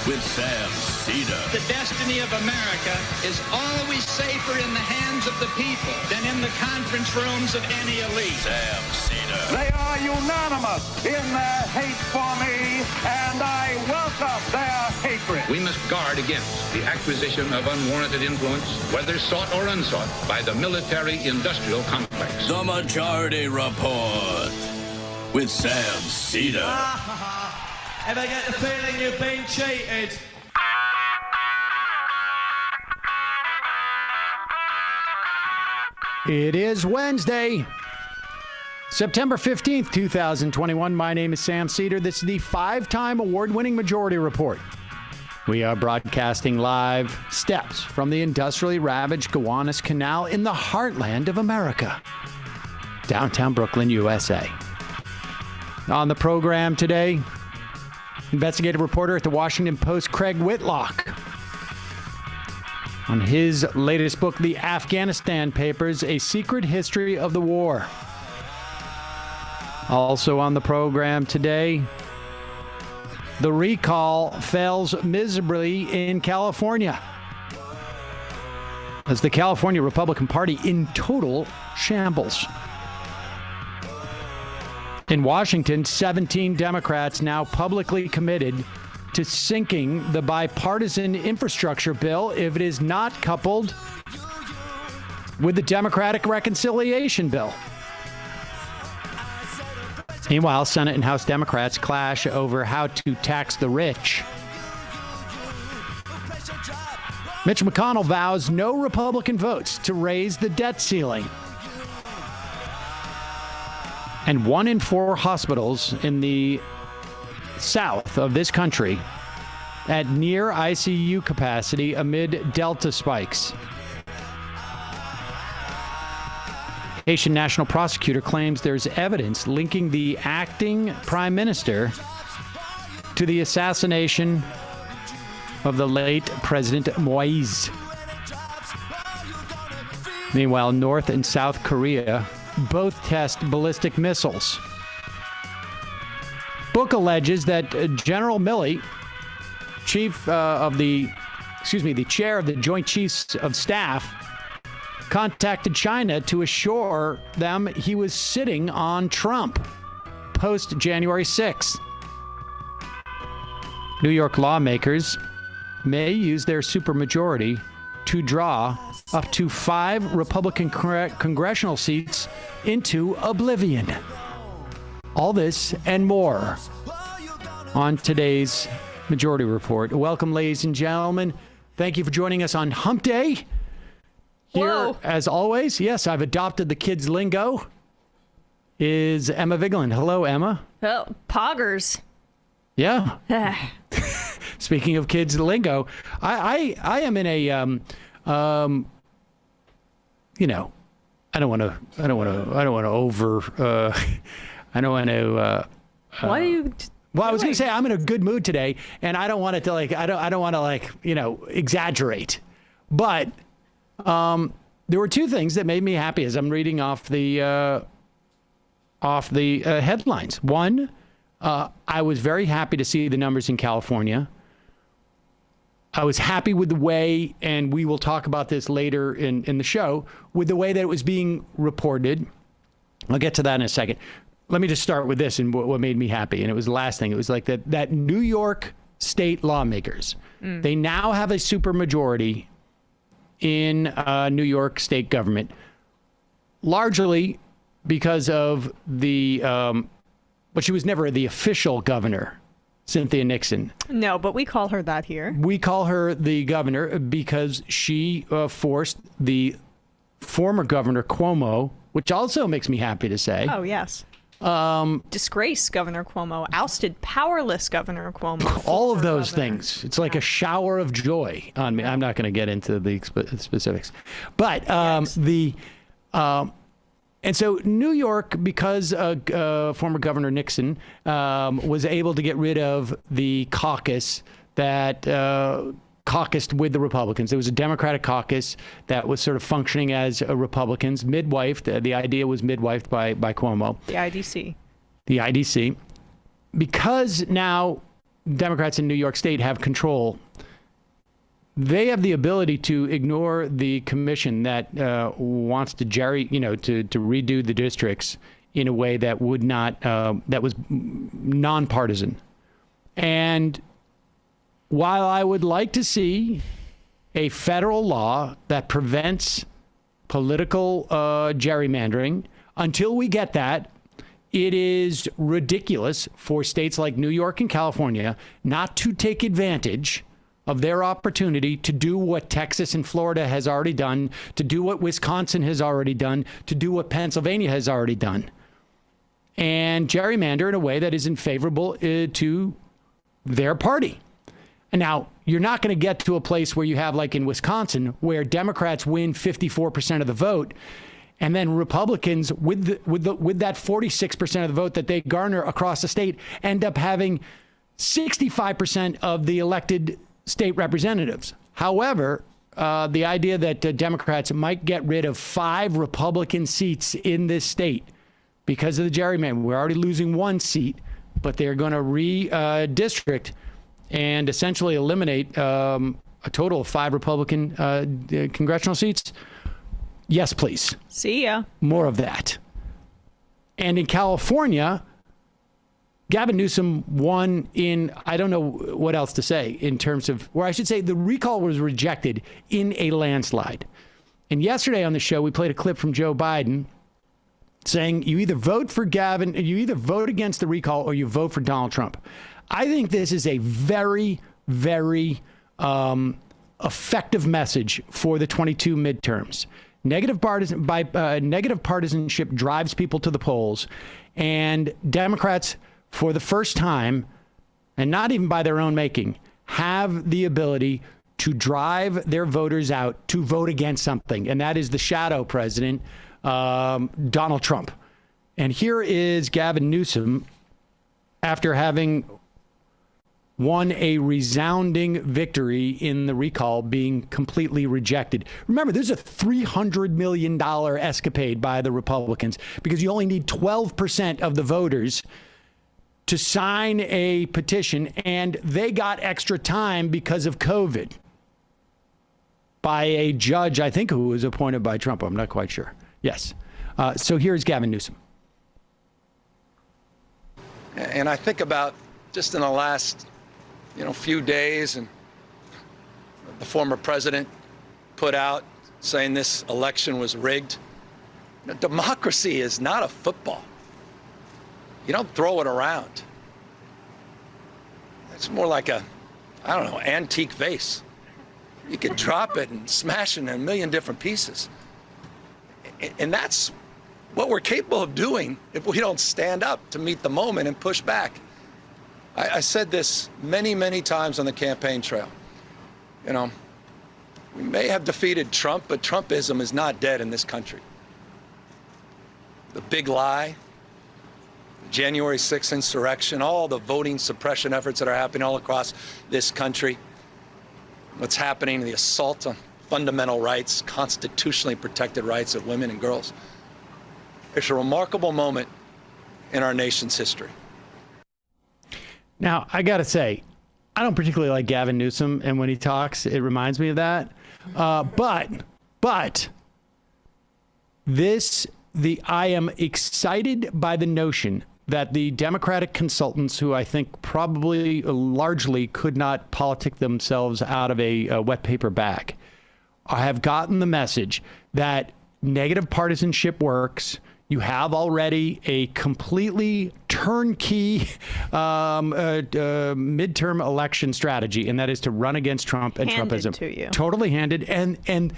with Sam Seder. The destiny of America is always safer in the hands of the people than in the conference rooms of any elite. Sam Seder. They are unanimous in their hate for me, and I welcome their hatred. We must guard against the acquisition of unwarranted influence, whether sought or unsought, by the military-industrial complex. The Majority Report with Sam Seder. Ever get the feeling you've been cheated? It is Wednesday, September 15th, 2021. My name is Sam Seder. This is the 5-time award-winning Majority Report. We are broadcasting live steps from the industrially ravaged Gowanus Canal in the heartland of America, downtown Brooklyn, USA. On the program today, investigative reporter at the Washington Post, Craig Whitlock, on his latest book, The Afghanistan Papers, A Secret History of the War. Also on the program today, the recall fails miserably in California, as the California Republican Party in total shambles. In Washington, 17 Democrats now publicly committed to sinking the bipartisan infrastructure bill if it is not coupled with the Democratic reconciliation bill. Meanwhile, Senate and House Democrats clash over how to tax the rich. Mitch McConnell vows no Republican votes to raise the debt ceiling. And 1 in 4 hospitals in the south of this country at near ICU capacity amid Delta spikes. Haitian national prosecutor claims there's evidence linking the acting prime minister to the assassination of the late President Moise. Meanwhile, North and South Korea both test ballistic missiles. Book alleges that General Milley, the chair of the Joint Chiefs of Staff, contacted China to assure them he was sitting on Trump post January 6th. New York lawmakers may use their supermajority to draw up to 5 Republican congressional seats into oblivion. All this and more on today's Majority Report. Welcome, ladies and gentlemen. Thank you for joining us on Hump Day. Here, Whoa. as always, yes, I've adopted the kids' lingo, is Emma Vigeland. Hello, Emma. Oh, poggers. Yeah. Speaking of kids' lingo, I am in a, I don't want to Why do you? Well, I was going to say I'm in a good mood today, and I don't want it to I don't want to exaggerate, but there were 2 things that made me happy as I'm reading off the headlines. One, I was very happy to see the numbers in California. I was happy with the way, and we will talk about this later in the show, with the way that it was being reported. I'll get to that in a second. Let me just start with this and what made me happy. And it was the last thing. It was like that New York state lawmakers, they now have a supermajority in New York state government, largely because of but she was never the official governor, Cynthia Nixon. No, but we call her that here. We call her the governor because she forced the former governor Cuomo, which also makes me happy to say. Oh, yes. Disgraced Governor Cuomo, ousted powerless Governor Cuomo. All of those things. It's like a shower of joy on me. I'm not going to get into the specifics. But and so New York, because former Governor Nixon was able to get rid of the caucus that caucused with the Republicans. There was a Democratic caucus that was sort of functioning as Republicans, midwifed. The idea was midwifed by Cuomo. The IDC. The IDC. Because now Democrats in New York State have control, they have the ability to ignore the commission that wants to to redo the districts in a way that would not, that was nonpartisan. And while I would like to see a federal law that prevents political gerrymandering, until we get that, it is ridiculous for states like New York and California not to take advantage of their opportunity to do what Texas and Florida has already done, to do what Wisconsin has already done, to do what Pennsylvania has already done, and gerrymander in a way that isn't favorable to their party. And now, you're not going to get to a place where you have, like in Wisconsin, where Democrats win 54% of the vote, and then Republicans, with that 46% of the vote that they garner across the state, end up having 65% of the elected state representatives. However, the idea that Democrats might get rid of 5 Republican seats in this state because of the gerrymandering, we're already losing 1 seat, but they're going to redistrict and essentially eliminate a total of 5 Republican congressional seats. Yes, please. See ya. More of that. And in California, Gavin Newsom won in, I don't know what else to say in terms of, or I should say the recall was rejected in a landslide. And yesterday on the show, we played a clip from Joe Biden saying you either vote for Gavin, you either vote against the recall or you vote for Donald Trump. I think this is a very, very effective message for the 22 midterms. Negative partisanship drives people to the polls, and Democrats, for the first time, and not even by their own making, have the ability to drive their voters out to vote against something, and that is the shadow president, Donald Trump. And here is Gavin Newsom, after having won a resounding victory in the recall, being completely rejected. Remember, there's a $300 million escapade by the Republicans because you only need 12% of the voters to sign a petition, and they got extra time because of COVID by a judge, I think, who was appointed by Trump. I'm not quite sure. Yes. So here's Gavin Newsom. And I think about just in the last few days, and the former president put out saying this election was rigged. Democracy is not a football. You don't throw it around. It's more like antique vase. You could drop it and smash it in a million different pieces. And that's what we're capable of doing if we don't stand up to meet the moment and push back. I said this many, many times on the campaign trail. We may have defeated Trump, but Trumpism is not dead in this country. The big lie, January 6th insurrection, all the voting suppression efforts that are happening all across this country, what's happening, the assault on fundamental rights, constitutionally protected rights of women and girls. It's a remarkable moment in our nation's history. Now, I got to say, I don't particularly like Gavin Newsom, and when he talks, it reminds me of that. But I am excited by the notion that the Democratic consultants, who I think probably largely could not politic themselves out of a wet paper bag, have gotten the message that negative partisanship works. You have already a completely turnkey midterm election strategy, and that is to run against Trump and Trumpism. To you. Totally handed. And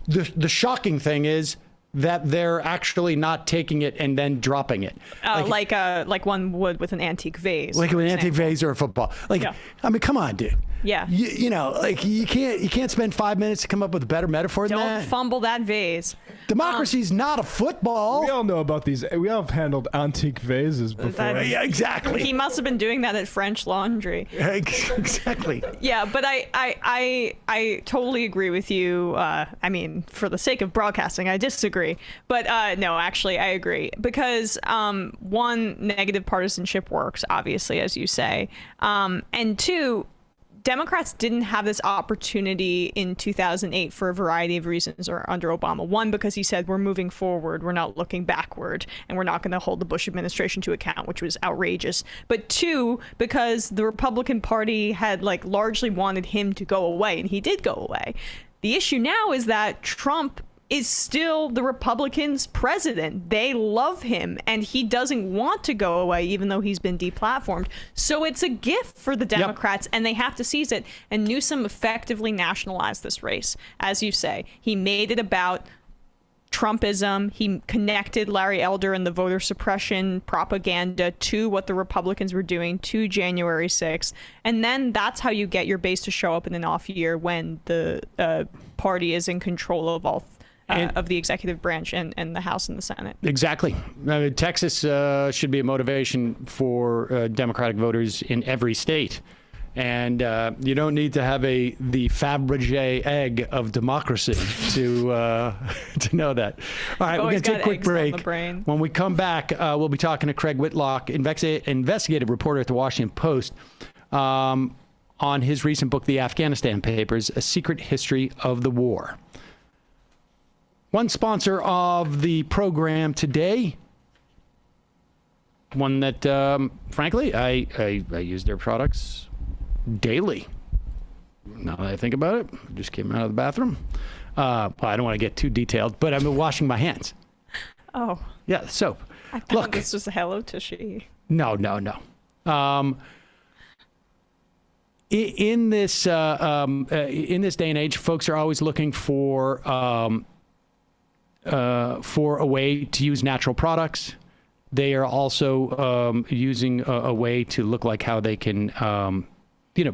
the shocking thing is that they're actually not taking it and then dropping it. Like one would with an antique vase. Like with an antique vase or a football. I mean, come on, dude. Yeah. You know, like you can't spend 5 minutes to come up with a better metaphor than that. Don't fumble that vase. Democracy's not a football. We all know about these. We all have handled antique vases before. Yeah, exactly. He must have been doing that at French Laundry. Exactly. Yeah, but I totally agree with you. I mean, for the sake of broadcasting, I disagree. But no, actually, I agree. Because one, negative partisanship works, obviously, as you say. And two, Democrats didn't have this opportunity in 2008 for a variety of reasons, or under Obama. One, because he said, we're moving forward, we're not looking backward, and we're not going to hold the Bush administration to account, which was outrageous. But two, because the Republican Party had largely wanted him to go away, and he did go away. The issue now is that Trump is still the Republicans' president. They love him, and he doesn't want to go away, even though he's been deplatformed. So it's a gift for the Democrats, and they have to seize it. And Newsom effectively nationalized this race, as you say. He made it about Trumpism. He connected Larry Elder and the voter suppression propaganda to what the Republicans were doing to January 6th. And then that's how you get your base to show up in an off year when the party is in control of all of the executive branch and the House and the Senate. Exactly. Texas should be a motivation for Democratic voters in every state. And you don't need to have the Fabergé egg of democracy to know that. All right, we're going to take a quick break. When we come back, we'll be talking to Craig Whitlock, investigative reporter at the Washington Post, on his recent book, The Afghanistan Papers, A Secret History of the War. One sponsor of the program today, one that, frankly, I use their products daily. Now that I think about it, I just came out of the bathroom. Well, I don't want to get too detailed, but I've been washing my hands. Oh. Yeah, soap. I thought this was a Hello Tushy. No. In this day and age, folks are always looking for a way to use natural products. They are also using a way to look like how they can,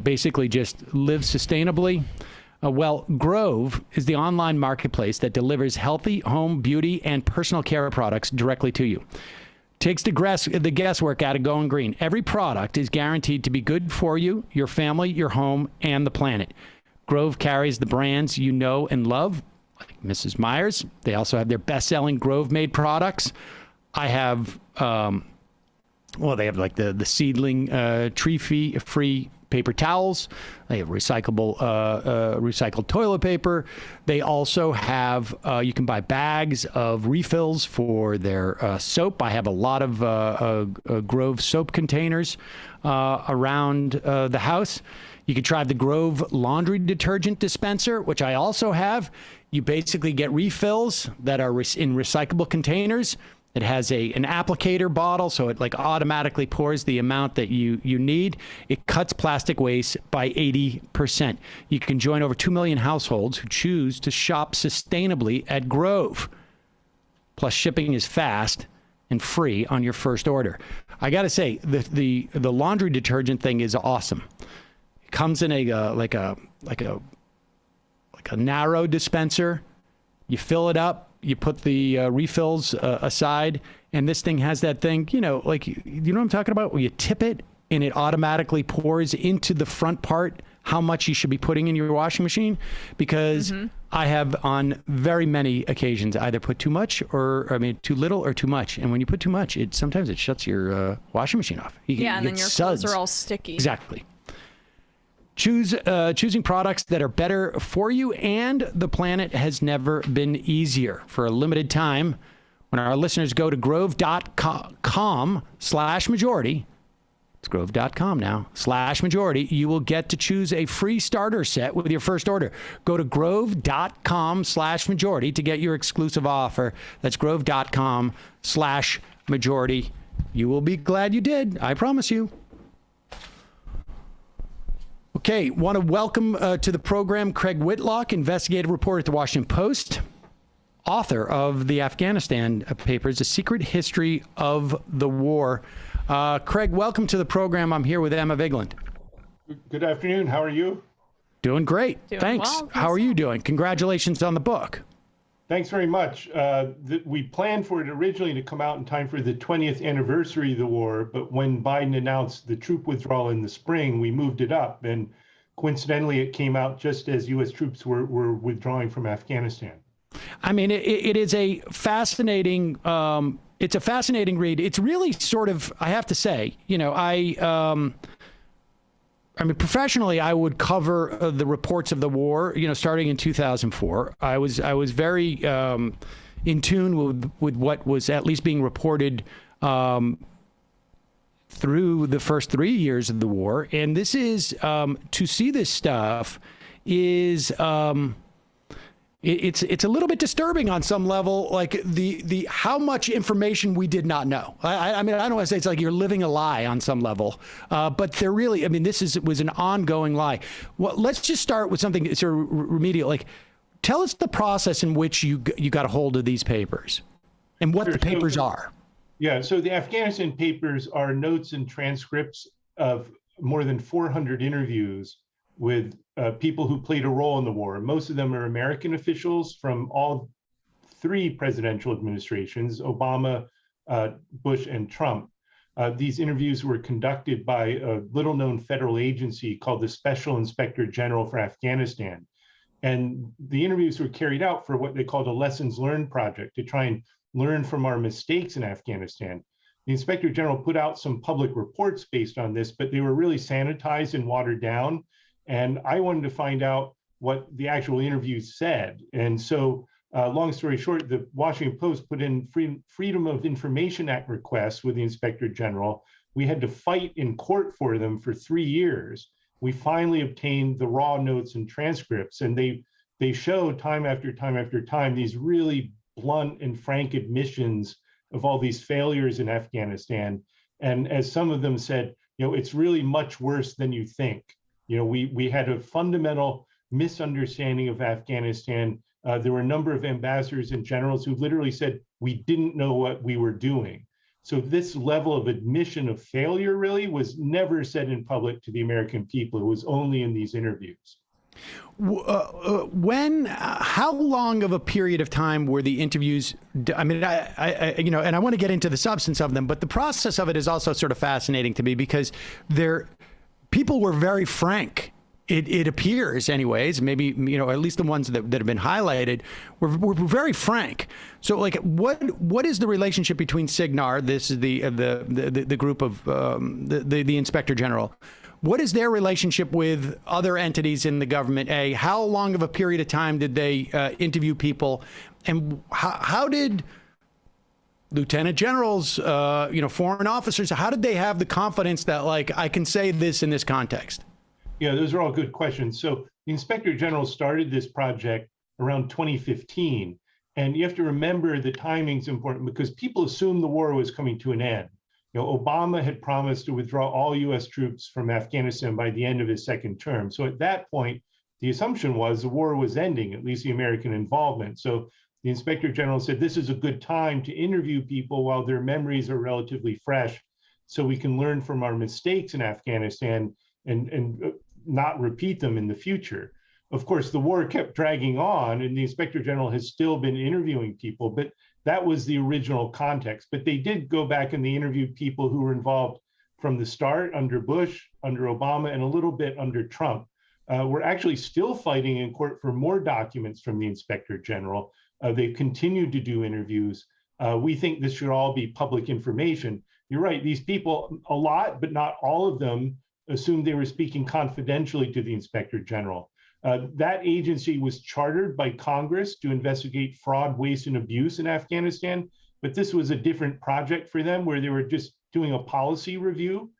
basically just live sustainably. Well, Grove is the online marketplace that delivers healthy home, beauty, and personal care products directly to you. Takes the guesswork out of going green. Every product is guaranteed to be good for you, your family, your home, and the planet. Grove carries the brands you know and love, like Mrs. Myers. They also have their best-selling Grove-made products. I have, they have like the seedling tree-free paper towels. They have recycled toilet paper. They also have, you can buy bags of refills for their soap. I have a lot of Grove soap containers around the house. You can try the Grove laundry detergent dispenser, which I also have. You basically get refills that are in recyclable containers. It has an applicator bottle, so it automatically pours the amount that you need. It cuts plastic waste by 80%. You can join over 2 million households who choose to shop sustainably at Grove. Plus, shipping is fast and free on your first order. I got to say, the laundry detergent thing is awesome. It comes in a narrow dispenser. You fill it up. You put the refills aside, and this thing has that thing, you know what I'm talking about? Where you tip it, and it automatically pours into the front part how much you should be putting in your washing machine. Because I have, on very many occasions, either put too much too little or too much. And when you put too much, sometimes it shuts your washing machine off. And then your clothes are all sticky. Exactly. Choosing products that are better for you and the planet has never been easier. For a limited time, when our listeners go to grove.com/majority, it's grove.com now, /majority, you will get to choose a free starter set with your first order. Go to grove.com/majority to get your exclusive offer. That's grove.com/majority. You will be glad you did. I promise you. Okay, want to welcome to the program Craig Whitlock, investigative reporter at the Washington Post, author of the Afghanistan Papers, A Secret History of the War. Craig, welcome to the program. I'm here with Emma Vigeland. Good afternoon. How are you? Doing great. Doing Thanks. well. How are you doing? Congratulations on the book. Thanks very much. We planned for it originally to come out in time for the 20th anniversary of the war, but when Biden announced the troop withdrawal in the spring, we moved it up. And coincidentally, it came out just as U.S. troops were withdrawing from Afghanistan. I mean, it is a fascinating. It's a fascinating read. It's really sort of, I have to say, I mean, professionally, I would cover the reports of the war, starting in 2004. I was very in tune with what was at least being reported through the first 3 years of the war. And this is, to see this stuff is, it's a little bit disturbing on some level, like the how much information we did not know. I mean, I don't want to say it's like you're living a lie on some level, but they're really, I mean, was an ongoing lie. Well, let's just start with something sort of remedial. Like, tell us the process in which you got a hold of these papers and what the papers are. Yeah, so the Afghanistan Papers are notes and transcripts of more than 400 interviews with people who played a role in the war. Most of them are American officials from all three presidential administrations, Obama, Bush, and Trump. These interviews were conducted by a little-known federal agency called the Special Inspector General for Afghanistan. And the interviews were carried out for what they called a lessons learned project to try and learn from our mistakes in Afghanistan. The Inspector General put out some public reports based on this, but they were really sanitized and watered down. And I wanted to find out what the actual interviews said. And so, long story short, the Washington Post put in Freedom of Information Act requests with the Inspector General. We had to fight in court for them for 3 years. We finally obtained the raw notes and transcripts, and they show time after time after time these really blunt and frank admissions of all these failures in Afghanistan. And as some of them said, it's really much worse than you think. We had a fundamental misunderstanding of Afghanistan. There were a number of ambassadors and generals who literally said, we didn't know what we were doing. So this level of admission of failure really was never said in public to the American people. It was only in these interviews. How long of a period of time were the interviews? I mean, and I want to get into the substance of them, but the process of it is also sort of fascinating to me because people were very frank. It appears, anyways, maybe, at least the ones that have been highlighted were very frank. So, like, what is the relationship between SIGNAR, this is the group of the Inspector General? What is their relationship with other entities in the government? How long of a period of time did they interview people, and how did lieutenant generals, foreign officers, how did they have the confidence that, like, I can say this in this context? Yeah, those are all good questions. So the Inspector General started this project around 2015. And you have to remember the timing's important because people assumed the war was coming to an end. Obama had promised to withdraw all U.S. troops from Afghanistan by the end of his second term. So at that point, the assumption was the war was ending, at least the American involvement. So the Inspector General said, this is a good time to interview people while their memories are relatively fresh so we can learn from our mistakes in Afghanistan and not repeat them in the future. Of course, the war kept dragging on and the Inspector General has still been interviewing people, but that was the original context. But they did go back and they interviewed people who were involved from the start under Bush, under Obama, and a little bit under Trump. We're actually still fighting in court for more documents from the Inspector General. They've continued to do interviews. We think this should all be public information. You're right, these people, a lot, but not all of them, assumed they were speaking confidentially to the Inspector General. That agency was chartered by Congress to investigate fraud, waste, and abuse in Afghanistan, but this was a different project for them where they were just doing a policy review.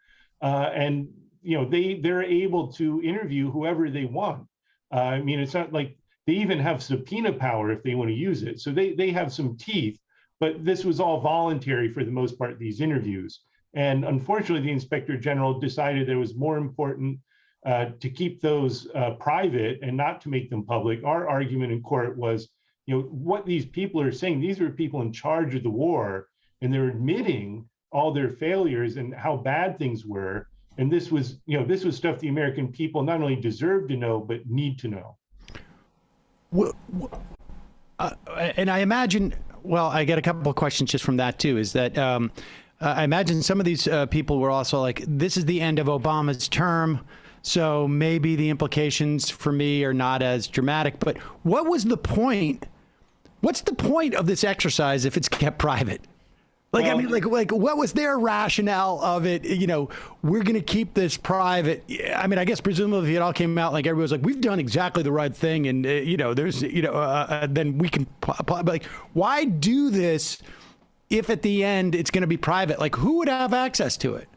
And they're able to interview whoever they want. I mean, it's not like they even have subpoena power if they want to use it. So they have some teeth, but this was all voluntary for the most part, these interviews. And unfortunately, the Inspector General decided that it was more important to keep those private and not to make them public. Our argument in court was, what these people are saying, these were people in charge of the war, and they're admitting all their failures and how bad things were. And this was stuff the American people not only deserve to know, but need to know. And I imagine, well, I get a couple of questions just from that too, is that I imagine some of these people were also like, this is the end of Obama's term, so maybe the implications for me are not as dramatic. But what was the point? What's the point of this exercise if it's kept private? Like, well, I mean, like, what was their rationale of it? You know, we're going to keep this private. I mean, I guess presumably if it all came out like everybody was like, we've done exactly the right thing, and you know, there's, you know, then we can. But like, why do this if at the end it's going to be private? Like, who would have access to it?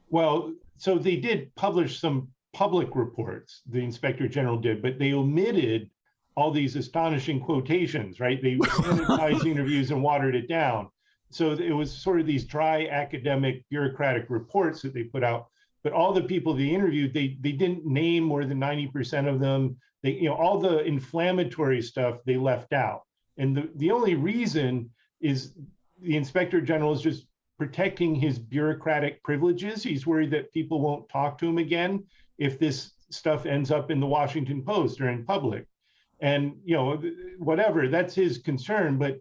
Well, so they did publish some public reports. The Inspector General did, but they omitted all these astonishing quotations. Right? They sanitized interviews and watered it down. So it was sort of these dry academic bureaucratic reports that they put out, but all the people they interviewed, they didn't name more than 90% of them. They, you know, all the inflammatory stuff they left out. And the only reason is the Inspector General is just protecting his bureaucratic privileges. He's worried that people won't talk to him again if this stuff ends up in the Washington Post or in public. And, you know, whatever, that's his concern, but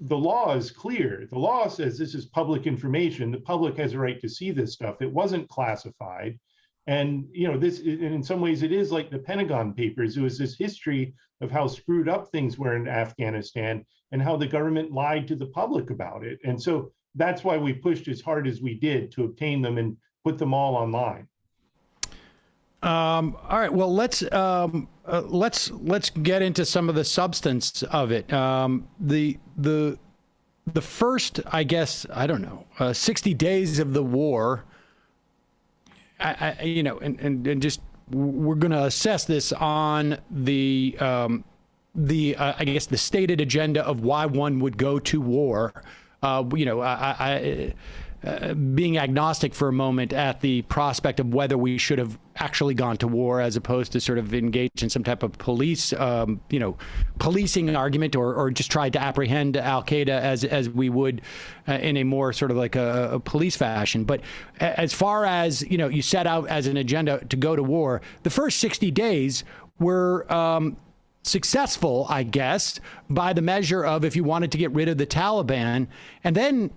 the law is clear. The law says this is public information. The public has a right to see this stuff. It wasn't classified. And, you know, this, and in some ways it is like the Pentagon Papers. It was this history of how screwed up things were in Afghanistan and how the government lied to the public about it. And so that's why we pushed as hard as we did to obtain them and put them all online. All right. Well, let's get into some of the substance of it. The first, I guess, I don't know, 60 days of the war. You know, and just we're going to assess this on the I guess the stated agenda of why one would go to war. You know, being agnostic for a moment at the prospect of whether we should have actually gone to war as opposed to sort of engage in some type of police, you know, policing argument or just tried to apprehend al-Qaeda as we would in a more sort of like a police fashion. But as far as, you know, you set out as an agenda to go to war, the first 60 days were successful, I guess, by the measure of if you wanted to get rid of the Taliban. And then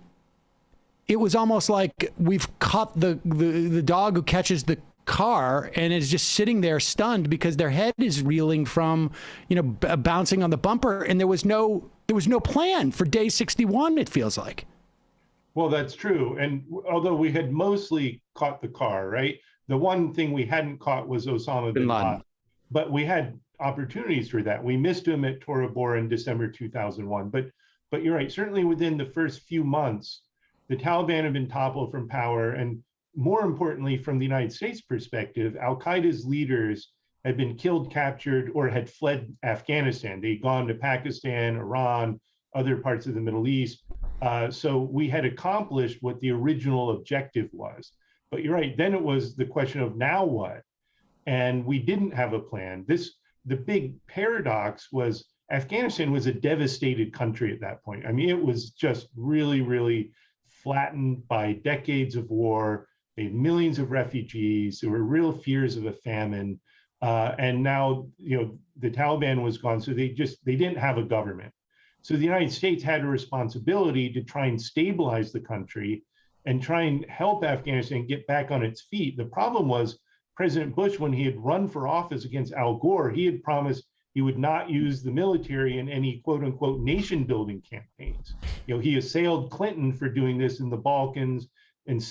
it was almost like we've caught the dog who catches the car and is just sitting there stunned because their head is reeling from, you know, bouncing on the bumper. And there was no plan for day 61, it feels like. Well, that's true. And although we had mostly caught the car, right? The one thing we hadn't caught was Osama bin Laden. But we had opportunities for that. We missed him at Tora Bora in December 2001. But you're right. Certainly within the first few months, the Taliban have been toppled from power. And more importantly, from the United States perspective, al-Qaeda's leaders had been killed, captured, or had fled Afghanistan. They'd gone to Pakistan, Iran, other parts of the Middle East. So we had accomplished what the original objective was. But you're right, then it was the question of now what? And we didn't have a plan. The big paradox was Afghanistan was a devastated country at that point. I mean, it was just really, really flattened by decades of war. They had millions of refugees. There were real fears of a famine. And now, you know, the Taliban was gone. So they didn't have a government. So the United States had a responsibility to try and stabilize the country and try and help Afghanistan get back on its feet. The problem was President Bush, when he had run for office against Al Gore, he had promised he would not use the military in any quote unquote nation building campaigns. You know, he assailed Clinton for doing this in the Balkans and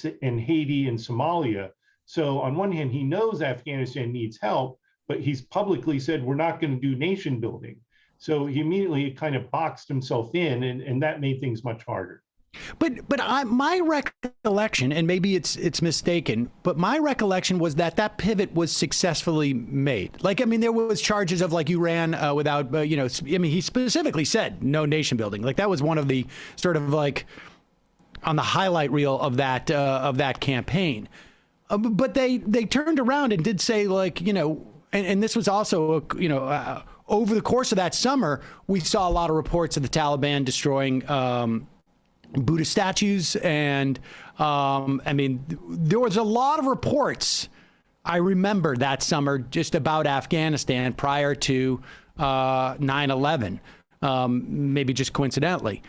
Haiti and Somalia. So on one hand, he knows Afghanistan needs help, but he's publicly said, we're not going to do nation building. So he immediately kind of boxed himself in, and that made things much harder. But my recollection, and maybe it's mistaken, but my recollection was that pivot was successfully made. Like, I mean, there was charges of like you ran without, you know, I mean, he specifically said no nation building. Like that was one of the sort of like on the highlight reel of that campaign. But they turned around and did say like, you know, and this was also, you know, over the course of that summer, we saw a lot of reports of the Taliban destroying Buddha statues. And I mean, there was a lot of reports, I remember that summer, just about Afghanistan prior to 9/11, maybe just coincidentally.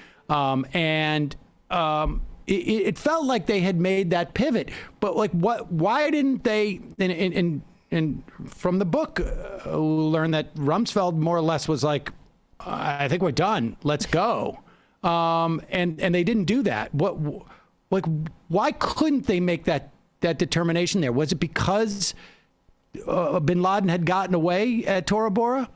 It felt like they had made that pivot, but like, why didn't they, and from the book, learn that Rumsfeld more or less was like, I think we're done, let's go. And they didn't do that. Why couldn't they make that determination there? Was it because bin Laden had gotten away at Tora Bora?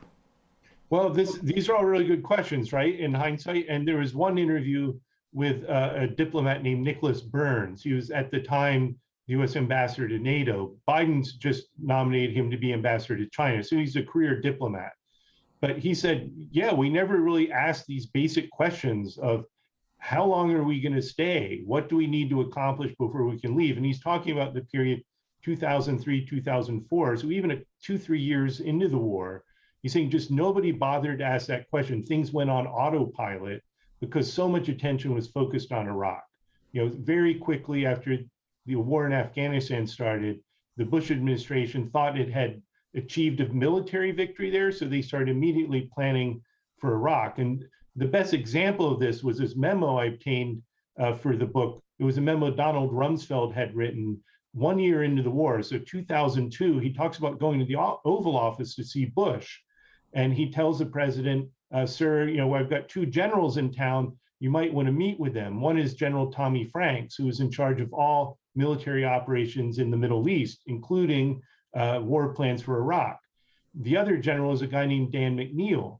Well, these are all really good questions, right? In hindsight, and there was one interview with a diplomat named Nicholas Burns. He was at the time the U.S. ambassador to NATO. Biden's just nominated him to be ambassador to China, so he's a career diplomat. But he said, yeah, we never really asked these basic questions of how long are we going to stay? What do we need to accomplish before we can leave? And he's talking about the period 2003, 2004. So even 2-3 years into the war, he's saying just nobody bothered to ask that question. Things went on autopilot because so much attention was focused on Iraq. Very quickly after the war in Afghanistan started, the Bush administration thought it had achieved a military victory there, so they started immediately planning for Iraq. And the best example of this was this memo I obtained for the book. It was a memo Donald Rumsfeld had written 1 year into the war, so 2002. He talks about going to the Oval Office to see Bush, and he tells the president, sir, I've got 2 generals in town. You might want to meet with them. One is General Tommy Franks, who is in charge of all military operations in the Middle East, including war plans for Iraq. The other general is a guy named Dan McNeil.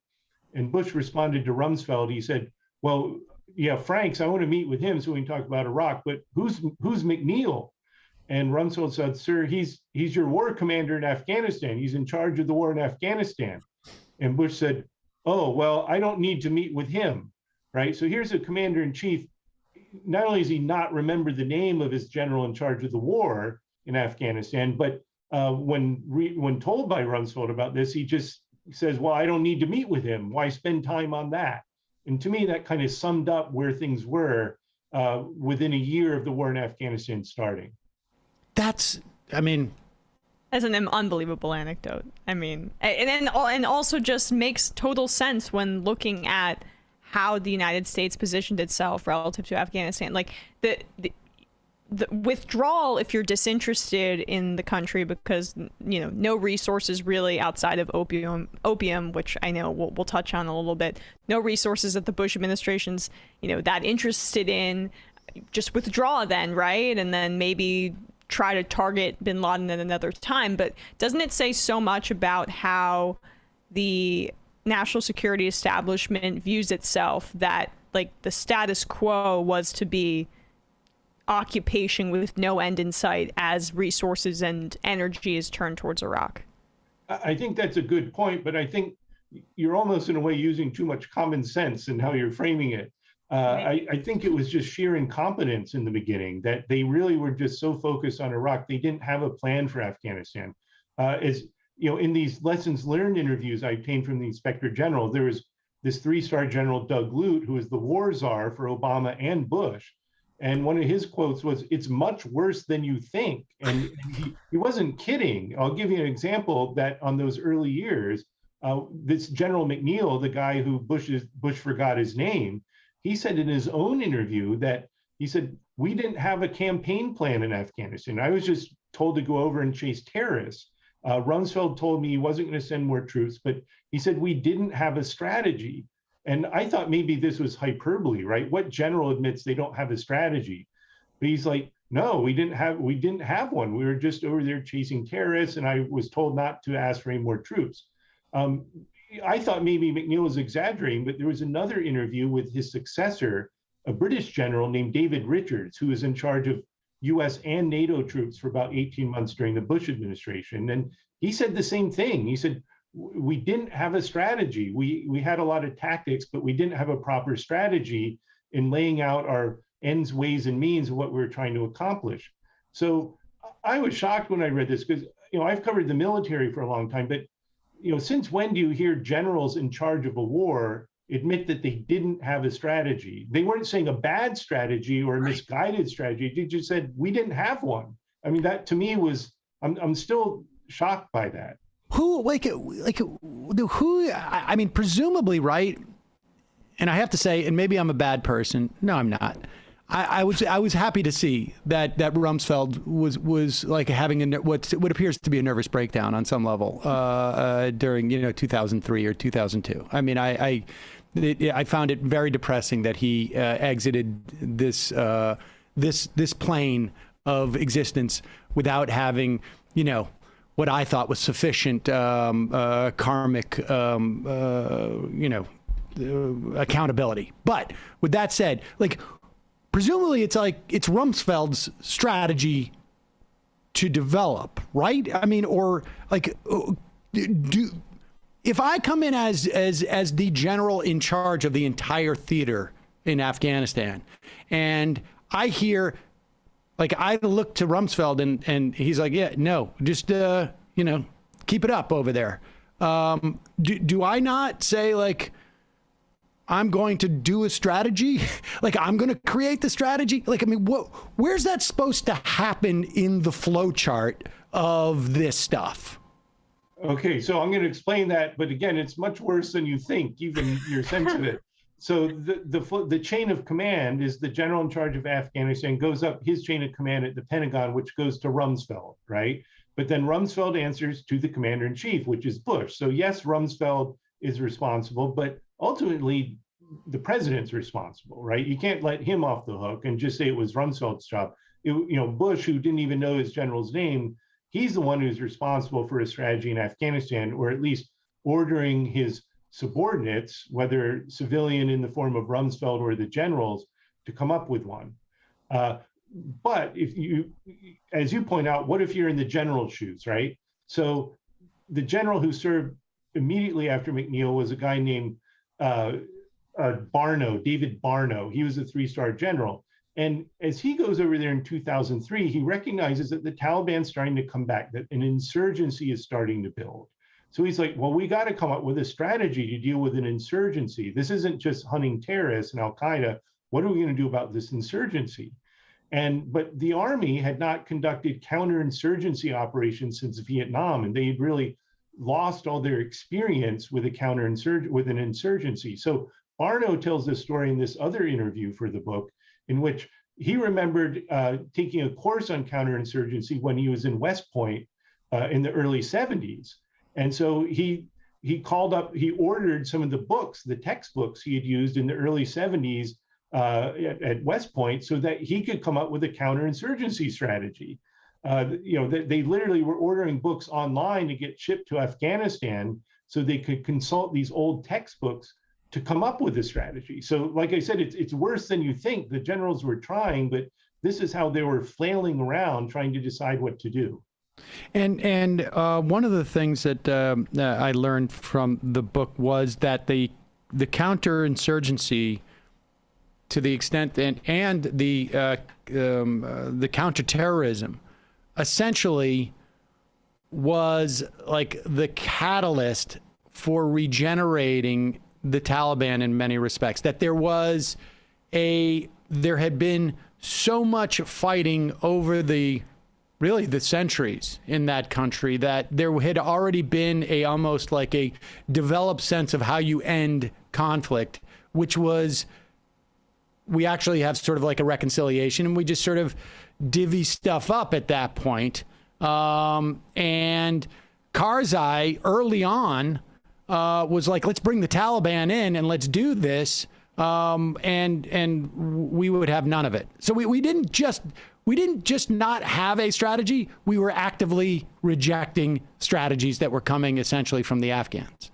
And Bush responded to Rumsfeld. He said, well, yeah, Franks, I want to meet with him so we can talk about Iraq, but who's McNeil? And Rumsfeld said, sir, he's your war commander in Afghanistan. He's in charge of the war in Afghanistan. And Bush said, oh, well, I don't need to meet with him, right? So here's a commander in chief. Not only does he not remember the name of his general in charge of the war in Afghanistan, but when told by Rumsfeld about this, he just says, well, I don't need to meet with him. Why spend time on that? And to me, that kind of summed up where things were within a year of the war in Afghanistan starting. As an unbelievable anecdote. And also just makes total sense when looking at how the United States positioned itself relative to Afghanistan. Like the withdrawal, if you're disinterested in the country because no resources really outside of opium, which I know we'll touch on a little bit, no resources that the Bush administration's that interested in, just withdraw then, right? And then maybe try to target bin Laden at another time. But doesn't it say so much about how the national security establishment views itself, that like the status quo was to be occupation with no end in sight as resources and energy is turned towards Iraq? I think that's a good point, but I think you're almost in a way using too much common sense in how you're framing it. I think it was just sheer incompetence in the beginning, that they really were just so focused on Iraq, they didn't have a plan for Afghanistan. In these lessons learned interviews I obtained from the Inspector General, there was this 3-star General Doug Lute, who was the war czar for Obama and Bush. And one of his quotes was, "It's much worse than you think." And he wasn't kidding. I'll give you an example that on those early years, this General McNeil, the guy who Bush forgot his name, he said in his own interview that he said, we didn't have a campaign plan in Afghanistan. I was just told to go over and chase terrorists. Rumsfeld told me he wasn't going to send more troops, but he said we didn't have a strategy. And I thought maybe this was hyperbole, right? What general admits they don't have a strategy? But he's like, no, we didn't have one. We were just over there chasing terrorists, and I was told not to ask for any more troops. I thought maybe McNeil was exaggerating, but there was another interview with his successor, a British general named David Richards, who was in charge of US and NATO troops for about 18 months during the Bush administration. And he said the same thing. He said, we didn't have a strategy. We had a lot of tactics, but we didn't have a proper strategy in laying out our ends, ways, and means of what we were trying to accomplish. So I was shocked when I read this because, I've covered the military for a long time, but, since when do you hear generals in charge of a war admit that they didn't have a strategy. They weren't saying a bad strategy or a misguided strategy. They just said, we didn't have one. I mean, that to me was, I'm still shocked by that. Who, I mean, presumably, right? And I have to say, and maybe I'm a bad person. No, I'm not. I was happy to see that Rumsfeld was like having what appears to be a nervous breakdown on some level during 2003 or 2002. I mean, I found it very depressing that he exited this plane of existence without having what I thought was sufficient karmic accountability. But with that said, like, presumably it's Rumsfeld's strategy to develop, right? I mean, or like, if I come in as the general in charge of the entire theater in Afghanistan, and I hear, like, I look to Rumsfeld and he's like, yeah, no, just keep it up over there. Do I not say, like, I'm going to do a strategy? Like, I'm going to create the strategy? Like, I mean, where's that supposed to happen in the flow chart of this stuff? Okay, so I'm going to explain that, but again, it's much worse than you think, even your sense of it. So the chain of command is the general in charge of Afghanistan goes up his chain of command at the Pentagon, which goes to Rumsfeld, right? But then Rumsfeld answers to the commander in chief, which is Bush. So yes, Rumsfeld is responsible, but ultimately the president's responsible, right? You can't let him off the hook and just say it was Rumsfeld's job. Bush, who didn't even know his general's name, he's the one who's responsible for a strategy in Afghanistan, or at least ordering his subordinates, whether civilian in the form of Rumsfeld or the generals, to come up with one. But if you, as you point out, what if you're in the general's shoes, right? So the general who served immediately after McNeil was a guy named Barno, David Barno. He was a 3-star general. And as he goes over there in 2003, he recognizes that the Taliban's starting to come back, that an insurgency is starting to build. So he's like, well, we got to come up with a strategy to deal with an insurgency. This isn't just hunting terrorists and Al-Qaeda. What are we going to do about this insurgency? But the army had not conducted counterinsurgency operations since Vietnam, and they had really lost all their experience with an insurgency. So Barno tells this story in this other interview for the book, in which he remembered taking a course on counterinsurgency when he was in West Point in the early 70s. And so he ordered some of the books, the textbooks he had used in the early 70s at West Point, so that he could come up with a counterinsurgency strategy. They literally were ordering books online to get shipped to Afghanistan so they could consult these old textbooks to come up with a strategy. So like I said, it's worse than you think. The generals were trying, but this is how they were flailing around trying to decide what to do. And one of the things that I learned from the book was that the counterinsurgency, to the extent and the counterterrorism, essentially was like the catalyst for regenerating the Taliban in many respects. That there had been so much fighting over the centuries in that country that there had already been almost like a developed sense of how you end conflict, which was, we actually have sort of like a reconciliation, and we just sort of divvy stuff up at that point. And Karzai early on was like, let's bring the Taliban in and let's do this. And we would have none of it. So we didn't just not have a strategy. We were actively rejecting strategies that were coming essentially from the Afghans.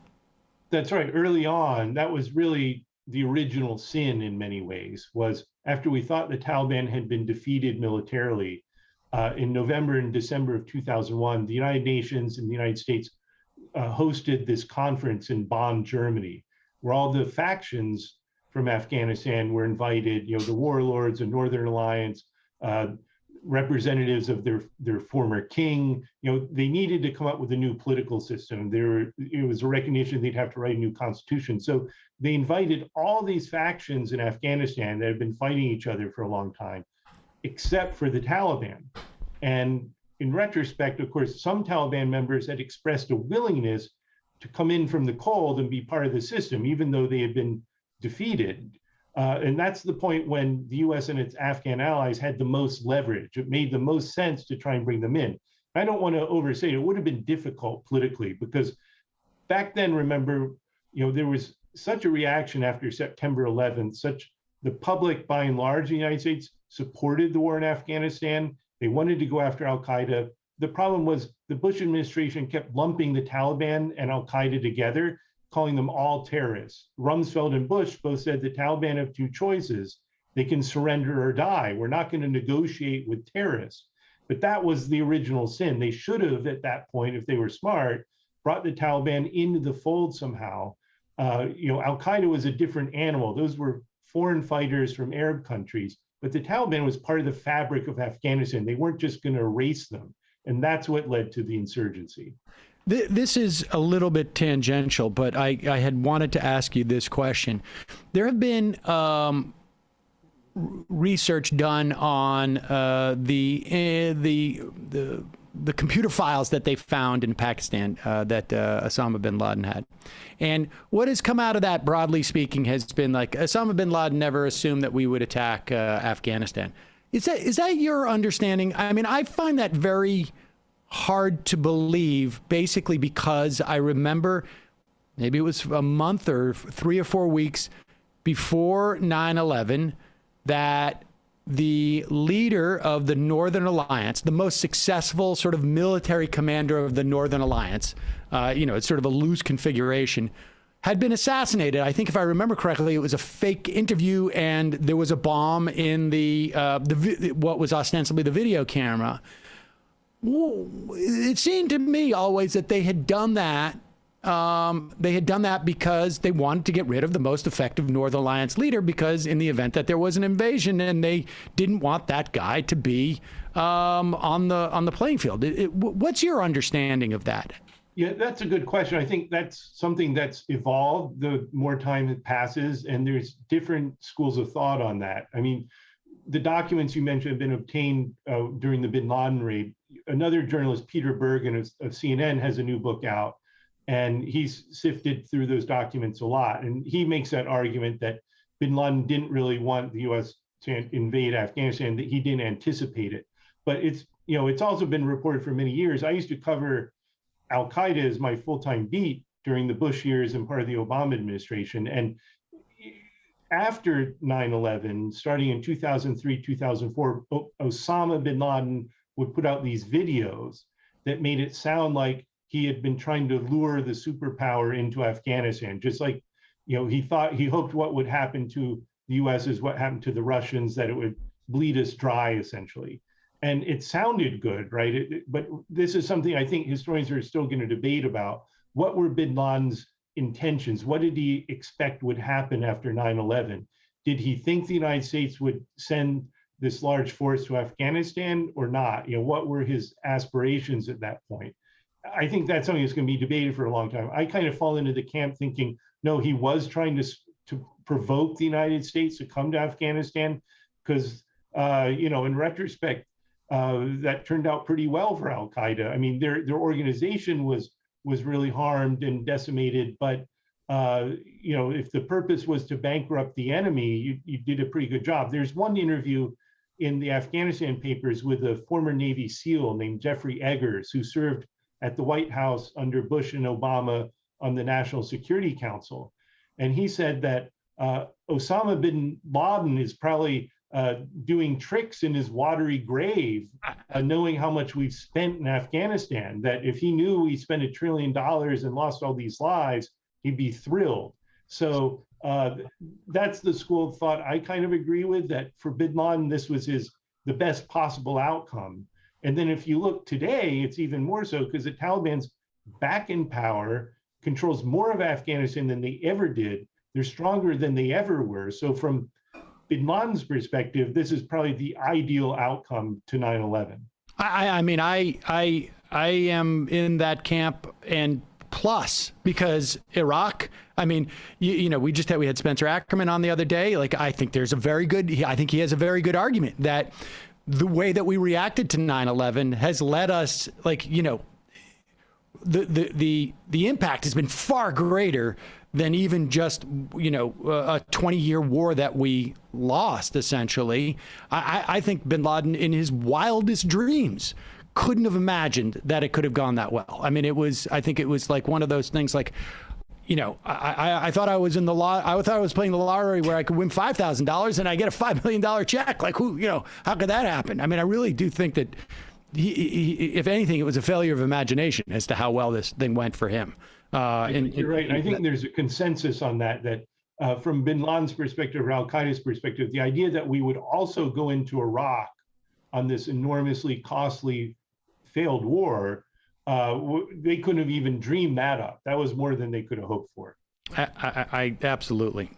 That's right. Early on, that was really the original sin in many ways, was after we thought the Taliban had been defeated militarily, in November and December of 2001, the United Nations and the United States hosted this conference in Bonn, Germany, where all the factions from Afghanistan were invited, the warlords, the Northern Alliance, representatives of their former king. They needed to come up with a new political system. It was a recognition they'd have to write a new constitution. So they invited all these factions in Afghanistan that have been fighting each other for a long time, except for the Taliban. And in retrospect, of course, some Taliban members had expressed a willingness to come in from the cold and be part of the system, even though they had been defeated. And that's the point when the US and its Afghan allies had the most leverage. It made the most sense to try and bring them in. I don't want to overstate it. It would have been difficult politically because back then, remember, there was such a reaction after September 11th, the public by and large in the United States supported the war in Afghanistan. They wanted to go after al-Qaeda. The problem was the Bush administration kept lumping the Taliban and al-Qaeda together, calling them all terrorists. Rumsfeld and Bush both said the Taliban have two choices. They can surrender or die. We're not going to negotiate with terrorists. But that was the original sin. They should have, at that point, if they were smart, brought the Taliban into the fold somehow. Al-Qaeda was a different animal. Those were foreign fighters from Arab countries. But the Taliban was part of the fabric of Afghanistan. They weren't just going to erase them. And that's what led to the insurgency. This is a little bit tangential, but I had wanted to ask you this question. There have been research done on the computer files that they found in Pakistan that Osama bin Laden had. And what has come out of that, broadly speaking, has been like Osama bin Laden never assumed that we would attack Afghanistan. Is that your understanding? I mean, I find that very hard to believe, basically because I remember maybe it was a month or 3 or 4 weeks before 9/11 that the leader of the Northern Alliance, the most successful sort of military commander of the Northern Alliance, it's sort of a loose configuration, had been assassinated. I think if I remember correctly, it was a fake interview and there was a bomb in what was ostensibly the video camera. It seemed to me always that they had done that. They had done that because they wanted to get rid of the most effective Northern Alliance leader, because in the event that there was an invasion, and they didn't want that guy to be on the playing field. What's your understanding of that? Yeah, that's a good question. I think that's something that's evolved the more time that passes, and there's different schools of thought on that. I mean, the documents you mentioned have been obtained during the bin Laden raid. Another journalist, Peter Bergen of CNN, has a new book out, and he's sifted through those documents a lot. And he makes that argument that bin Laden didn't really want the US to invade Afghanistan, that he didn't anticipate it. But it's also been reported for many years. I used to cover al-Qaeda as my full-time beat during the Bush years and part of the Obama administration. And after 9/11, starting in 2003, 2004, Osama bin Laden would put out these videos that made it sound like he had been trying to lure the superpower into Afghanistan. Just like, he hoped what would happen to the US is what happened to the Russians, that it would bleed us dry, essentially. And it sounded good, right? But this is something I think historians are still going to debate about. What were bin Laden's intentions? What did he expect would happen after 9/11? Did he think the United States would send this large force to Afghanistan or not? What were his aspirations at that point? I think that's something that's going to be debated for a long time. I kind of fall into the camp thinking, no, he was trying to provoke the United States to come to Afghanistan, because, in retrospect, that turned out pretty well for al-Qaeda. I mean, their organization was really harmed and decimated, but if the purpose was to bankrupt the enemy, you did a pretty good job. There's one interview in the Afghanistan Papers with a former Navy SEAL named Jeffrey Eggers, who served at the White House under Bush and Obama on the National Security Council. And he said that Osama bin Laden is probably doing tricks in his watery grave, knowing how much we've spent in Afghanistan, that if he knew we spent $1 trillion and lost all these lives, he'd be thrilled. So that's the school of thought I kind of agree with, that for bin Laden, this was the best possible outcome. And then if you look today, it's even more so, because the Taliban's back in power, controls more of Afghanistan than they ever did. They're stronger than they ever were. So from bin Laden's perspective, this is probably the ideal outcome to 9/11. I mean, I am in that camp, and plus, because Iraq, I mean, we had Spencer Ackerman on the other day. Like, I think I think he has a very good argument that the way that we reacted to 9/11 has led us, the impact has been far greater than even just, a 20-year war that we lost, essentially. I think bin Laden, in his wildest dreams, couldn't have imagined that it could have gone that well. I mean, I think it was like one of those things like, I thought I was I thought I was playing the lottery where I could win $5,000 and I get a $5 million check. Like, how could that happen? I mean, I really do think that he, if anything, it was a failure of imagination as to how well this thing went for him. You're right. I think there's a consensus on that from bin Laden's perspective or Al-Qaeda's perspective, the idea that we would also go into Iraq on this enormously costly failed war, they couldn't have even dreamed that up. That was more than they could have hoped for. I absolutely.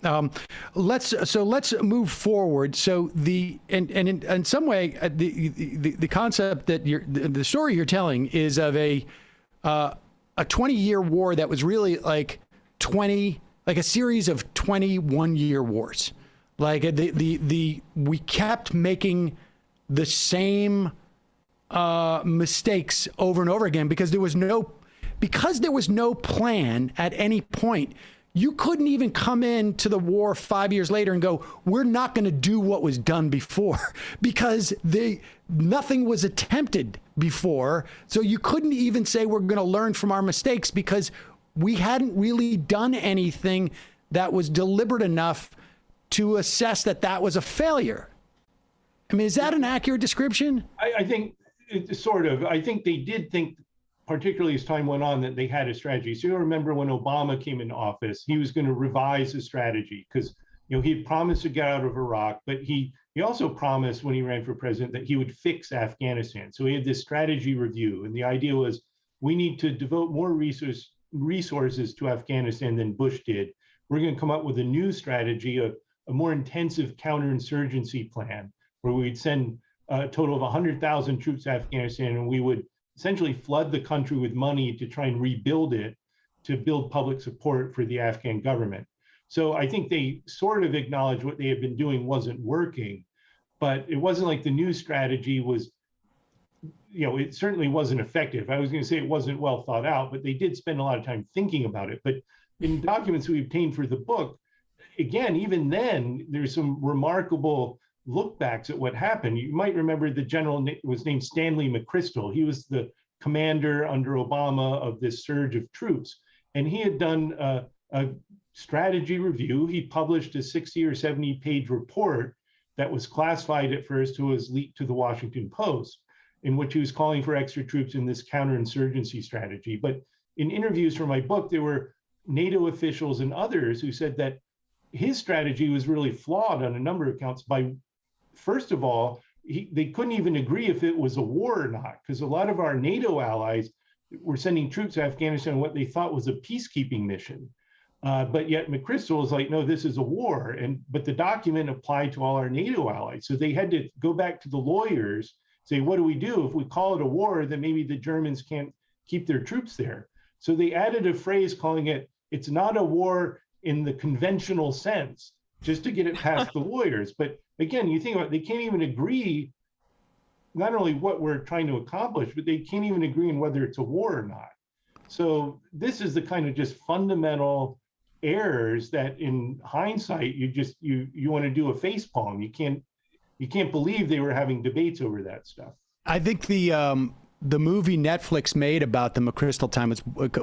Let's move forward. So in some way, the concept that the story you're telling is of a 20-year war that was really like a series of 21-year wars. Like we kept making the same mistakes over and over again because there was no plan at any point. You couldn't even come into the war 5 years later and go, we're not going to do what was done before, because nothing was attempted before. So you couldn't even say we're going to learn from our mistakes because we hadn't really done anything that was deliberate enough to assess that was a failure. I mean, is that an accurate description? I think it's sort of. I think they did think, particularly as time went on, that they had a strategy. So you remember when Obama came into office, he was going to revise his strategy because he had promised to get out of Iraq, but he also promised when he ran for president that he would fix Afghanistan. So he had this strategy review, and the idea was we need to devote more resources to Afghanistan than Bush did. We're going to come up with a new strategy, a more intensive counterinsurgency plan, where we'd send a total of 100,000 troops to Afghanistan, and we would essentially flood the country with money to try and rebuild it, to build public support for the Afghan government. So I think they sort of acknowledged what they had been doing wasn't working, but it wasn't like the new strategy was, it certainly wasn't effective. I was going to say it wasn't well thought out, but they did spend a lot of time thinking about it. But in documents we obtained for the book, again, even then, there's some remarkable look backs at what happened. You might remember the general was named Stanley McChrystal. He was the commander under Obama of this surge of troops. And he had done a strategy review. He published a 60 or 70 page report that was classified at first, who was leaked to the Washington Post, in which he was calling for extra troops in this counterinsurgency strategy. But in interviews for my book, there were NATO officials and others who said that his strategy was really flawed on a number of counts. First of all, they couldn't even agree if it was a war or not, because a lot of our NATO allies were sending troops to Afghanistan what they thought was a peacekeeping mission. But yet McChrystal was like, no, this is a war. But the document applied to all our NATO allies. So they had to go back to the lawyers, say, what do we do? If we call it a war, then maybe the Germans can't keep their troops there. So they added a phrase calling it's not a war in the conventional sense, just to get it past the lawyers. But again, you think about it, they can't even agree not only what we're trying to accomplish, but they can't even agree on whether it's a war or not. So this is the kind of just fundamental errors that in hindsight, you want to do a facepalm. You can't believe they were having debates over that stuff. I think the movie Netflix made about the McChrystal time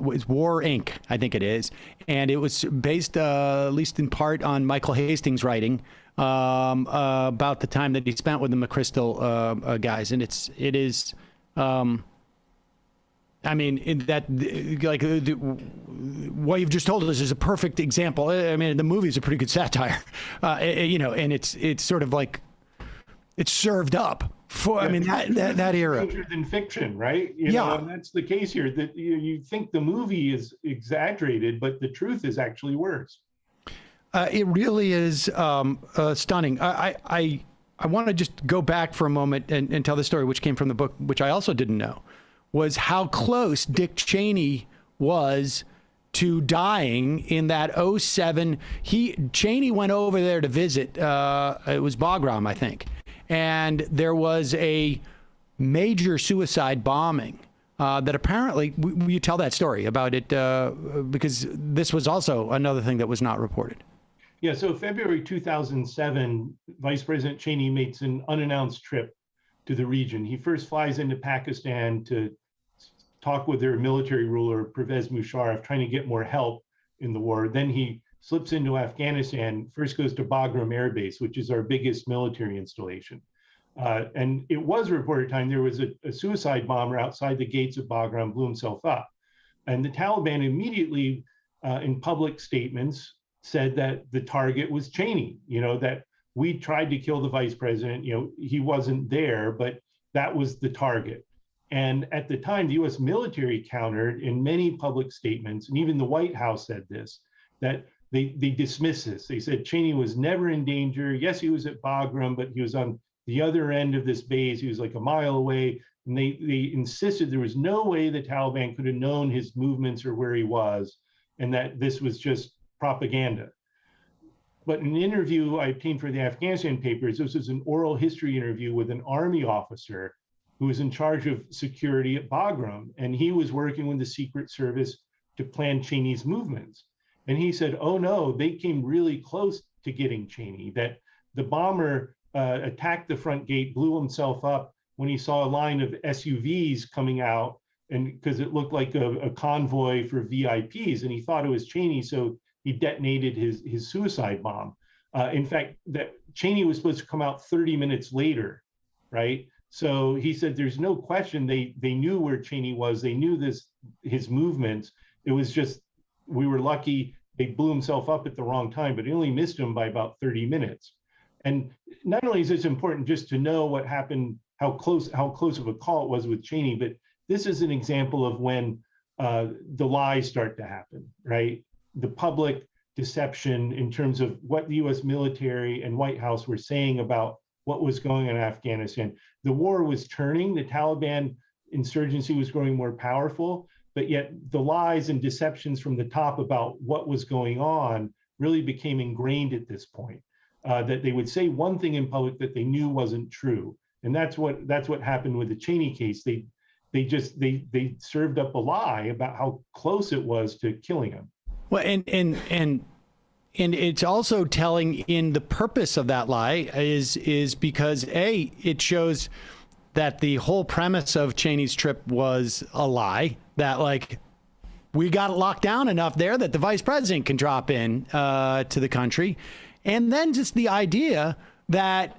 was War Inc., I think it is. And it was based, at least in part, on Michael Hastings' writing about the time that he spent with the McChrystal guys. And it is, I mean, in that, like, what you've just told us is a perfect example. I mean, the movie is a pretty good satire, and it's sort of like, it's served up. I mean, that era. Stranger than fiction, right? And that's the case here. That you think the movie is exaggerated, but the truth is actually worse. It really is stunning. I want to just go back for a moment and tell the story, which came from the book, which I also didn't know, was how close Dick Cheney was to dying in that 07. Cheney went over there to visit. It was Bagram, I think. And there was a major suicide bombing that apparently, will you tell that story about it? Because this was also another thing that was not reported. Yeah, so February 2007, Vice President Cheney makes an unannounced trip to the region. He first flies into Pakistan to talk with their military ruler, Pervez Musharraf, trying to get more help in the war. Then he slips into Afghanistan, first goes to Bagram Air Base, which is our biggest military installation. And it was reported time there was a suicide bomber outside the gates of Bagram, blew himself up. And the Taliban immediately, in public statements, said that the target was Cheney, that we tried to kill the vice president, he wasn't there, but that was the target. And at the time, the US military countered in many public statements, and even the White House said this, that they dismissed this. They said Cheney was never in danger. Yes, he was at Bagram, but he was on the other end of this base. He was like a mile away. And they insisted there was no way the Taliban could have known his movements or where he was, and that this was just propaganda. But in an interview I obtained for the Afghanistan Papers, this was an oral history interview with an Army officer who was in charge of security at Bagram, and he was working with the Secret Service to plan Cheney's movements. And he said, oh no, they came really close to getting Cheney, that the bomber attacked the front gate, blew himself up when he saw a line of SUVs coming out, and because it looked like a convoy for VIPs, and he thought it was Cheney, so he detonated his suicide bomb. In fact, that Cheney was supposed to come out 30 minutes later, right? So he said, there's no question they knew where Cheney was. They knew his movements. It was just, we were lucky they blew himself up at the wrong time, but he only missed him by about 30 minutes. And not only is this important just to know what happened, how close of a call it was with Cheney, but this is an example of when the lies start to happen, right? The public deception in terms of what the US military and White House were saying about what was going on in Afghanistan. The war was turning, the Taliban insurgency was growing more powerful, but yet the lies and deceptions from the top about what was going on really became ingrained at this point, that they would say one thing in public that they knew wasn't true. And that's what happened with the Cheney case. They served up a lie about how close it was to killing him. Well, and it's also telling in the purpose of that lie is because it shows that the whole premise of Cheney's trip was a lie, that like we got it locked down enough there that the vice president can drop in to the country. And then just the idea that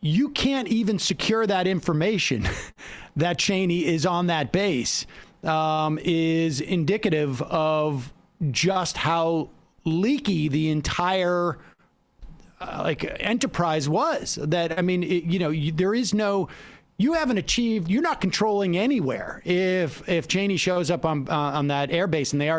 you can't even secure that information that Cheney is on that base is indicative of just how leaky the entire enterprise was. That, I mean, there is no, you haven't achieved, you're not controlling anywhere if Cheney shows up on that air base and they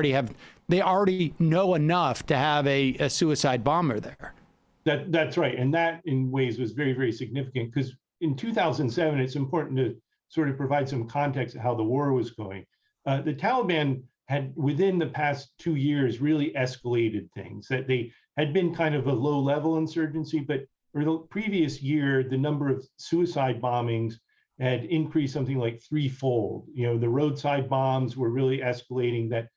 already know enough to have a suicide bomber there. That's right. And that in ways was very, very significant, because in 2007, it's important to sort of provide some context of how the war was going. The Taliban had, within the past 2 years, really escalated things. That they had been kind of a low-level insurgency, but for the previous year, the number of suicide bombings had increased something like threefold. The roadside bombs were really escalating. That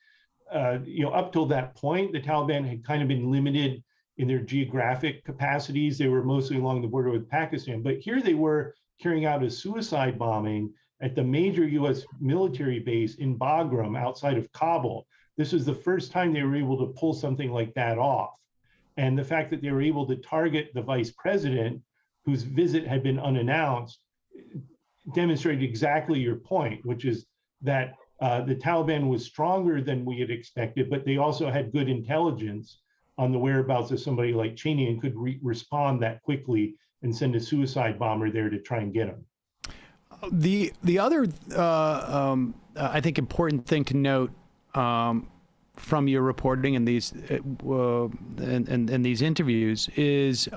up till that point, the Taliban had kind of been limited in their geographic capacities. They were mostly along the border with Pakistan, but here they were carrying out a suicide bombing at the major US military base in Bagram outside of Kabul. This was the first time they were able to pull something like that off. And the fact that they were able to target the vice president, whose visit had been unannounced, demonstrated exactly your point, which is that the Taliban was stronger than we had expected, but they also had good intelligence on the whereabouts of somebody like Cheney and could respond that quickly and send a suicide bomber there to try and get him. The other, I think, important thing to note from your reporting and these and these interviews is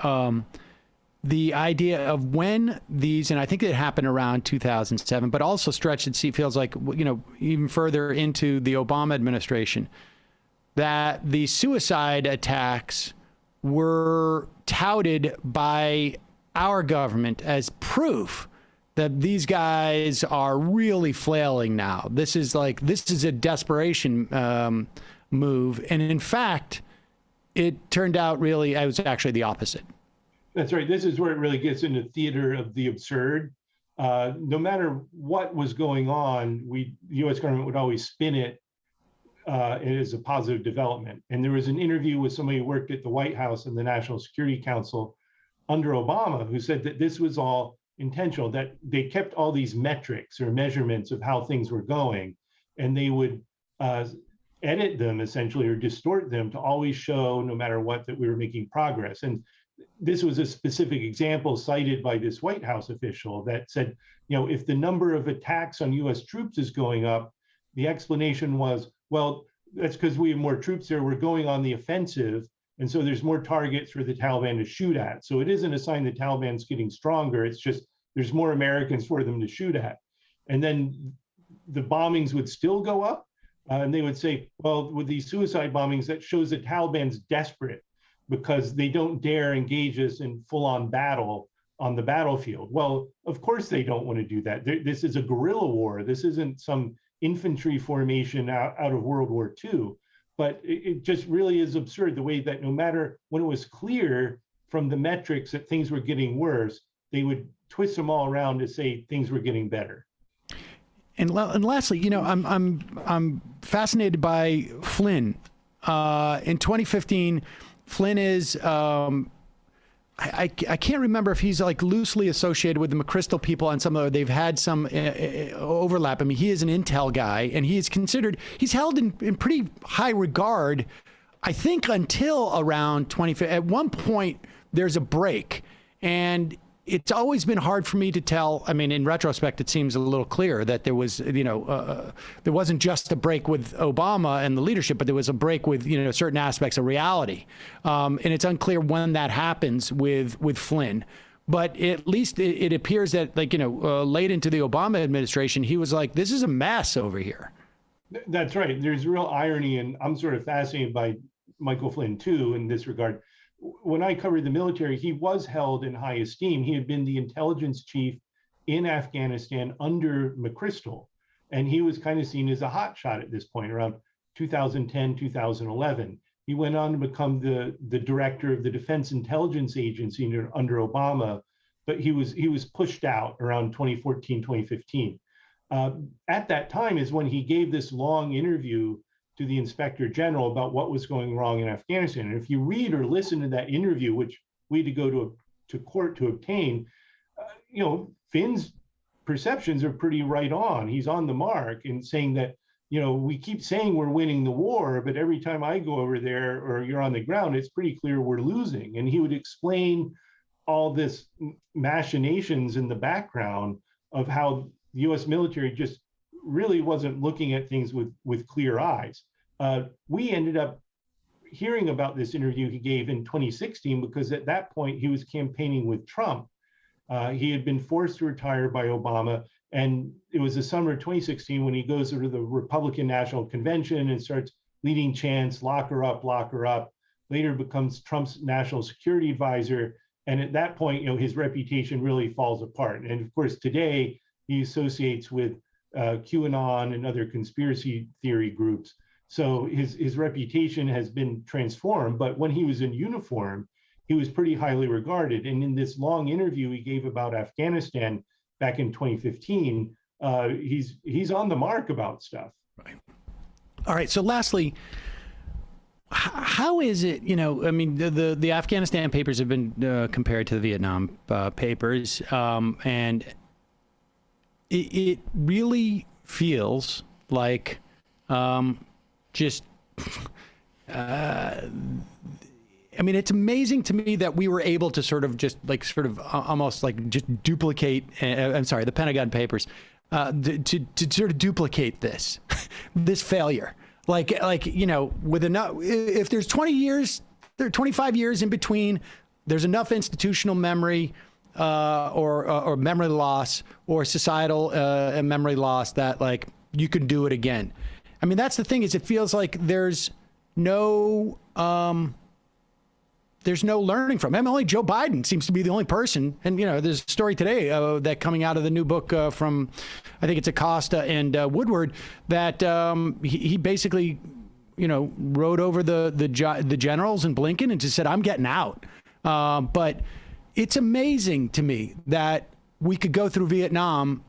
the idea of when these, and I think it happened around 2007, but also stretched, it feels like, even further into the Obama administration, that the suicide attacks were touted by our government as proof that these guys are really flailing now. This is a desperation move. And in fact, it turned out it was actually the opposite. That's right. This is where it really gets into theater of the absurd. No matter what was going on, the U.S. government would always spin it as a positive development. And there was an interview with somebody who worked at the White House and the National Security Council under Obama who said that this was all intentional, that they kept all these metrics or measurements of how things were going, and they would edit them essentially or distort them to always show, no matter what, that we were making progress. And this was a specific example cited by this White House official that said, if the number of attacks on U.S. troops is going up, the explanation was, well, that's because we have more troops there. We're going on the offensive. And so there's more targets for the Taliban to shoot at. So it isn't a sign the Taliban's getting stronger. It's just there's more Americans for them to shoot at. And then the bombings would still go up. And they would say, well, with these suicide bombings, that shows the Taliban's desperate because they don't dare engage us in full-on battle on the battlefield. Well, of course they don't want to do that. This is a guerrilla war. This isn't some infantry formation out of World War II. But it just really is absurd the way that no matter when it was clear from the metrics that things were getting worse, they would twist them all around to say things were getting better. And lastly, I'm fascinated by Flynn. In 2015, Flynn is I can't remember if he's loosely associated with the McChrystal people on they've had some overlap. I mean, he is an intel guy, and he's held in pretty high regard, I think, until around 2015. At one point, there's a break, and it's always been hard for me to tell. I mean, in retrospect, it seems a little clear that there was, there wasn't just a break with Obama and the leadership, but there was a break with, certain aspects of reality. And it's unclear when that happens with Flynn. But at least it appears that, late into the Obama administration, he was like, this is a mess over here. That's right. There's real irony, and I'm sort of fascinated by Michael Flynn, too, in this regard. When I covered the military, he was held in high esteem. He had been the intelligence chief in Afghanistan under McChrystal, and he was kind of seen as a hotshot at this point, around 2010, 2011. He went on to become the director of the Defense Intelligence Agency under Obama, but he was pushed out around 2014, 2015. At that time is when he gave this long interview to the Inspector General about what was going wrong in Afghanistan. And if you read or listen to that interview, which we had to go to court to obtain, Finn's perceptions are pretty right on. He's on the mark in saying that, we keep saying we're winning the war, but every time I go over there or you're on the ground, it's pretty clear we're losing. And he would explain all this machinations in the background of how the U.S. military just really wasn't looking at things with clear eyes. We ended up hearing about this interview he gave in 2016 because at that point he was campaigning with Trump. He had been forced to retire by Obama, and it was the summer of 2016 when he goes to the Republican National Convention and starts leading chants, lock her up, later becomes Trump's national security advisor. And at that point, his reputation really falls apart. And of course, today he associates with QAnon and other conspiracy theory groups. So his reputation has been transformed. But when he was in uniform, he was pretty highly regarded. And in this long interview he gave about Afghanistan back in 2015, he's on the mark about stuff. Right. All right. So lastly, how is it, the Afghanistan papers have been compared to the Vietnam papers, and it really feels like it's amazing to me that we were able to almost just duplicate, the Pentagon Papers, to sort of duplicate this failure. Like with enough, if there's 20 years, there are 25 years in between, there's enough institutional memory or memory loss or societal memory loss that like you can do it again. I mean, that's the thing is it feels like there's no learning from him. Only Joe Biden seems to be the only person. And, there's a story today that coming out of the new book from, I think it's Acosta and Woodward, that he basically, rode over the generals and Blinken and just said, I'm getting out. But it's amazing to me that we could go through Vietnam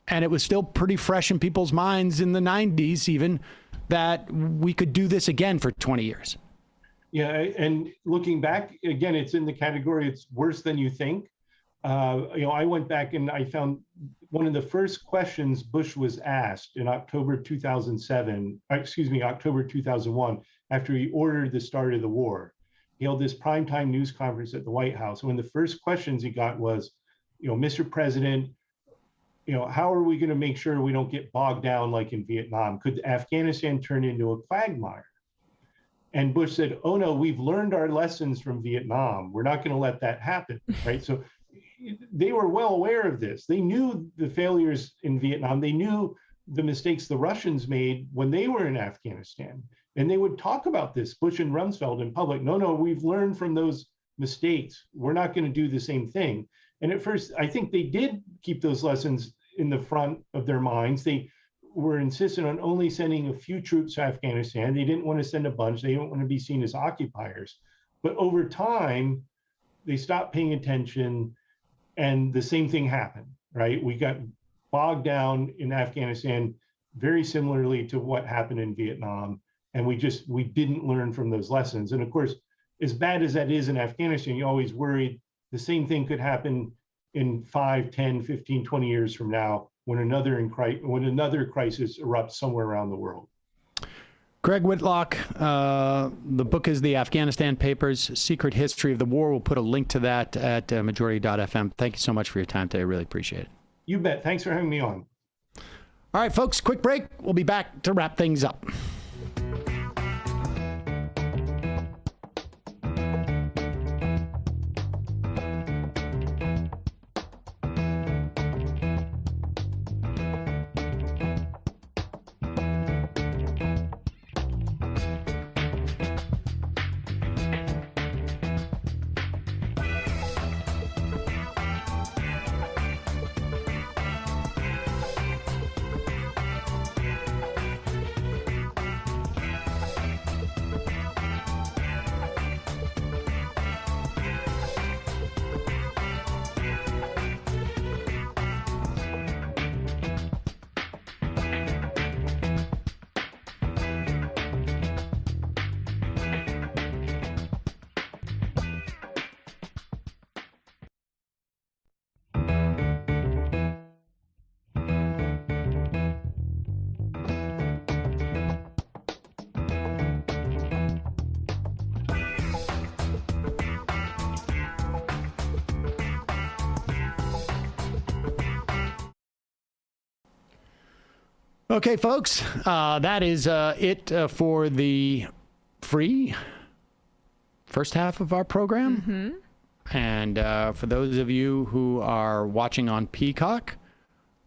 and it was still pretty fresh in people's minds in the 90s even that we could do this again for 20 years. Yeah, and looking back, again, it's in the category, it's worse than you think. I went back and I found one of the first questions Bush was asked in October 2001, after he ordered the start of the war. He held this primetime news conference at the White House. And one of the first questions he got was, Mr. President, how are we going to make sure we don't get bogged down like in Vietnam? Could Afghanistan turn into a quagmire? And Bush said, oh, no, we've learned our lessons from Vietnam. We're not going to let that happen, right? So they were well aware of this. They knew the failures in Vietnam. They knew the mistakes the Russians made when they were in Afghanistan. And they would talk about this, Bush and Rumsfeld in public. No, we've learned from those mistakes. We're not going to do the same thing. And at first, I think they did keep those lessons in the front of their minds. They were insistent on only sending a few troops to Afghanistan. They didn't want to send a bunch. They didn't want to be seen as occupiers. But over time, they stopped paying attention and the same thing happened, right? We got bogged down in Afghanistan very similarly to what happened in Vietnam. And we didn't learn from those lessons. And of course, as bad as that is in Afghanistan, you always worried the same thing could happen in 5, 10, 15, 20 years from now when another crisis erupts somewhere around the world. Craig Whitlock, the book is The Afghanistan Papers, Secret History of the War. We'll put a link to that at majority.fm. Thank you so much for your time today. I really appreciate it. You bet. Thanks for having me on. All right, folks, quick break. We'll be back to wrap things up. Okay, folks, that is it for the free first half of our program. Mm-hmm. And for those of you who are watching on Peacock,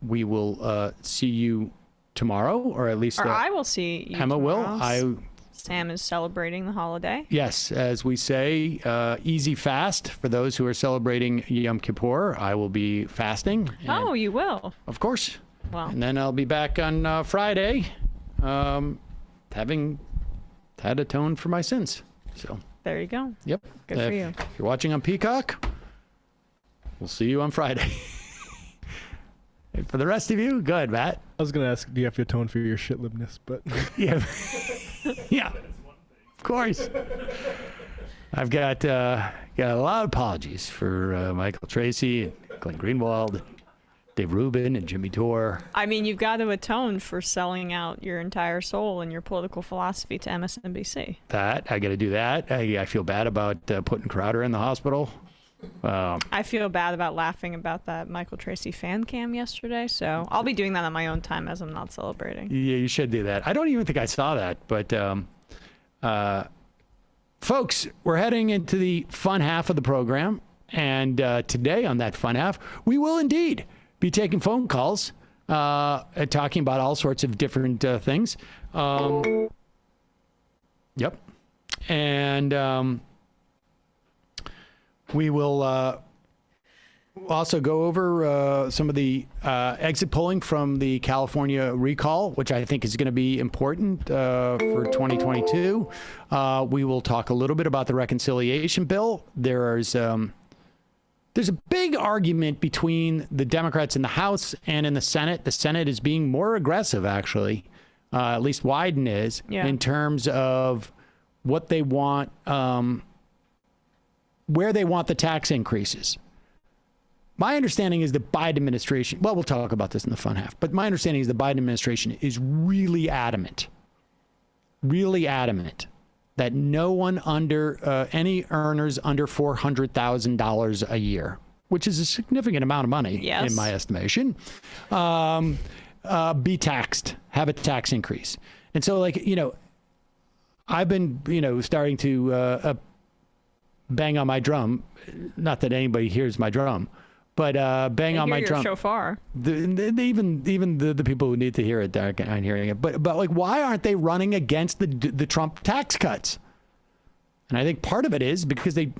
we will see you tomorrow, or at least I will see you Emma tomorrow. will. Sam is celebrating the holiday. Yes, as we say, easy fast. For those who are celebrating Yom Kippur, I will be fasting. Oh, you will? Of course. Well. And then I'll be back on Friday, having had atoned for my sins. So there you go. Yep. Good for you. If you're watching on Peacock, we'll see you on Friday. For the rest of you, good, Matt. I was going to ask, do you have to atone for your shitlibness? But yeah, yeah, of course. I've got a lot of apologies for Michael Tracy and Glenn Greenwald, Dave Rubin and Jimmy Dore. I mean, you've got to atone for selling out your entire soul and your political philosophy to MSNBC. I got to do that. I feel bad about putting Crowder in the hospital. I feel bad about laughing about that Michael Tracy fan cam yesterday, so I'll be doing that on my own time as I'm not celebrating. Yeah, you should do that. I don't even think I saw that, but folks, we're heading into the fun half of the program, and today on that fun half, we will indeed be taking phone calls and talking about all sorts of different things. Yep. And we will also go over some of the exit polling from the California recall, which I think is going to be important for 2022. We will talk a little bit about the reconciliation bill. There's a big argument between the Democrats in the House and in the Senate. The Senate is being more aggressive, actually, at least Wyden is, in terms of what they want, where they want the tax increases. My understanding is the Biden administration, well, we'll talk about this in the fun half, but my understanding is the Biden administration is really adamant that no one under, any earners under $400,000 a year, which is a significant amount of money in my estimation, be taxed, have a tax increase. And so, like, you know, I've been, you know, starting to bang on my drum. Not that anybody hears my drum, but bang on my drum. Shofar. Even the people who need to hear it aren't hearing it. But like, why aren't they running against the Trump tax cuts? And I think part of it is because they,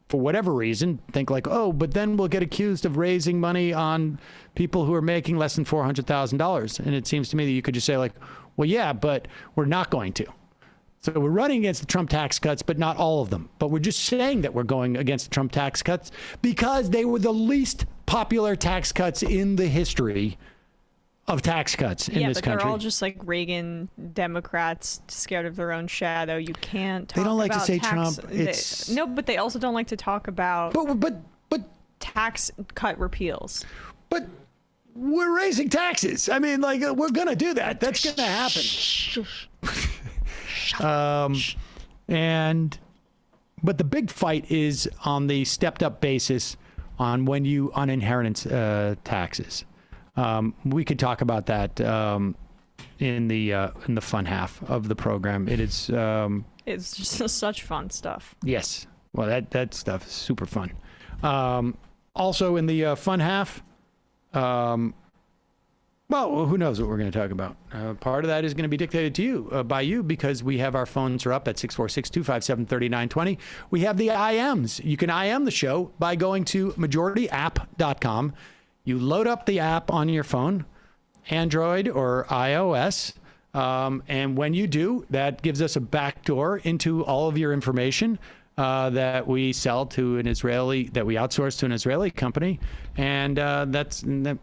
for whatever reason, think like, oh, but then we'll get accused of raising money on people who are making less than $400,000. And it seems to me that you could just say like, well, yeah, but we're not going to. So we're running against the Trump tax cuts, but not all of them. But we're just saying that we're going against the Trump tax cuts because they were the least popular tax cuts in the history of tax cuts in this country. Yeah, but they're all just like Reagan Democrats scared of their own shadow. You can't talk about They don't like to say tax. Trump. No, but they also don't like to talk about but tax cut repeals. But we're raising taxes. I mean, like, we're going to do that. That's going to happen. But the big fight is on the stepped up basis on inheritance taxes. We could talk about that in the fun half of the program. It is it's just such fun stuff. Yes. Well, that stuff is super fun. Also in the fun half, well, who knows what we're going to talk about? Part of that is going to be dictated to you, by you, because we have our phones are up at 646-257-3920. We have the IMs. You can IM the show by going to majorityapp.com. You load up the app on your phone, Android or iOS, and when you do, that gives us a backdoor into all of your information that we sell to an Israeli, that we outsource to an Israeli company, and we don't have to do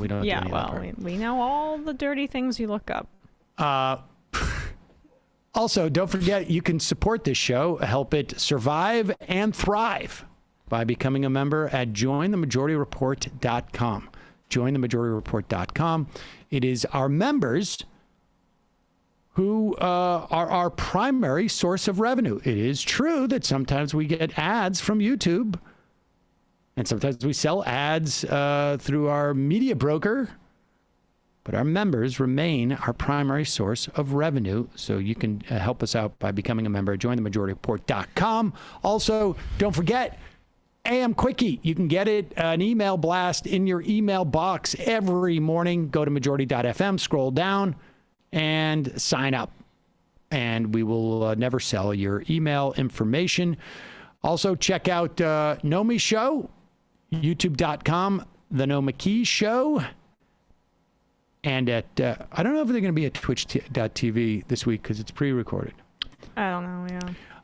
any of that part. We know all the dirty things you look up. Also, don't forget, you can support this show, help it survive and thrive by becoming a member at jointhemajorityreport.com. Jointhemajorityreport.com. It is our members who are our primary source of revenue. It is true that sometimes we get ads from YouTube, and sometimes we sell ads through our media broker, but our members remain our primary source of revenue. So you can help us out by becoming a member at jointhemajorityreport.com. Also, don't forget, AM Quickie. You can get it, an email blast in your email box every morning. Go to majority.fm, scroll down, and sign up. And we will never sell your email information. Also, check out Nomi Show, youtube.com, The Nomi Key Show. And at, I don't know if they're going to be at twitch.tv this week because it's pre-recorded. I don't know,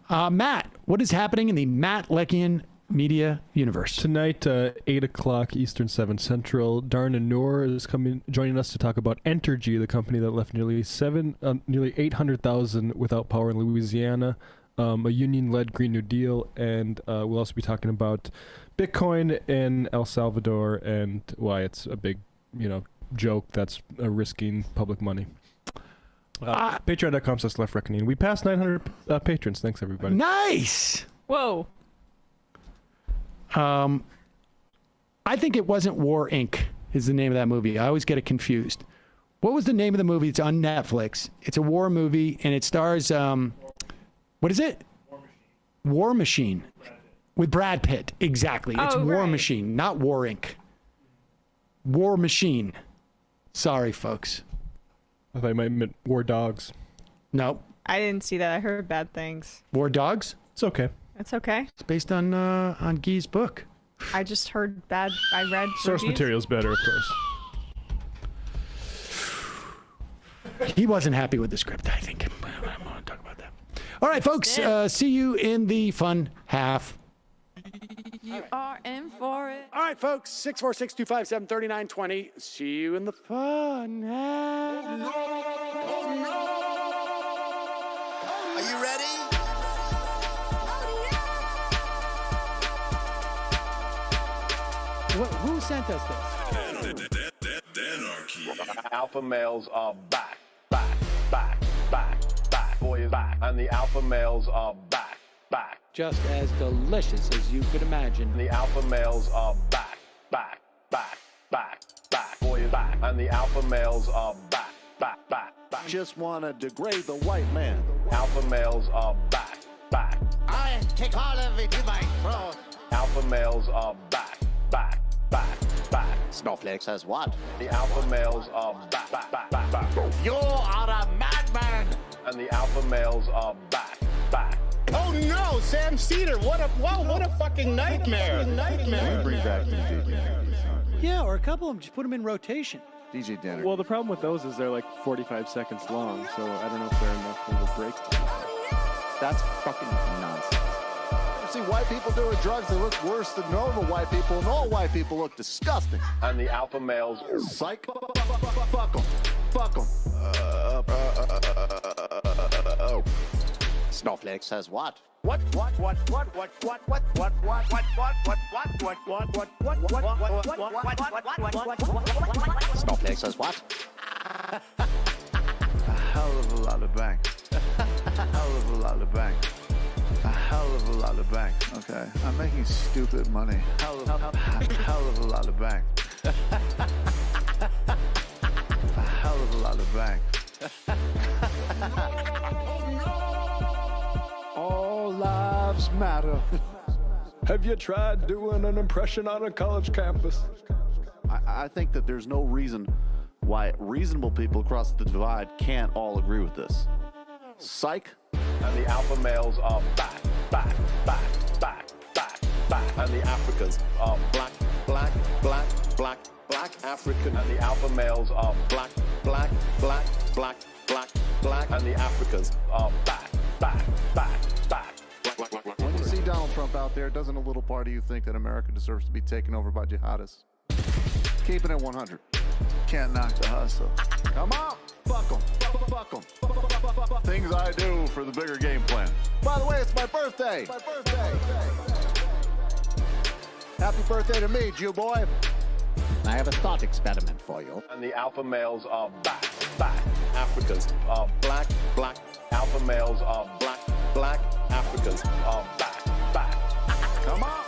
yeah. Matt, what is happening in the Matt Leckian media universe? Tonight, 8 o'clock Eastern, 7 Central, Darna Noor is joining us to talk about Entergy, the company that left nearly 800,000 without power in Louisiana, a union-led Green New Deal, and we'll also be talking about Bitcoin in El Salvador and why it's a big, joke that's risking public money. Patreon.com/leftreckoning. We passed 900 patrons. Thanks, everybody. Nice. Whoa. I think it wasn't War Inc. is the name of that movie. I always get it confused. What was the name of the movie? It's on Netflix. It's a war movie, and it stars, what is it? War Machine. With Brad Pitt. Exactly. It's War Machine, not War Inc. War Machine. Sorry, folks. I thought you might meant War Dogs. No. I didn't see that. I heard bad things. War Dogs? It's okay. It's okay. It's based on Guy's book. I just heard bad. I read Source material's better, of course. He wasn't happy with the script, I think. I don't want to talk about that. All right, folks. See you in the fun half. You are in for it. All right, folks. 646-257-3920. See you in the fun half. Are you ready? Who sent us this? Alpha males are back. Boy is back. And the alpha males are back. Just as delicious as you could imagine. And the alpha males are back. Boy is back. And the alpha males are back. Just want to degrade the white man. Alpha males are back. I take all of it in my throat. Alpha males are back. Snowflakes has what? The alpha males are back. You are a madman. And the alpha males are back. Oh no, Sam Seder! What a fucking nightmare! Bring back DJ. Yeah, or a couple of them. Just put them in rotation. DJ Denner. Well, the problem with those is they're like 45 seconds long, so I don't know if they're enough of a break. That's fucking nonsense. You see white people doing drugs, they look worse than normal white people, and all white people look disgusting. And the alpha males. Psych. Fuck 'em. Snowflakes has what? Snowflakes has what? A hell of a lot of bank. A hell of a lot of bank. A hell of a lot of bank. Okay, I'm making stupid money. Hell of a lot of bank. A hell of a lot of bank. All lives matter. Have you tried doing an impression on a college campus? I think that there's no reason why reasonable people across the divide can't all agree with this. Psych. And the alpha males are back. And the Africans are black African. And the alpha males are black. And the Africans are back. When you see Donald Trump out there, doesn't a little part of you think that America deserves to be taken over by jihadists? Keeping it 100. Can't knock the hustle. Come on, fuck 'em. Things I do for the bigger game plan. By the way, it's my birthday. Happy birthday to me, Jew boy. I have a thought experiment for you. And the alpha males are back. Africans are black. Alpha males are black. Africans are back. Come on.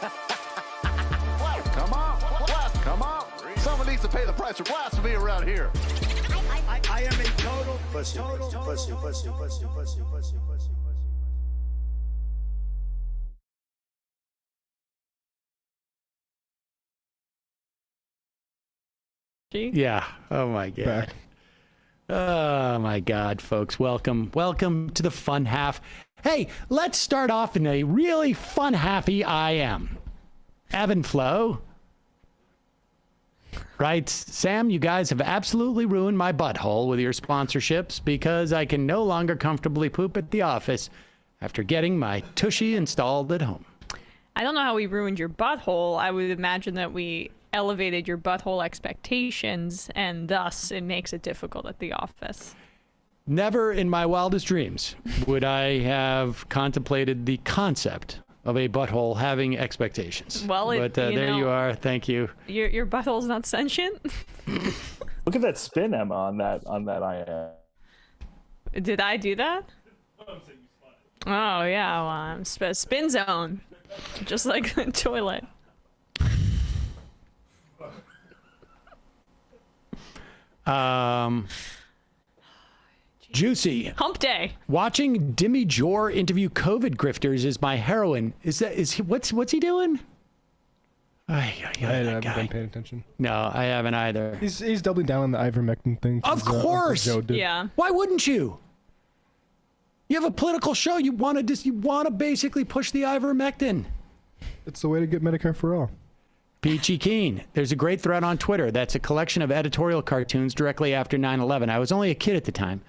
Come on. Someone needs to pay the price for blasphemy around here. I am a total pussy. Yeah. Oh my God. Oh my God, folks. Welcome to the fun half. Hey, let's start off in a really fun happy I am. Ebb and flow. Right, Sam, you guys have absolutely ruined my butthole with your sponsorships because I can no longer comfortably poop at the office after getting my tushy installed at home. I don't know how we ruined your butthole. I would imagine that we elevated your butthole expectations, and thus it makes it difficult at the office. Never in my wildest dreams would I have contemplated the concept of a butthole having expectations. Well, but there you are. Thank you. Your butthole's not sentient? Look at that spin, Emma, on that I am. Did I do that? Oh, yeah. Well, I'm spin zone. Just like the toilet. Juicy. Hump day. Watching Demi Jor interview COVID grifters is my heroine. What's he doing? I haven't been paying attention. No, I haven't either. He's doubling down on the ivermectin thing. Of course. Joe did. Yeah. Why wouldn't you? You have a political show. You want to basically push the ivermectin. It's the way to get Medicare for all. Peachy Keen. There's a great thread on Twitter that's a collection of editorial cartoons directly after 9/11. I was only a kid at the time.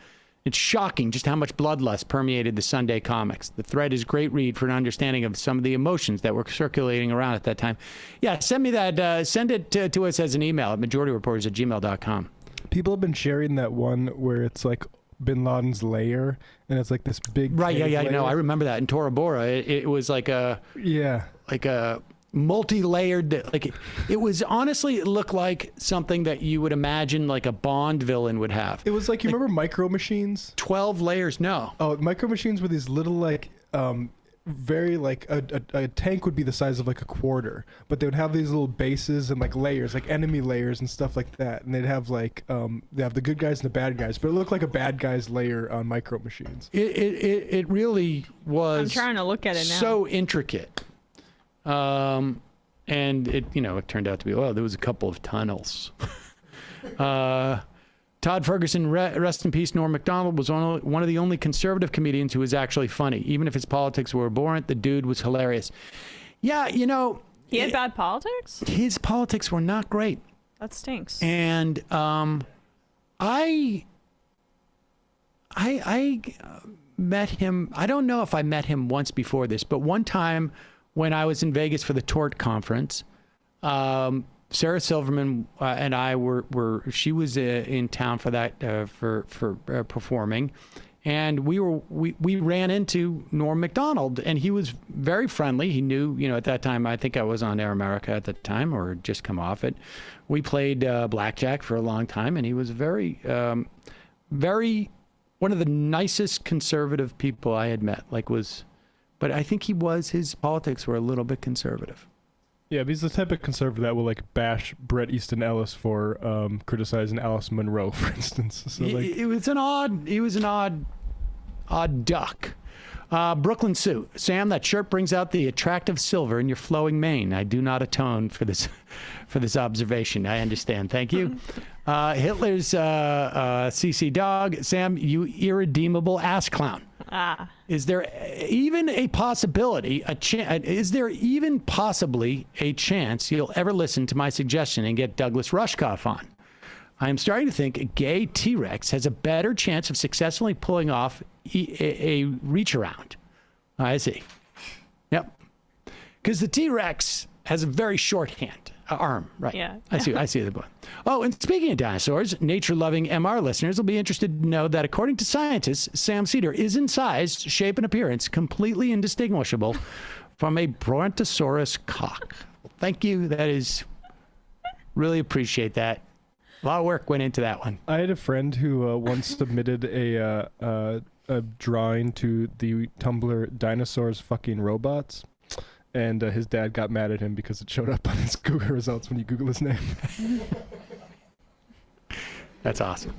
It's shocking just how much bloodlust permeated the Sunday comics. The thread is a great read for an understanding of some of the emotions that were circulating around at that time. Yeah, send me that. Send it to us as an email at majorityreporters@gmail.com. People have been sharing that one where it's like Bin Laden's lair, and it's like this big Right, yeah, layer. no, I remember that in Tora Bora. It was like a multi-layered, like it was honestly, it looked like something that you would imagine like a Bond villain would have. It was like, you remember Micro Machines? 12 layers, no. Oh, Micro Machines were these little like very like a tank would be the size of like a quarter, but they would have these little bases and like layers, like enemy layers and stuff like that, and they'd have like they have the good guys and the bad guys, but it looked like a bad guys layer on Micro Machines. It really was. I'm trying to look at it now. So intricate. And it turned out to be, there was a couple of tunnels. Todd Ferguson, rest in peace. Norm Macdonald was one of the only conservative comedians who was actually funny. Even if his politics were abhorrent, the dude was hilarious. Yeah, he had bad politics? His politics were not great. That stinks. And I met him. I don't know if I met him once before this, but one time when I was in Vegas for the Tort Conference, Sarah Silverman and I she was in town for that for performing, and we ran into Norm Macdonald, and he was very friendly. He knew, at that time, I think I was on Air America at the time or just come off it. We played blackjack for a long time, and he was very one of the nicest conservative people I had met. But I think his politics were a little bit conservative. Yeah, but he's the type of conservative that will like bash Bret Easton Ellis for criticizing Alice Munro, for instance. So he was an odd duck. Brooklyn Sue, Sam, that shirt brings out the attractive silver in your flowing mane. I do not atone for this observation. I understand. Thank you. Hitler's CC Dog, Sam, you irredeemable ass clown. Is there even a possibility, is there even possibly a chance you'll ever listen to my suggestion and get Douglas Rushkoff on? I am starting to think a gay T-Rex has a better chance of successfully pulling off a reach around. I see. Yep. Because the T-Rex has a very short arm, right? Yeah. I see the point. Oh, and speaking of dinosaurs, nature-loving MR listeners will be interested to know that according to scientists, Sam Seder is in size, shape, and appearance completely indistinguishable from a Brontosaurus cock. Well, thank you. That is, really appreciate that. A lot of work went into that one. I had a friend who once submitted a drawing to the Tumblr Dinosaurs Fucking Robots. And his dad got mad at him because it showed up on his Google results when you Google his name. That's awesome.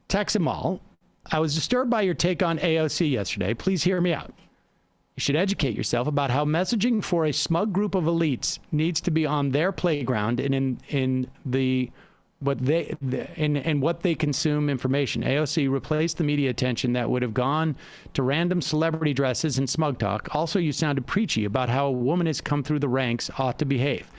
Taximal, I was disturbed by your take on AOC yesterday. Please hear me out. You should educate yourself about how messaging for a smug group of elites needs to be on their playground and what they consume information. AOC replaced the media attention that would have gone to random celebrity dresses and smug talk. Also, you sounded preachy about how a woman has come through the ranks ought to behave.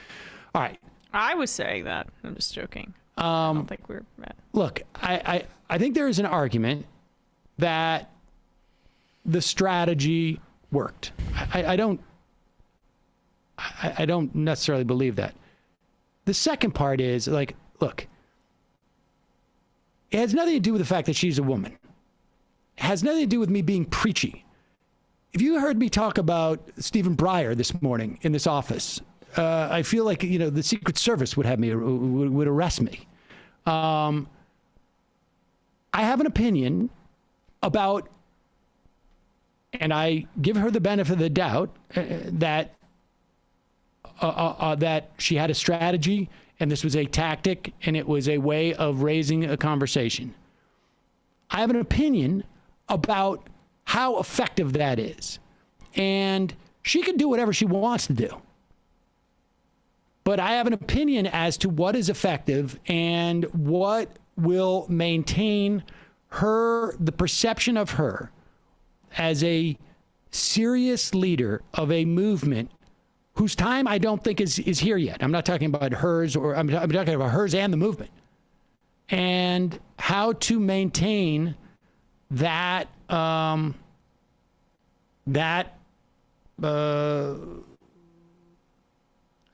All right. I was saying that. I'm just joking. I don't think we're mad. Look, I think there is an argument that the strategy worked. I don't necessarily believe that. The second part is look, it has nothing to do with the fact that she's a woman. It has nothing to do with me being preachy. If you heard me talk about Stephen Breyer this morning in this office, I feel like, the Secret Service would have me, would arrest me. I have an opinion about, and I give her the benefit of the doubt, that that she had a strategy and this was a tactic and it was a way of raising a conversation. I have an opinion about how effective that is. And she can do whatever she wants to do. But I have an opinion as to what is effective and what will maintain the perception of her as a serious leader of a movement whose time I don't think is here yet. I'm not talking about hers, or I'm talking about hers and the movement. And how to maintain that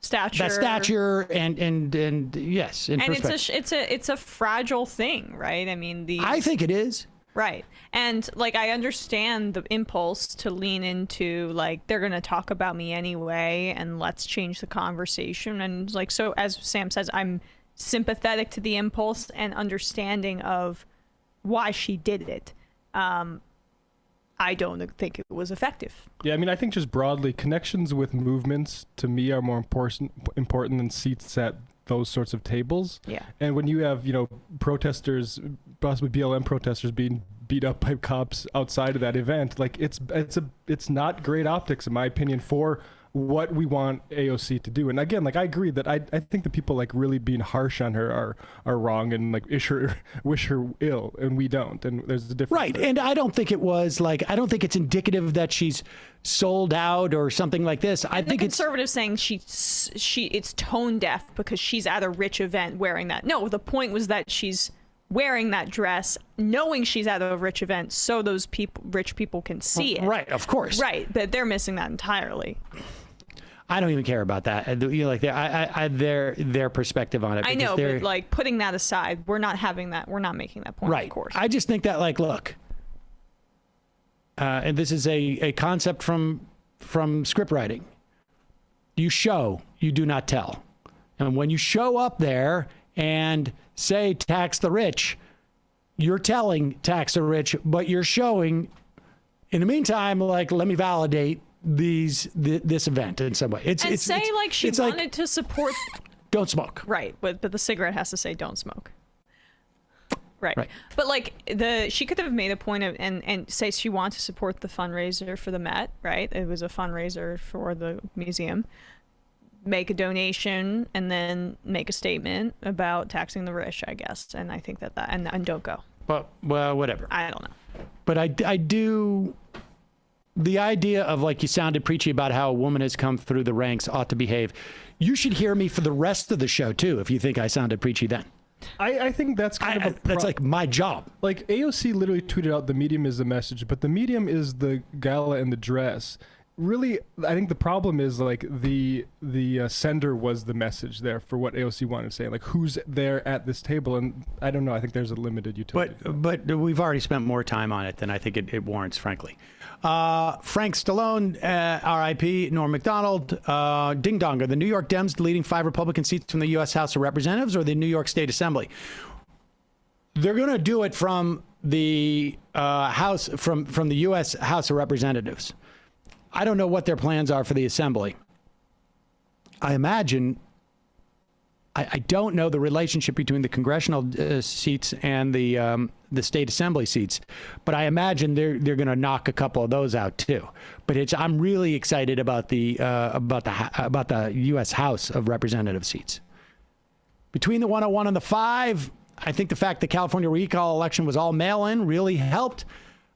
stature and yes, and it's a fragile thing, right? I mean, I think it is. Right. And like, I understand the impulse to lean into like, they're going to talk about me anyway, and let's change the conversation. And like, so as Sam says, I'm sympathetic to the impulse and understanding of why she did it. I don't think it was effective. Yeah, I mean, I think just broadly, connections with movements to me are more important than seats at those sorts of tables. Yeah. And when you have, protesters, possibly BLM protesters, being beat up by cops outside of that event, like it's not great optics, in my opinion, for what we want AOC to do. And again, like, I agree that I think the people like really being harsh on her are wrong and like wish her ill, and we don't. And there's a difference. Right. And I don't think it was like, I don't think it's indicative that she's sold out or something like this. I think it's conservatives saying it's tone deaf because she's at a rich event wearing that. No, the point was that she's wearing that dress, knowing she's at a rich event, so those rich people can see it. Right, of course. Right, but they're missing that entirely. I don't even care about that. Like their perspective on it. I know, but like, putting that aside, we're not having that. We're not making that point. Right. Of course. I just think that, like, look, and this is a concept from script writing. You show, you do not tell. And when you show up there and say tax the rich, you're telling tax the rich, but you're showing, in the meantime, like, let me validate this event in some way. She wanted to support. Don't smoke. Right, but the cigarette has to say don't smoke. Right. But like, she could have made a point of and say she wants to support the fundraiser for the Met. Right, it was a fundraiser for the museum. Make a donation and then make a statement about taxing the rich, I guess. And I think that and don't go. Well, whatever. I don't know. But I do. The idea of, like, you sounded preachy about how a woman has come through the ranks ought to behave. You should hear me for the rest of the show too, if you think I sounded preachy then. I think that's that's like my job. Like, AOC literally tweeted out, the medium is the message, but the medium is the gala and the dress. Really, I think the problem is, like, the sender was the message there for what AOC wanted to say. Like, who's there at this table? And I don't know. I think there's a limited utility. But we've already spent more time on it than I think it warrants, frankly. Frank Stallone, R.I.P., Norm MacDonald, Ding Dong. Are the New York Dems deleting 5 Republican seats from the U.S. House of Representatives or the New York State Assembly? They're going to do it from the House, from the U.S. House of Representatives. I don't know what their plans are for the Assembly. I imagine, I don't know the relationship between the congressional seats and the state assembly seats, but I imagine they're going to knock a couple of those out too. But I'm really excited about the U.S. House of Representative seats. Between the 101 and the 5, I think the fact the California recall election was all mail-in really helped.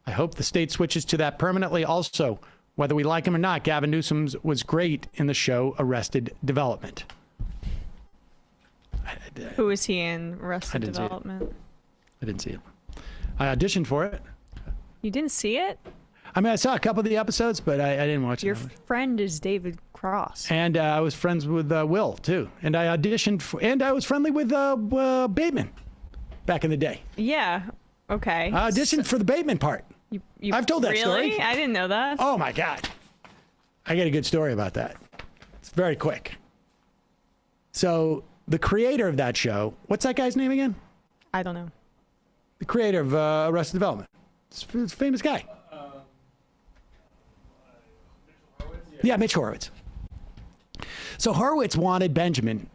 I hope the state switches to that permanently. Also, whether we like him or not, Gavin Newsom was great in the show Arrested Development. Who is he in Arrested Development? I didn't see it. I auditioned for it. You didn't see it? I mean, I saw a couple of the episodes, but I didn't watch it. Your friend is David Cross. And I was friends with Will, too. And I auditioned and I was friendly with Bateman back in the day. Yeah. Okay. I auditioned for the Bateman part. I've told that story. Really? I didn't know that. Oh, my God. I got a good story about that. It's very quick. So the creator of that show, what's that guy's name again? I don't know. The creator of Arrested Development. It's a famous guy. Yeah, Mitch Horowitz. So Hurwitz wanted Benjamin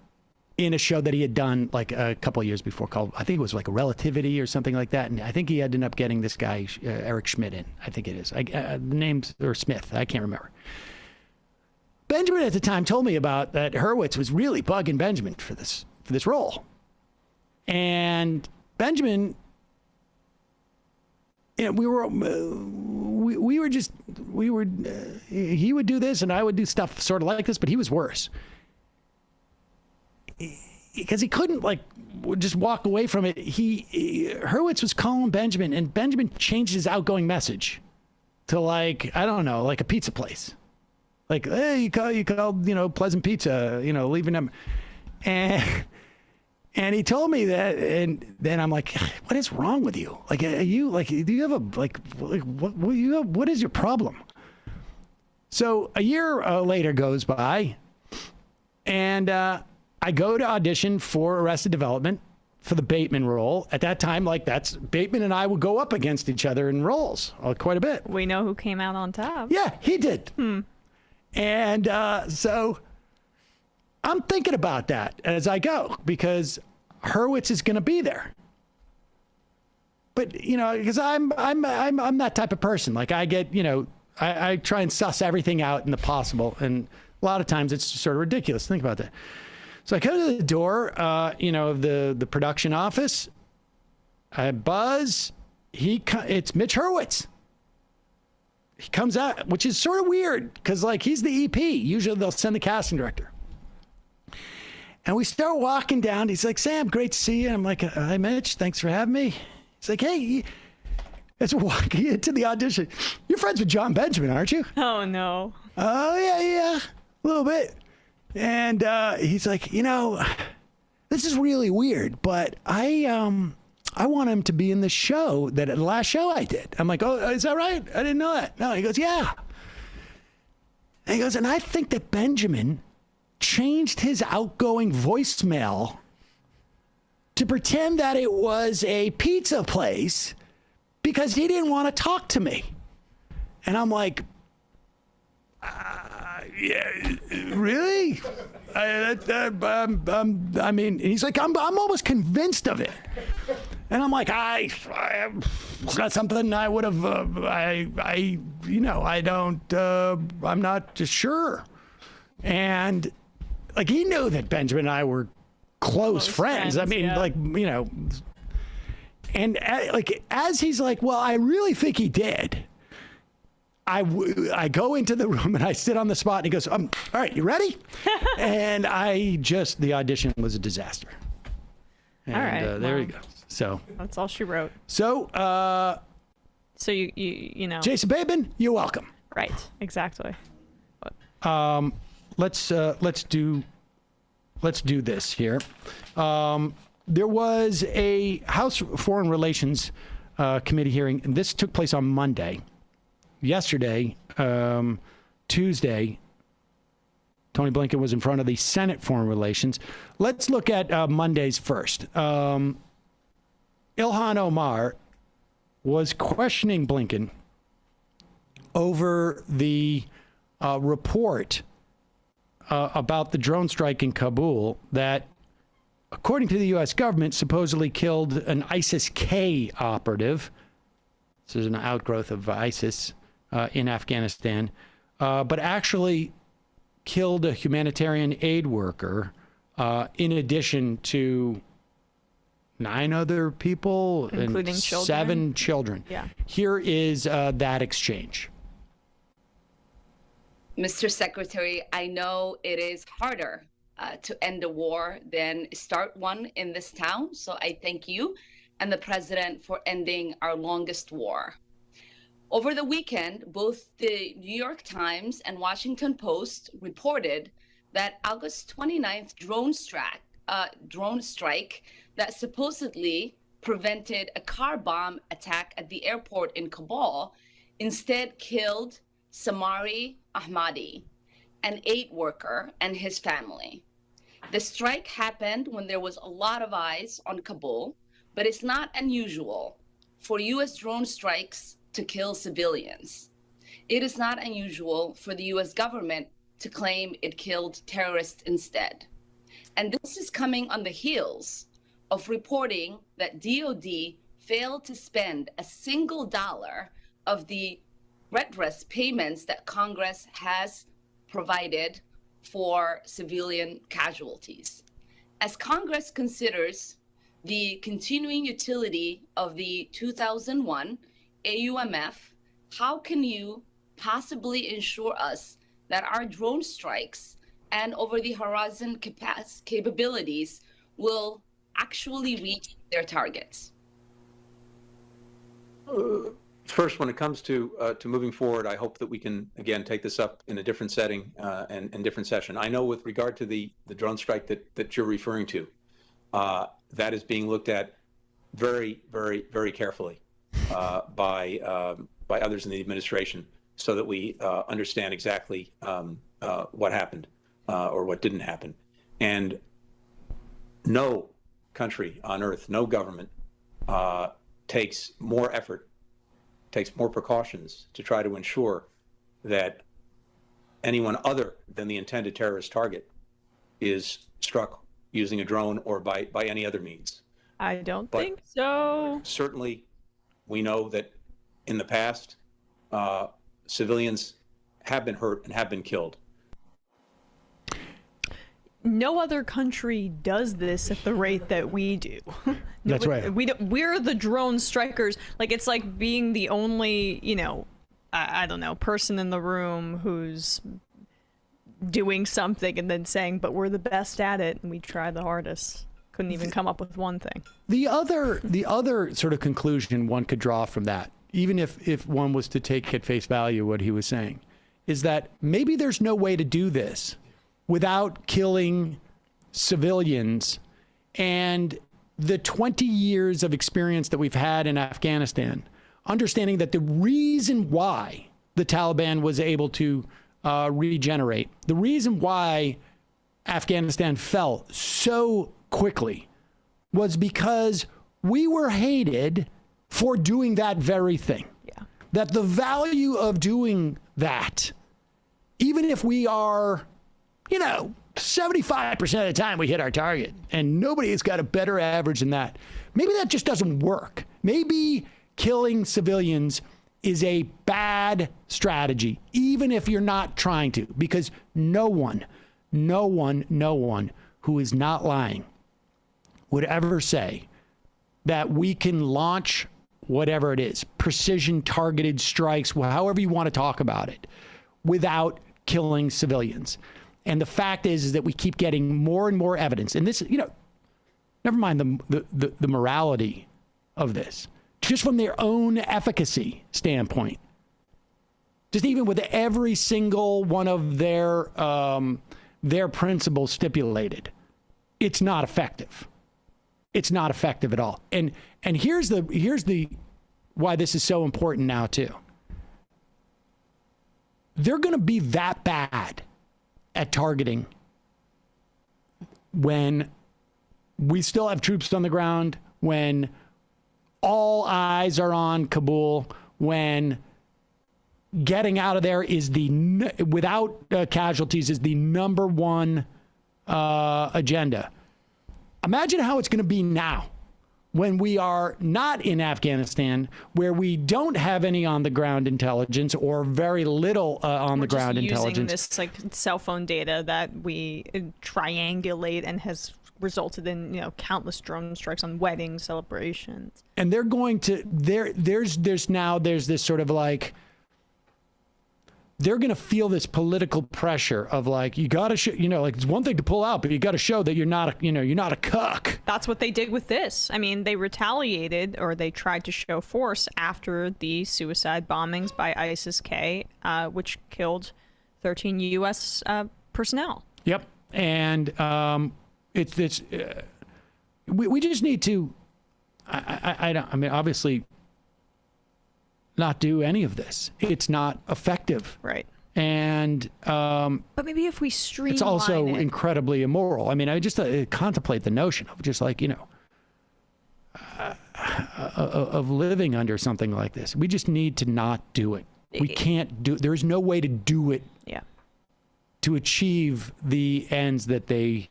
in a show that he had done like a couple of years before called, I think it was like a Relativity or something like that. And I think he ended up getting this guy, Eric Schmidt, in. I think it is. The name's, or Smith, I can't remember. Benjamin at the time told me about that Hurwitz was really bugging Benjamin for this role. And Benjamin, he would do this and I would do stuff sort of like this, but he was worse. Because he couldn't just walk away from it. Hurwitz was calling Benjamin, and Benjamin changed his outgoing message to I don't know, like a pizza place. Like, hey, you called, Pleasant Pizza, leaving them. And he told me that, and then I'm like, what is wrong with you? Like, are you, do you have what is your problem? So a year later goes by, and I go to audition for Arrested Development for the Bateman role. At that time, Bateman and I would go up against each other in roles quite a bit. We know who came out on top. Yeah, he did. And so I'm thinking about that as I go, because Hurwitz is going to be there. But, because I'm that type of person. Like, I get, I try and suss everything out in the possible. And a lot of times it's just sort of ridiculous. Think about that. So I come to the door, of the production office. I buzz. It's Mitch Hurwitz. He comes out, which is sort of weird because, he's the EP. Usually they'll send the casting director. And we start walking down. He's like, Sam, great to see you. And I'm like, hi, Mitch. Thanks for having me. He's like, hey, let's walk into the audition. You're friends with John Benjamin, aren't you? Oh, no. Oh, yeah, a little bit. And he's like, this is really weird, but I want him to be in the show, the last show I did. I'm like, oh, is that right? I didn't know that. No, he goes, yeah. And he goes, and I think that Benjamin changed his outgoing voicemail to pretend that it was a pizza place because he didn't want to talk to me. And I'm like, yeah, really? I mean, he's like, I'm almost convinced of it. And I'm like, it's not something I would have, I'm not just sure. And he knew that Benjamin and I were close friends. I mean, yeah. And as he's like, well, I really think he did. I go into the room and I sit on the spot and he goes, all right, you ready? And the audition was a disaster. And, all right. There you go. So that's all she wrote. So, so you know, Jason Bateman, you're welcome. Right. Exactly. Let's do this here. There was a House Foreign Relations Committee hearing, and this took place on Monday. Yesterday, Tuesday, Tony Blinken was in front of the Senate Foreign Relations. Let's look at Monday's first. Ilhan Omar was questioning Blinken over the report about the drone strike in Kabul that, according to the U.S. government, supposedly killed an ISIS-K operative. This is an outgrowth of ISIS in Afghanistan, but actually killed a humanitarian aid worker in addition to 9 other people, including and children. 7 children. Yeah. Here is that exchange. Mr. Secretary, I know it is harder to end a war than start one in this town. So I thank you and the president for ending our longest war. Over the weekend, both the New York Times and Washington Post reported that August 29th drone strike that supposedly prevented a car bomb attack at the airport in Kabul instead killed Samari Ahmadi, an aid worker, and his family. The strike happened when there was a lot of eyes on Kabul, but it's not unusual for U.S. drone strikes to kill civilians. It is not unusual for the U.S. government to claim it killed terrorists instead. And this is coming on the heels of reporting that DOD failed to spend a single dollar of the redress payments that Congress has provided for civilian casualties. As Congress considers the continuing utility of the 2001 AUMF, how can you possibly ensure us that our drone strikes and over-the-horizon capabilities will actually reach their targets? First, when it comes to moving forward, I hope that we can, again, take this up in a different setting and different session. I know with regard to the drone strike that you're referring to, that is being looked at very, very, very carefully by others in the administration so that we understand exactly what happened or what didn't happen. And no country on earth, no government takes more effort, takes more precautions to try to ensure that anyone other than the intended terrorist target is struck using a drone or by any other means. I don't think so. Certainly, we know that in the past, civilians have been hurt and have been killed. No other country does this at the rate that we do. That's right. We're the drone strikers. Like, it's like being the only, I don't know, person in the room who's doing something and then saying, but we're the best at it and we try the hardest. Couldn't even come up with one thing. The other sort of conclusion one could draw from that, even if one was to take at face value what he was saying, is that maybe there's no way to do this without killing civilians. And the 20 years of experience that we've had in Afghanistan, understanding that the reason why the Taliban was able to regenerate, the reason why Afghanistan fell so quickly was because we were hated for doing that very thing. Yeah. That the value of doing that, even if we are, 75% of the time we hit our target, and nobody has got a better average than that. Maybe that just doesn't work. Maybe killing civilians is a bad strategy, even if you're not trying to, because no one who is not lying would ever say that we can launch whatever it is, precision targeted strikes, however you want to talk about it, without killing civilians. And the fact is that we keep getting more and more evidence. And this, never mind the morality of this, just from their own efficacy standpoint, just even with every single one of their principles stipulated, it's not effective. It's not effective at all. And here's the why this is so important now too. They're going to be that bad at targeting when we still have troops on the ground, when all eyes are on Kabul, when getting out of there is without casualties is the number one agenda. Imagine how it's going to be now when we are not in Afghanistan, where we don't have any on-the-ground intelligence or very little on-the-ground intelligence. Using this cell phone data that we triangulate and has resulted in countless drone strikes on weddings, celebrations. And they're going to there's this sort of like, they're going to feel this political pressure of like, you got to show, it's one thing to pull out, but you got to show that you're not a cuck. That's what they did with this. I mean, they retaliated, or they tried to show force after the suicide bombings by ISIS-K, which killed 13 U.S. Personnel. Yep. And we just need to, obviously, not do any of this. It's not effective. Right. And but maybe if we streamline it's also incredibly immoral. I mean, I just contemplate the notion of just like, of living under something like this. We just need to not do it. We can't do, there's no way to do it. Yeah. to achieve the ends that they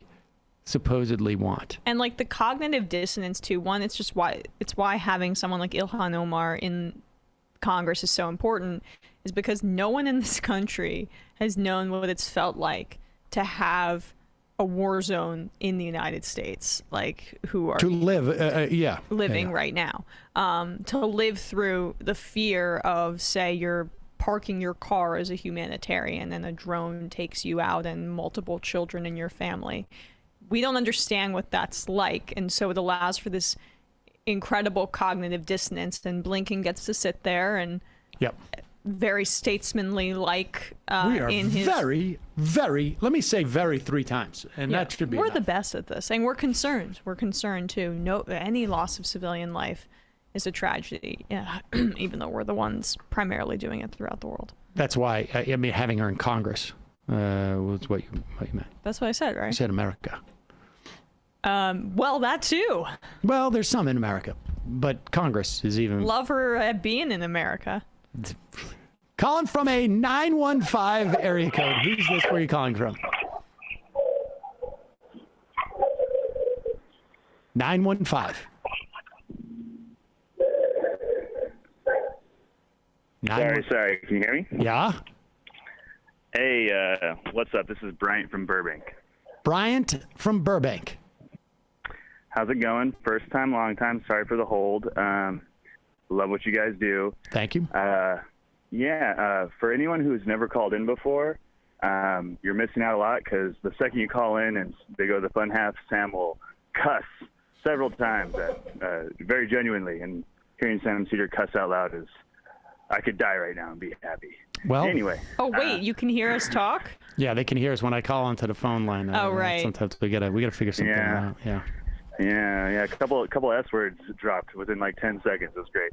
supposedly want. And like the cognitive dissonance too. One, it's why having someone like Ilhan Omar in Congress is so important, is because no one in this country has known what it's felt like to have a war zone in the United States, like who are to live, living right now, to live through the fear of, say, you're parking your car as a humanitarian and a drone takes you out and multiple children in your family. We don't understand what that's like, and so it allows for this incredible cognitive dissonance, and Blinken gets to sit there and very statesmanly like we are in his very, let me say very 3 times, and that should be we're enough. the best at this, and we're concerned too. No, any loss of civilian life is a tragedy, even though we're the ones primarily doing it throughout the world. That's why I mean having her in Congress was what you meant. That's what I said, right? You said America. Well, that too. Well, there's some in America, but Congress is even. Love her being in America. Calling from a 915 area code. Who's this? Where are you calling from? 915. Sorry. Can you hear me? Yeah. Hey, what's up? This is Bryant from Burbank. Bryant from Burbank. How's it going? First time, long time. Sorry for the hold. Love what you guys do. Thank you. For anyone who's never called in before, you're missing out a lot, because the second you call in and they go to the fun half, Sam will cuss several times, very genuinely. And hearing Sam Seder cuss out loud is, I could die right now and be happy. Well, anyway. Oh wait, you can hear us talk? Yeah, they can hear us when I call onto the phone line. Right. Sometimes we gotta figure something out. Yeah. A couple S words dropped within like 10 seconds. It was great.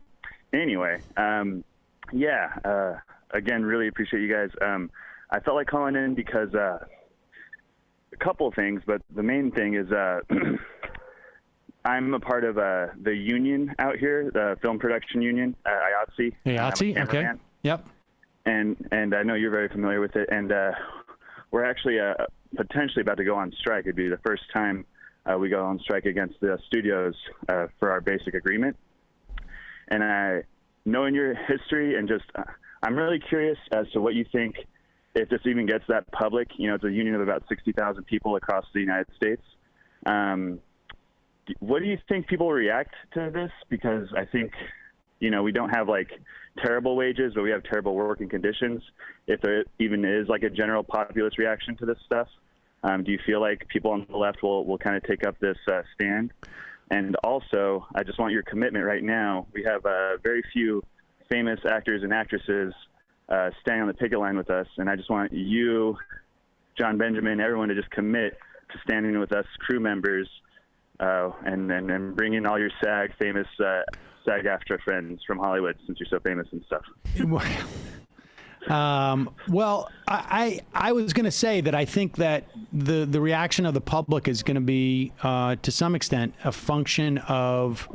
Anyway, again, really appreciate you guys. I felt like calling in because a couple of things, but the main thing is I'm a part of the union out here, the film production union, IATSE. IATSE, okay. Yep. And I know you're very familiar with it, and we're actually potentially about to go on strike. It'd be the first time we go on strike against the studios for our basic agreement. And knowing your history and just, I'm really curious as to what you think, if this even gets that public. You know, it's a union of about 60,000 people across the United States. What do you think people react to this? Because I think, we don't have like terrible wages, but we have terrible working conditions. If there even is like a general populist reaction to this stuff, do you feel like people on the left will kind of take up this stand? And also, I just want your commitment right now. We have very few famous actors and actresses standing on the picket line with us, and I just want you, John Benjamin, everyone to just commit to standing with us crew members and bring in all your famous SAG-AFTRA friends from Hollywood, since you're so famous and stuff. Well, I was going to say that I think that the reaction of the public is going to be, to some extent, a function of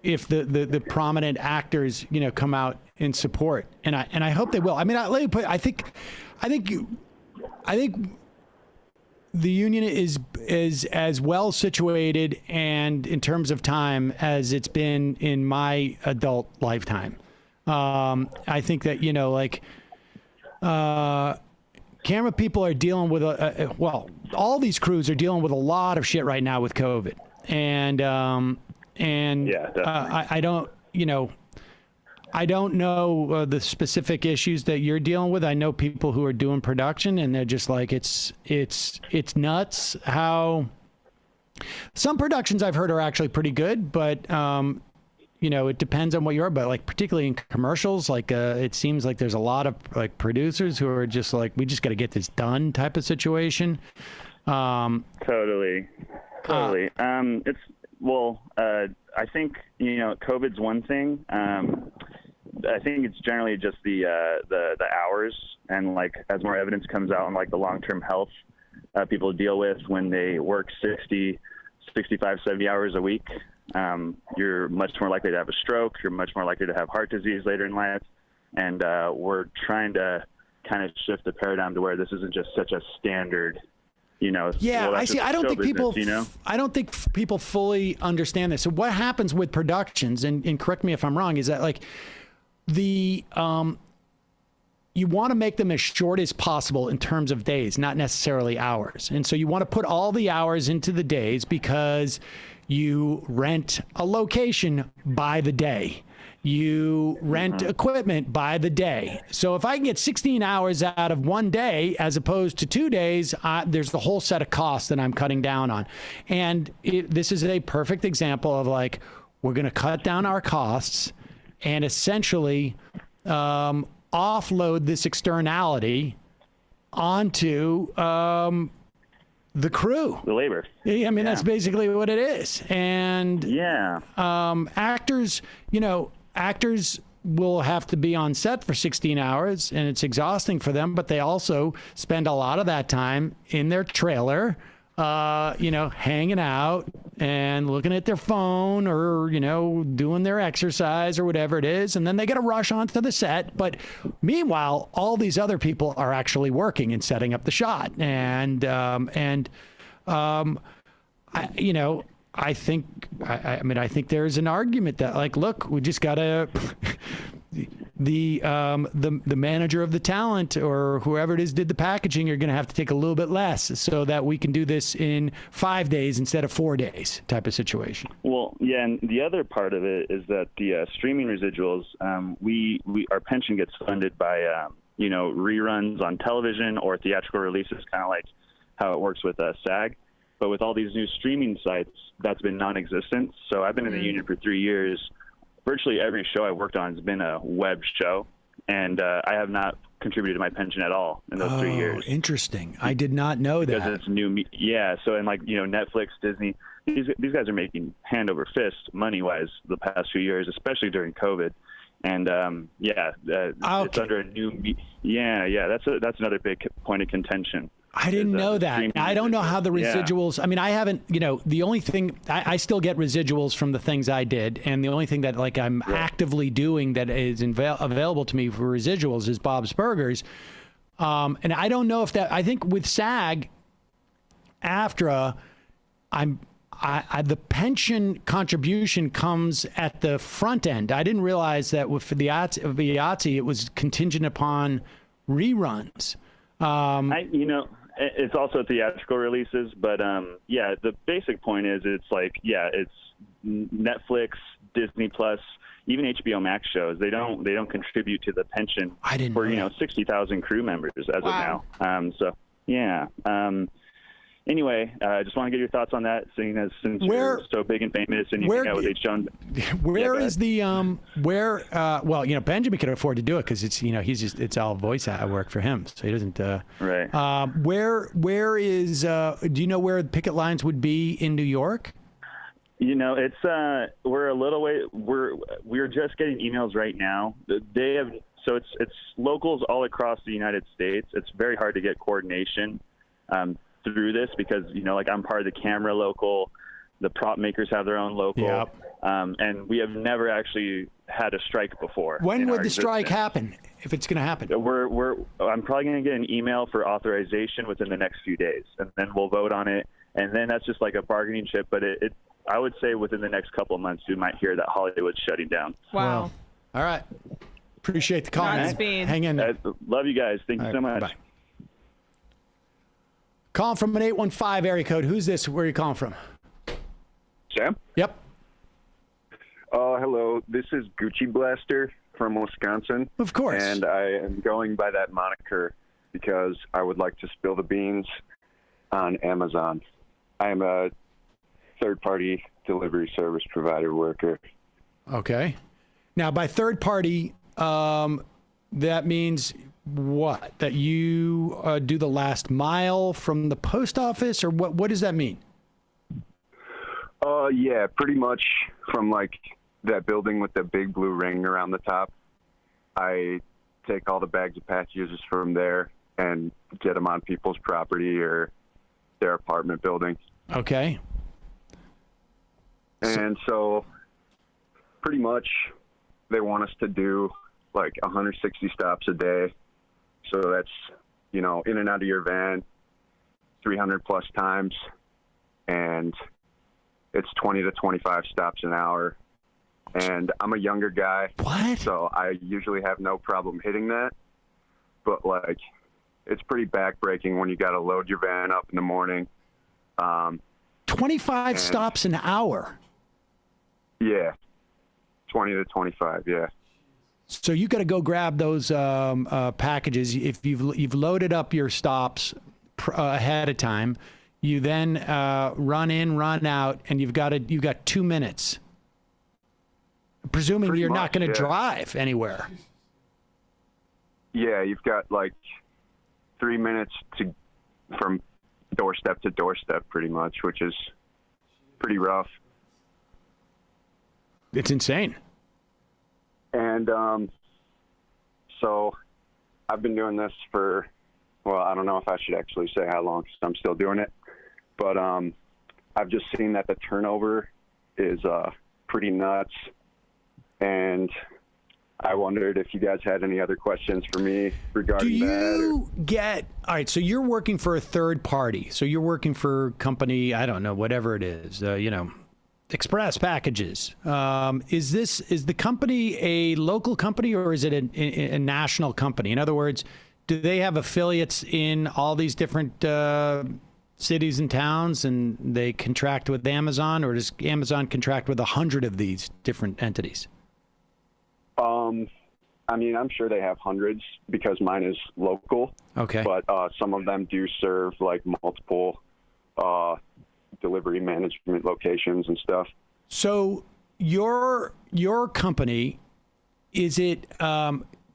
if the prominent actors, come out in support, and I hope they will. I mean, let me put. I think the union is as well situated and in terms of time as it's been in my adult lifetime. I think that, camera people are dealing with all these crews are dealing with a lot of shit right now with COVID. And I don't know the specific issues that you're dealing with. I know people who are doing production, and they're just like, it's nuts how some productions I've heard are actually pretty good, but it depends on what you are. But like particularly in commercials, like it seems like there's a lot of like producers who are just like, we just got to get this done type of situation. Totally. I think COVID's one thing. I think it's generally just the hours, and like as more evidence comes out on like the long-term health people deal with when they work 60, 65, 70 hours a week. You're much more likely to have a stroke. You're much more likely to have heart disease later in life. And we're trying to kind of shift the paradigm to where this isn't just such a standard, Yeah, well, I see. I don't think people. Business, I don't think people fully understand this. So what happens with productions, and correct me if I'm wrong, is that like the you want to make them as short as possible in terms of days, not necessarily hours. And so you want to put all the hours into the days because you rent a location by the day. You rent equipment by the day. So if I can get 16 hours out of one day as opposed to 2 days, there's the whole set of costs that I'm cutting down on. And this is a perfect example of like, we're going to cut down our costs and essentially offload this externality onto the crew, the labor. I mean, that's basically what it is. And actors, actors will have to be on set for 16 hours and it's exhausting for them, but they also spend a lot of that time in their trailer, hanging out and looking at their phone or, doing their exercise or whatever it is. And then they get a rush onto the set. But meanwhile, all these other people are actually working and setting up the shot. I think there's an argument that like, look, we just gotta the manager of the talent or whoever it is did the packaging, you're gonna have to take a little bit less so that we can do this in 5 days instead of 4 days type of situation. Well, yeah, and the other part of it is that the streaming residuals, our pension gets funded by reruns on television or theatrical releases, kind of like how it works with SAG. But with all these new streaming sites, that's been non-existent. So I've been in the union for 3 years. Virtually every show I worked on has been a web show, and I have not contributed to my pension at all in those 3 years. Interesting. I did not know that. Because it's new. So and Netflix, Disney, these guys are making hand over fist money-wise the past few years, especially during COVID. And it's under a new. That's another big point of contention. I didn't know that. I don't know how the residuals, I mean, I haven't, the only thing, I still get residuals from the things I did. And the only thing that like I'm actively doing that is available to me for residuals is Bob's Burgers. And I don't know if that, I think with SAG, AFTRA, the pension contribution comes at the front end. I didn't realize that with the IATSE, it was contingent upon reruns. It's also theatrical releases, but the basic point is it's Netflix, Disney Plus, even HBO Max shows. They don't contribute to the pension for 60,000 crew members as of now. Anyway, I just want to get your thoughts on that, since you're so big and famous and you hang out with H. John. Benjamin can afford to do it because it's, it's all voice work for him. So he doesn't, right. Where is, do you know where the picket lines would be in New York? It's, we're a little way, we're just getting emails right now. So it's locals all across the United States. It's very hard to get coordination, through this because I'm part of the camera local, the prop makers have their own local, and we have never actually had a strike before. When would the strike happen, if it's going to happen? I'm probably going to get an email for authorization within the next few days, and then we'll vote on it, and then that's just like a bargaining chip. But I would say within the next couple of months we might hear that Hollywood's shutting down. Wow. Well, all right, appreciate the call, man. Hang in there. Love you guys. Thank you so much. Bye. Calling from an 815 area code. Who's this? Where are you calling from? Sam? Yep. Hello. This is Gucci Blaster from Wisconsin. Of course. And I am going by that moniker because I would like to spill the beans on Amazon. I am a third-party delivery service provider worker. Okay. Now, by third party, that means what? That you do the last mile from the post office, or what does that mean? Yeah, pretty much from like that building with the big blue ring around the top. I take all the bags of packages from there and get them on people's property or their apartment building. Okay. And so pretty much they want us to do like 160 stops a day. So that's, you know, in and out of your van 300 plus times, and it's 20 to 25 stops an hour. And I'm a younger guy. What? So I usually have no problem hitting that. But, like, it's pretty backbreaking when you got to load your van up in the morning. 25 stops an hour? Yeah. 20 to 25, yeah. So you got to go grab those packages. If you've loaded up your stops ahead of time, you then run in, run out, and you've got 2 minutes. Presuming you're not going to drive anywhere. Yeah, you've got like 3 minutes from doorstep to doorstep, pretty much, which is pretty rough. It's insane. And so I've been doing this for, well, I don't know if I should actually say how long, because I'm still doing it. But I've just seen that the turnover is pretty nuts. And I wondered if you guys had any other questions for me regarding that. All right, so you're working for a third party. So you're working for a company, I don't know, whatever it is, Express Packages. Is the company a local company, or is it a national company? In other words, do they have affiliates in all these different cities and towns, and they contract with Amazon, or does Amazon contract with 100 of these different entities? I mean, I'm sure they have hundreds because mine is local. Okay. But some of them do serve like multiple delivery management locations and stuff. So your company, do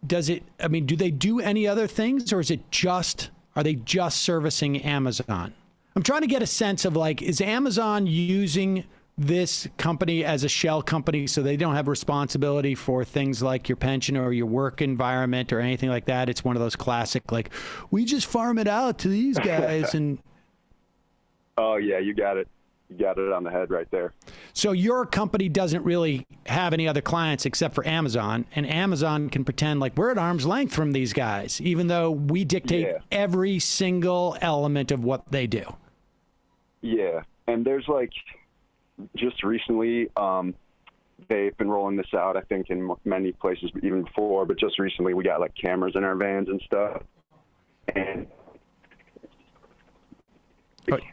they do any other things, or are they just servicing Amazon? I'm trying to get a sense of, like, is Amazon using this company as a shell company so they don't have responsibility for things like your pension or your work environment or anything like that? It's one of those classic, like, we just farm it out to these guys. And oh yeah, you got it. You got it on the head right there. So your company doesn't really have any other clients except for Amazon, and Amazon can pretend like we're at arm's length from these guys, even though we dictate every single element of what they do. Yeah, and there's like, just recently, they've been rolling this out, I think, in many places even before, but just recently we got like cameras in our vans and stuff. And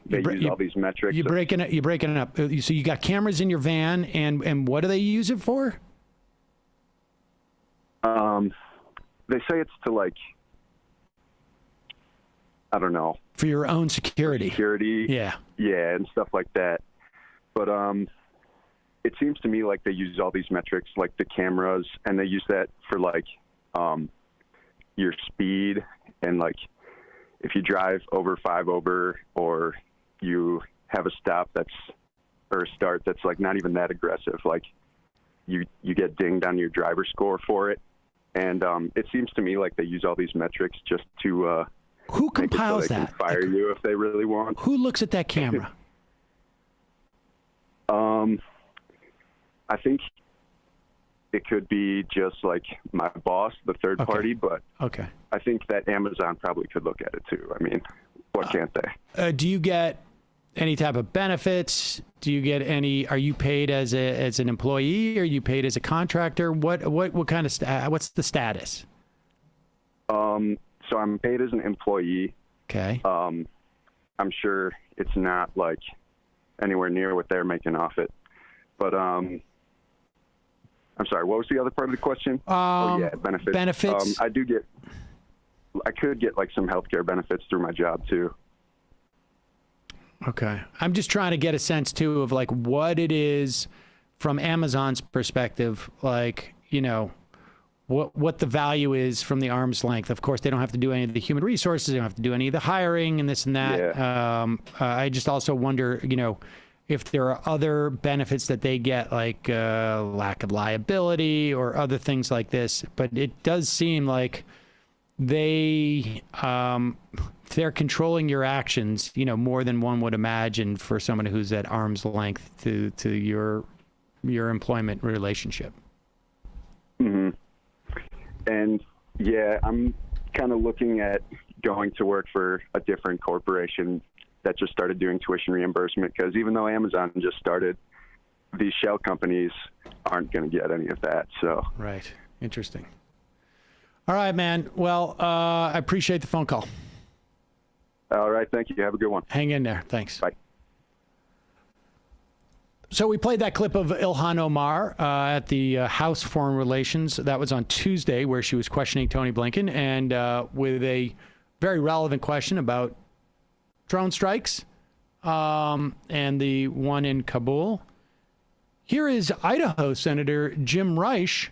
they use all these metrics. You're breaking it up. So you got cameras in your van, and what do they use it for? They say it's to, like, I don't know. For your own security. Yeah, and stuff like that. But it seems to me like they use all these metrics, like the cameras, and they use that for, like, your speed, and, like, if you drive over 5 over, or you have a start that's like not even that aggressive, like you get dinged on your driver score for it. And it seems to me like they use all these metrics just to who compiles so they that? Can fire you if they really want. Who looks at that camera? I think it could be just like my boss, the third party, but okay. I think that Amazon probably could look at it too. I mean, what can't they? Do you get any type of benefits? Do you get any? Are you paid as an employee? Are you paid as a contractor? What kind of what's the status? So I'm paid as an employee. Okay. I'm sure it's not like anywhere near what they're making off it, but I'm sorry, what was the other part of the question? Benefits. Benefits. I could get like some healthcare benefits through my job too. Okay. I'm just trying to get a sense too of like what it is from Amazon's perspective, like, what the value is from the arm's length. Of course, they don't have to do any of the human resources. They don't have to do any of the hiring and this and that. Yeah. I just also wonder, if there are other benefits that they get, like lack of liability or other things like this. But it does seem like they're controlling your actions, more than one would imagine for someone who's at arm's length to your employment relationship. Mm-hmm. And yeah, I'm kind of looking at going to work for a different corporation that just started doing tuition reimbursement, because even though Amazon just started, these shell companies aren't going to get any of that. So right. Interesting. All right, man. Well, I appreciate the phone call. All right. Thank you. Have a good one. Hang in there. Thanks. Bye. So we played that clip of Ilhan Omar at the House Foreign Relations. That was on Tuesday, where she was questioning Tony Blinken, and with a very relevant question about drone strikes and the one in Kabul. Here is Idaho Senator Jim Risch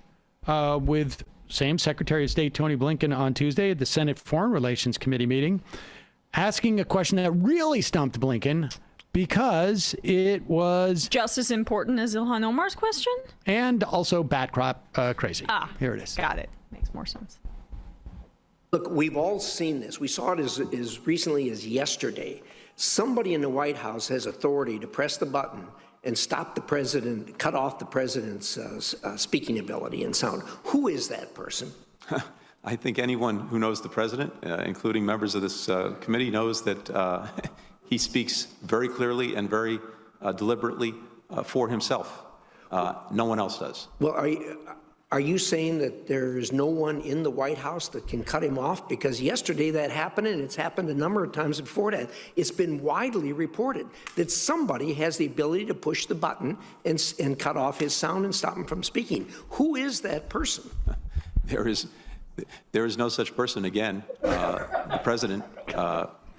with same Secretary of State Tony Blinken on Tuesday at the Senate Foreign Relations Committee meeting, asking a question that really stumped Blinken because it was just as important as Ilhan Omar's question and also bat crap crazy. Here it is. Got it. Makes more sense. Look, we've all seen this. We saw it as recently as yesterday. Somebody in the White House has authority to press the button and stop the president, cut off the president's speaking ability and sound. Who is that person? I think anyone who knows the president, including members of this committee, knows that he speaks very clearly and very deliberately for himself. No one else does. Well, are you saying that there is no one in the White House that can cut him off? Because yesterday that happened, and it's happened a number of times before that. It's been widely reported that somebody has the ability to push the button and cut off his sound and stop him from speaking. Who is that person? There is no such person. Again, the president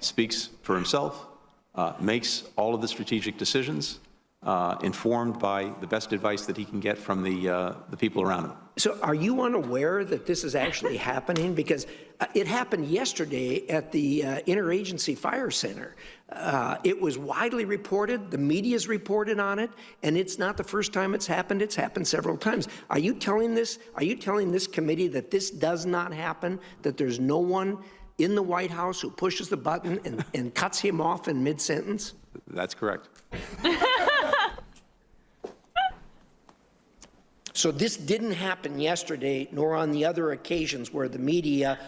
speaks for himself, makes all of the strategic decisions, informed by the best advice that he can get from the people around him. So are you unaware that this is actually happening? Because it happened yesterday at the Interagency Fire Center. It was widely reported. The media's reported on it, and it's not the first time it's happened. It's happened several times. Are you telling this committee that this does not happen, that there's no one in the White House who pushes the button and cuts him off in mid-sentence? That's correct. So this didn't happen yesterday, nor on the other occasions where the media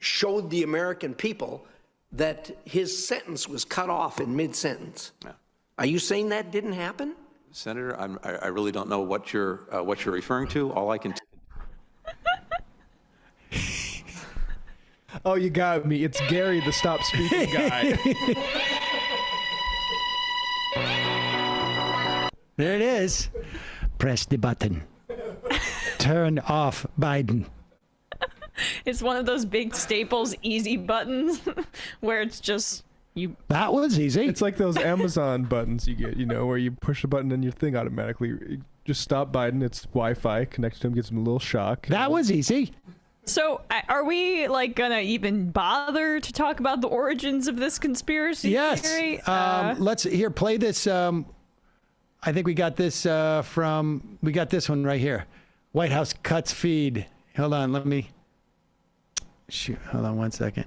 showed the American people that his sentence was cut off in mid-sentence. Yeah. Are you saying that didn't happen? Senator, I really don't know what you're referring to. All I can. Oh, you got me. It's Gary, the stop speaking guy. There it is. Press the button. Turn off Biden. It's one of those big Staples easy buttons where it's just you. That was easy. It's like those Amazon buttons you get, where you push a button and your thing automatically just stop Biden. It's Wi-Fi connected to him, gives him a little shock. That was easy. So are we gonna even bother to talk about the origins of this conspiracy theory? Let's play this. I think we got this we got this one right here. White House cuts feed. Hold on, hold on 1 second.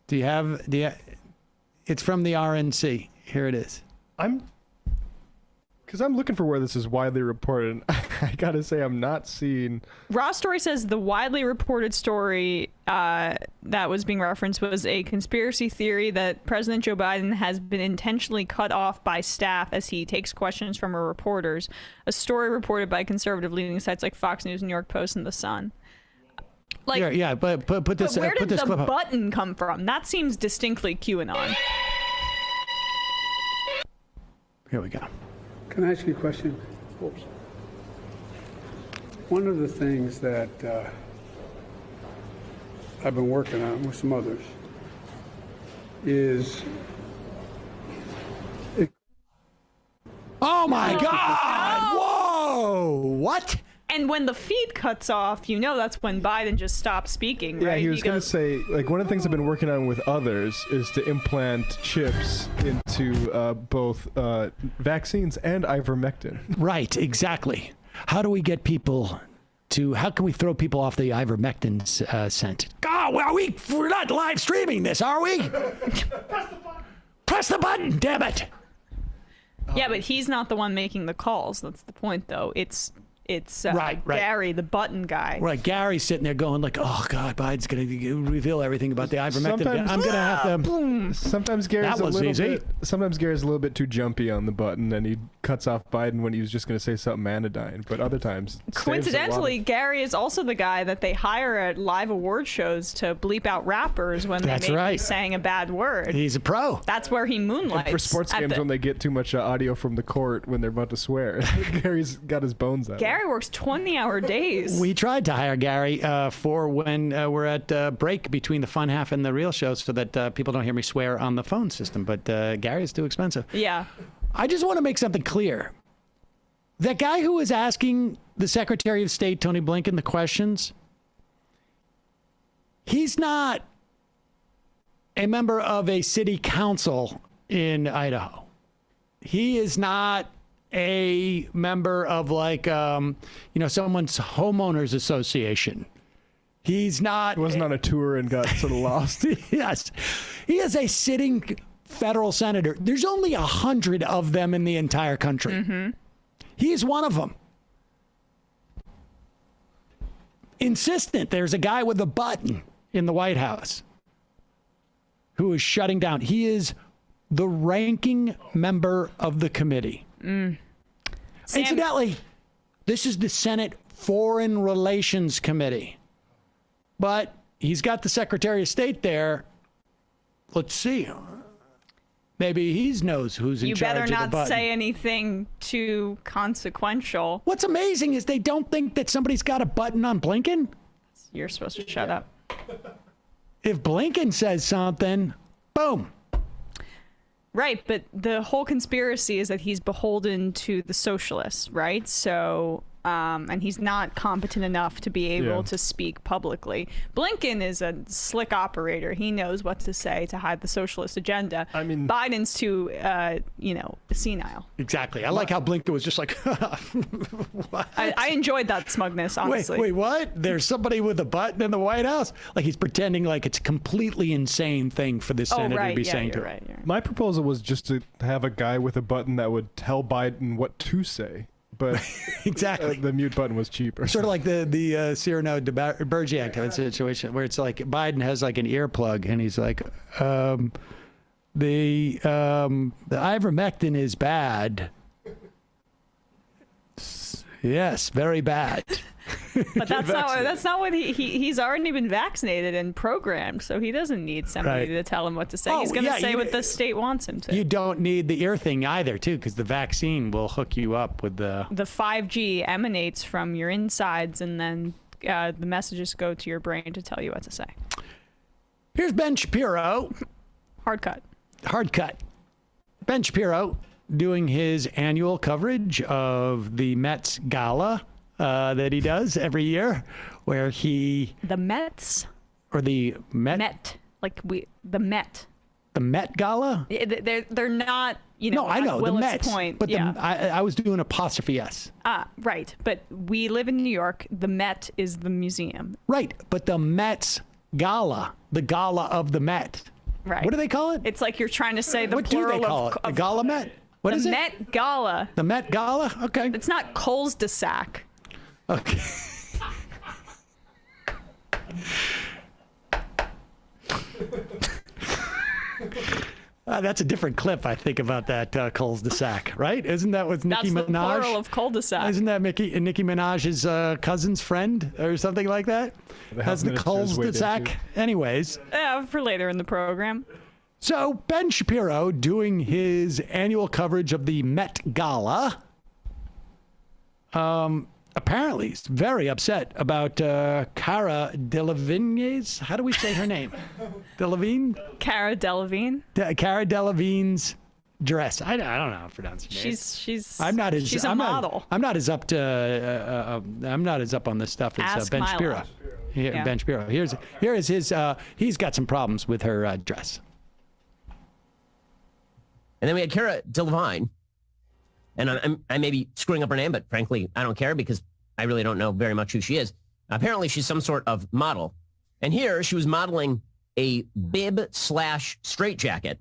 Do you have it's from the RNC. Here it is. Because I'm looking for where this is widely reported. I gotta say, I'm not seeing. Raw Story says the widely reported story that was being referenced was a conspiracy theory that President Joe Biden has been intentionally cut off by staff as he takes questions from her reporters. A story reported by conservative leading sites like Fox News, New York Post, and The Sun. But put this. But where put did this the clip up. button come from? That seems distinctly QAnon. Here we go. Can I ask you a question? Oops. One of the things that I've been working on with some others is... Oh my God! Whoa! What? And when the feed cuts off, that's when Biden just stops speaking, right? Yeah, he was going to say, one of the things I've been working on with others is to implant chips into both vaccines and ivermectin. Right, exactly. How do we get people how can we throw people off the ivermectin scent? We're not live streaming this, are we? Press the button, damn it! Yeah, but he's not the one making the calls. That's the point, though. It's It's Right. Gary, the button guy. Right, Gary's sitting there going like, "Oh God, Biden's going to reveal everything about the ivermectin. I'm going to have to." Sometimes Gary's a little bit too jumpy on the button, and he cuts off Biden when he was just going to say something anodyne. But other times, Coincidentally, Gary is also the guy that they hire at live award shows to bleep out rappers when they may be saying a bad word. He's a pro. That's where he moonlights. And for sports games, when they get too much audio from the court when they're about to swear, Gary's got his bones out. Gary works 20-hour days. We tried to hire Gary for when we're at break between the fun half and the real show so that people don't hear me swear on the phone system. But Gary is too expensive. Yeah. I just want to make something clear. That guy who was asking the Secretary of State, Tony Blinken, the questions, he's not a member of a city council in Idaho. He is not a member of like, someone's homeowners association. He's not. He wasn't on a tour and got sort of lost. Yes. He is a sitting federal senator. There's only 100 of them in the entire country. Mm-hmm. He's one of them. Insistent. There's a guy with a button in the White House who is shutting down. He is the ranking member of the committee. Incidentally, this is the Senate Foreign Relations Committee. But he's got the Secretary of State there. Let's see. Maybe he knows who's in charge of the button. You better not say anything too consequential. What's amazing is they don't think that somebody's got a button on Blinken. You're supposed to shut up. If Blinken says something, boom. Right, but the whole conspiracy is that he's beholden to the socialists, right? So, and he's not competent enough to be able to speak publicly. Blinken is a slick operator. He knows what to say to hide the socialist agenda. I mean, Biden's too, senile. Exactly. I like how Blinken was just like, what? I enjoyed that smugness, honestly. Wait, what? There's somebody with a button in the White House? Like he's pretending like it's a completely insane thing for this senator to be saying to him. My proposal was just to have a guy with a button that would tell Biden what to say. But exactly, the mute button was cheaper. Sort of like the Cyrano de Bergerac situation where it's like Biden has like an earplug and he's like, the ivermectin is bad. Yes, very bad. But that's not what he's already been vaccinated and programmed, so he doesn't need somebody to tell him what to say. He's going to say what the state wants him to. You don't need the ear thing either, too, because the vaccine will hook you up with the 5G emanates from your insides, and then the messages go to your brain to tell you what to say. Here's Ben Shapiro. Hard cut. Ben Shapiro doing his annual coverage of the Mets Gala that he does every year, where he... The Mets? Or the Met? The Met. The Met Gala? They're not, No, I know, the Mets. Point. But I was doing apostrophe S. Right. But we live in New York. The Met is the museum. Right. But the Mets Gala, the Gala of the Met. Right. What do they call it? It's like you're trying to say the what plural do they call it? The Gala Met? What is it? The Met Gala. The Met Gala? Okay. It's not Coles de Sac. Okay. That's a different clip, I think, about that Coles de Sac, right? Isn't that with Nicki Minaj? That's the plural of cul-de-sac. Isn't that Nicki Minaj's cousin's friend or something like that? That's the Coles de Sac. Anyways. For later in the program. So Ben Shapiro doing his annual coverage of the Met Gala. Apparently, he's very upset about Cara Delevingne's. How do we say her name? Delevingne? Cara Delevingne. Cara Delevingne's dress. I don't know how to pronounce her name. She's a model. I'm not as up on this stuff as Ben Shapiro. Yeah. Ben Shapiro. Here is his. He's got some problems with her dress. And then we had Cara Delevingne. And I may be screwing up her name, but frankly, I don't care because I really don't know very much who she is. Apparently, she's some sort of model. And here, she was modeling a bib/straitjacket.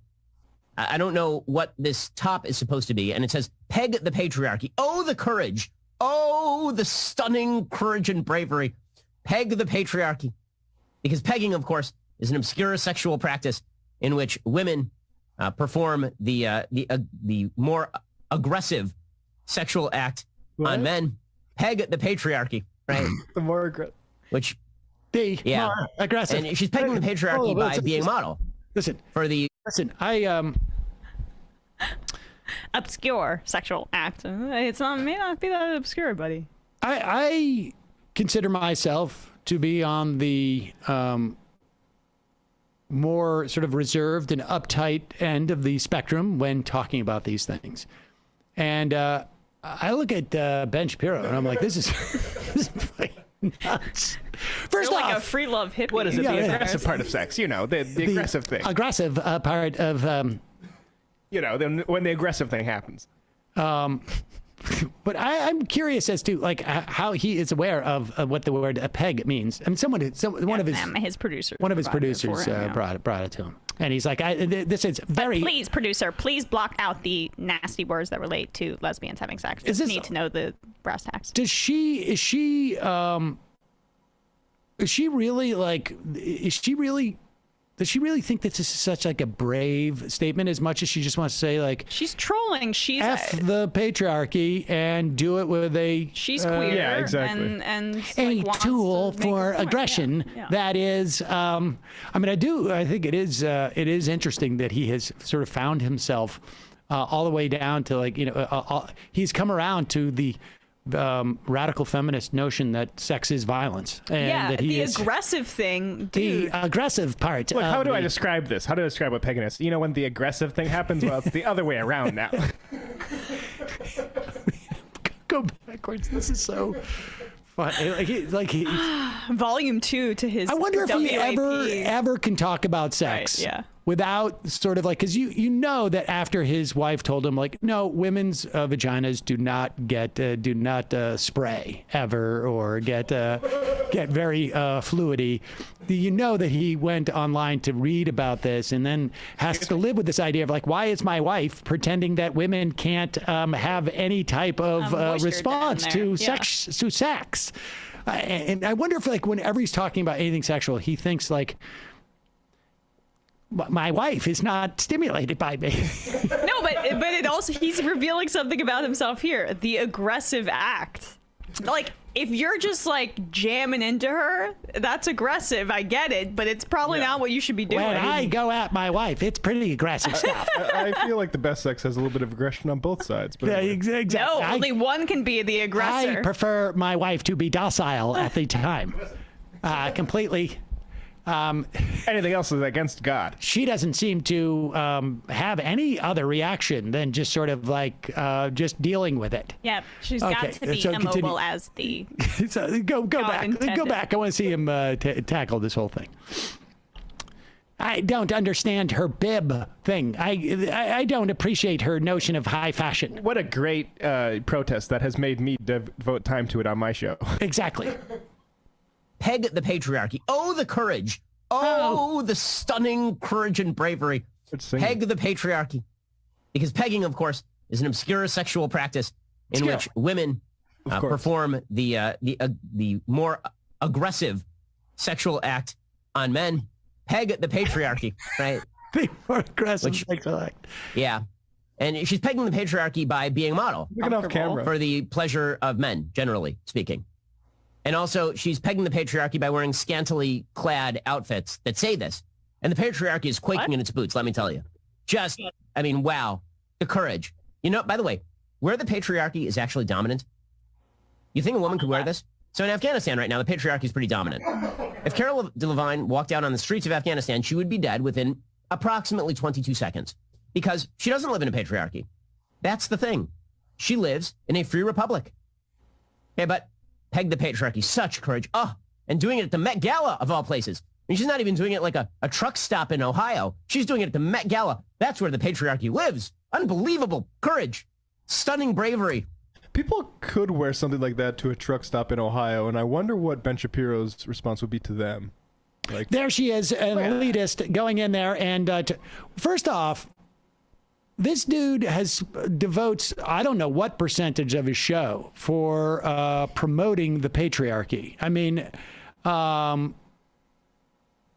I don't know what this top is supposed to be. And it says, peg the patriarchy. Oh, the courage Oh, the stunning courage and bravery. Peg the patriarchy. Because pegging, of course, is an obscure sexual practice in which women perform the more aggressive sexual act on men. Peg the patriarchy, right? The more aggressive. Which, more aggressive. And she's pegging the patriarchy by being model. Listen, I obscure sexual act. It may not be that obscure, buddy. I consider myself to be on the more sort of reserved and uptight end of the spectrum when talking about these things. And I look at Ben Shapiro and I'm like, this is nuts. First You're off, like a free love hippie. What is it? The aggressive part of sex, the aggressive thing. Aggressive part of, when the aggressive thing happens. But I'm curious as to like how he is aware of what the word peg means. I mean, one of his producers brought it to him, and he's like, "This is very." But please, producer, please block out the nasty words that relate to lesbians having sex. Just need to know the brass tacks. Is she really does she really think that this is such like a brave statement as much as she just wants to say like she's trolling? She's F the patriarchy and do it with a she's queer. Yeah, exactly. And a like, tool for aggression. Yeah. That is, I think it is interesting that he has sort of found himself all the way down to like he's come around to the radical feminist notion that sex is violence. And that the aggressive thing, dude. The aggressive part. Look, how do I describe this? How do I describe what pegging is? When the aggressive thing happens, well, it's the other way around now. Go backwards. This is so fun. Volume 2 to his. I wonder if he ever can talk about sex. Right, yeah. Without sort of like, because you know that after his wife told him like, no, women's vaginas do not spray ever or get very fluidy. You know that he went online to read about this and then has to live with this idea of like, why is my wife pretending that women can't have any type of response to sex? And I wonder if like whenever he's talking about anything sexual, he thinks like, my wife is not stimulated by me. No, but it also, he's revealing something about himself here. The aggressive act. Like, if you're just like jamming into her, that's aggressive. I get it, but it's probably not what you should be doing. When I go at my wife, it's pretty aggressive stuff. I feel like the best sex has a little bit of aggression on both sides. But exactly. No, only one can be the aggressor. I prefer my wife to be docile at the time. Completely. Anything else is against God. She doesn't seem to have any other reaction than just sort of like just dealing with it. Yeah, she's got to be immobile as the. So go back. Intended. Go back. I want to see him tackle this whole thing. I don't understand her bib thing. I don't appreciate her notion of high fashion. What a great protest that has made me devote time to it on my show. Exactly. Peg the patriarchy. Oh, the courage. Oh, the stunning courage and bravery. Peg the patriarchy. Because pegging, of course, is an obscure sexual practice in which women perform the more aggressive sexual act on men. Peg the patriarchy, right? The more aggressive sexual act. Yeah. And she's pegging the patriarchy by being model. Look off camera. For the pleasure of men, generally speaking. And also, she's pegging the patriarchy by wearing scantily clad outfits that say this. And the patriarchy is quaking in its boots, let me tell you. Wow. The courage. By the way, where the patriarchy is actually dominant, you think a woman could wear this? So in Afghanistan right now, the patriarchy is pretty dominant. If Carol Delevingne walked out on the streets of Afghanistan, she would be dead within approximately 22 seconds. Because she doesn't live in a patriarchy. That's the thing. She lives in a free republic. Okay, but peg the patriarchy, such courage. And doing it at the Met Gala, of all places. I mean, she's not even doing it like a truck stop in Ohio. She's doing it at the Met Gala. That's where the patriarchy lives. Unbelievable courage. Stunning bravery. People could wear something like that to a truck stop in Ohio, and I wonder what Ben Shapiro's response would be to them. Like, there she is, an elitist going in there. And first off, This dude devotes, I don't know what percentage of his show for promoting the patriarchy. I mean,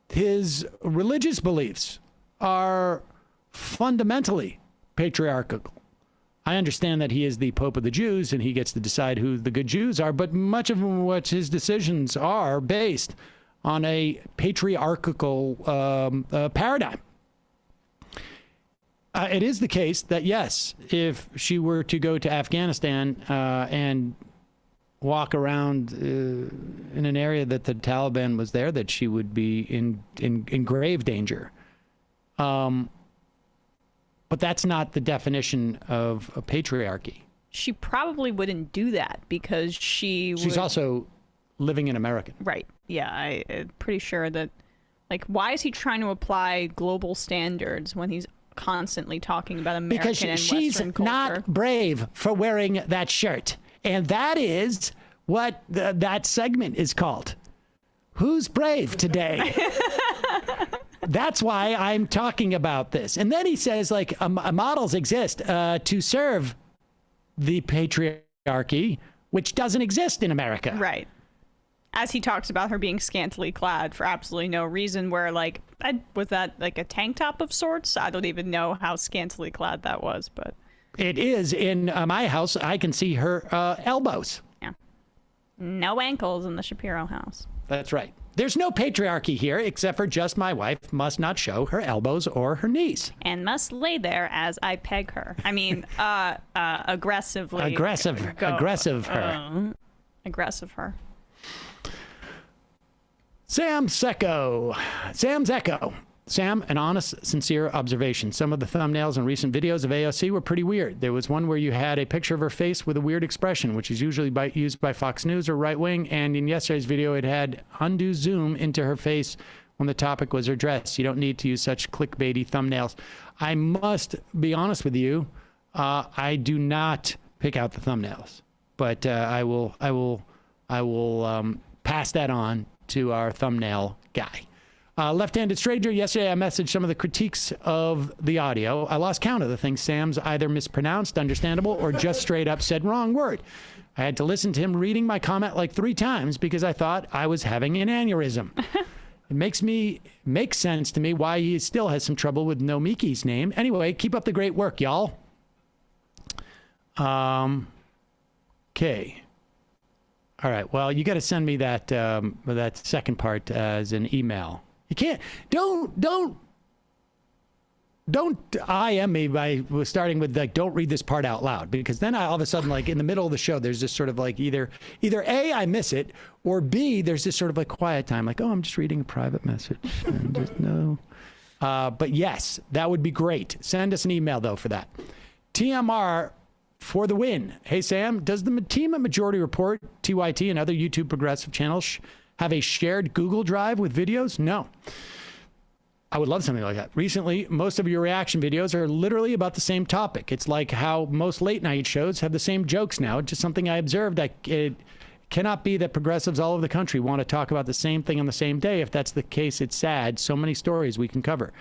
his religious beliefs are fundamentally patriarchal. I understand that he is the Pope of the Jews and he gets to decide who the good Jews are, but much of what his decisions are based on a patriarchal paradigm. It is the case that, yes, if she were to go to Afghanistan and walk around in an area that the Taliban was there, that she would be in grave danger. But that's not the definition of a patriarchy. She probably wouldn't do that because she's also living in America. Right. Yeah, I'm pretty sure that, like, why is he trying to apply global standards when he's constantly talking about American because and she's Western culture? Not brave for wearing that shirt. And that is what that segment is called. Who's brave today? That's why I'm talking about this. And then he says, like, models exist to serve the patriarchy, which doesn't exist in America. Right. As he talks about her being scantily clad for absolutely no reason, where, like, was that like a tank top of sorts? I don't even know how scantily clad that was, but it is in my house. I can see her elbows. Yeah. No ankles in the Shapiro house. That's right. There's no patriarchy here, except for just my wife must not show her elbows or her knees. And must lay there as I peg her. I mean, aggressively. Aggressive her. Aggressive her. Sam's Echo. Sam, an honest, sincere observation. Some of the thumbnails in recent videos of AOC were pretty weird. There was one where you had a picture of her face with a weird expression, which is usually used by Fox News or Right Wing. And in yesterday's video, it had undue zoom into her face when the topic was her dress. You don't need to use such clickbaity thumbnails. I must be honest with you. I do not pick out the thumbnails, but I will pass that on to our thumbnail guy. Left-handed stranger. Yesterday, I messaged some of the critiques of the audio. I lost count of the things Sam's either mispronounced, understandable, or just straight up said wrong word. I had to listen to him reading my comment like 3 times because I thought I was having an aneurysm. It makes sense to me why he still has some trouble with Nomiki's name. Anyway, keep up the great work, y'all. Okay. All right. Well, you got to send me that that second part as an email. You can't. Don't IM me by starting with, like, don't read this part out loud, because then all of a sudden, like, in the middle of the show, there's this sort of like either A, I miss it, or B, there's this sort of like quiet time, like, oh, I'm just reading a private message. And just, no. But yes, that would be great. Send us an email though for that. TMR. For the win. Hey, Sam, does the team at Majority Report, TYT, and other YouTube progressive channels have a shared Google Drive with videos? No. I would love something like that. Recently, most of your reaction videos are literally about the same topic. It's like how most late night shows have the same jokes now. It's just something I observed. It cannot be that progressives all over the country want to talk about the same thing on the same day. If that's the case, it's sad. So many stories we can cover.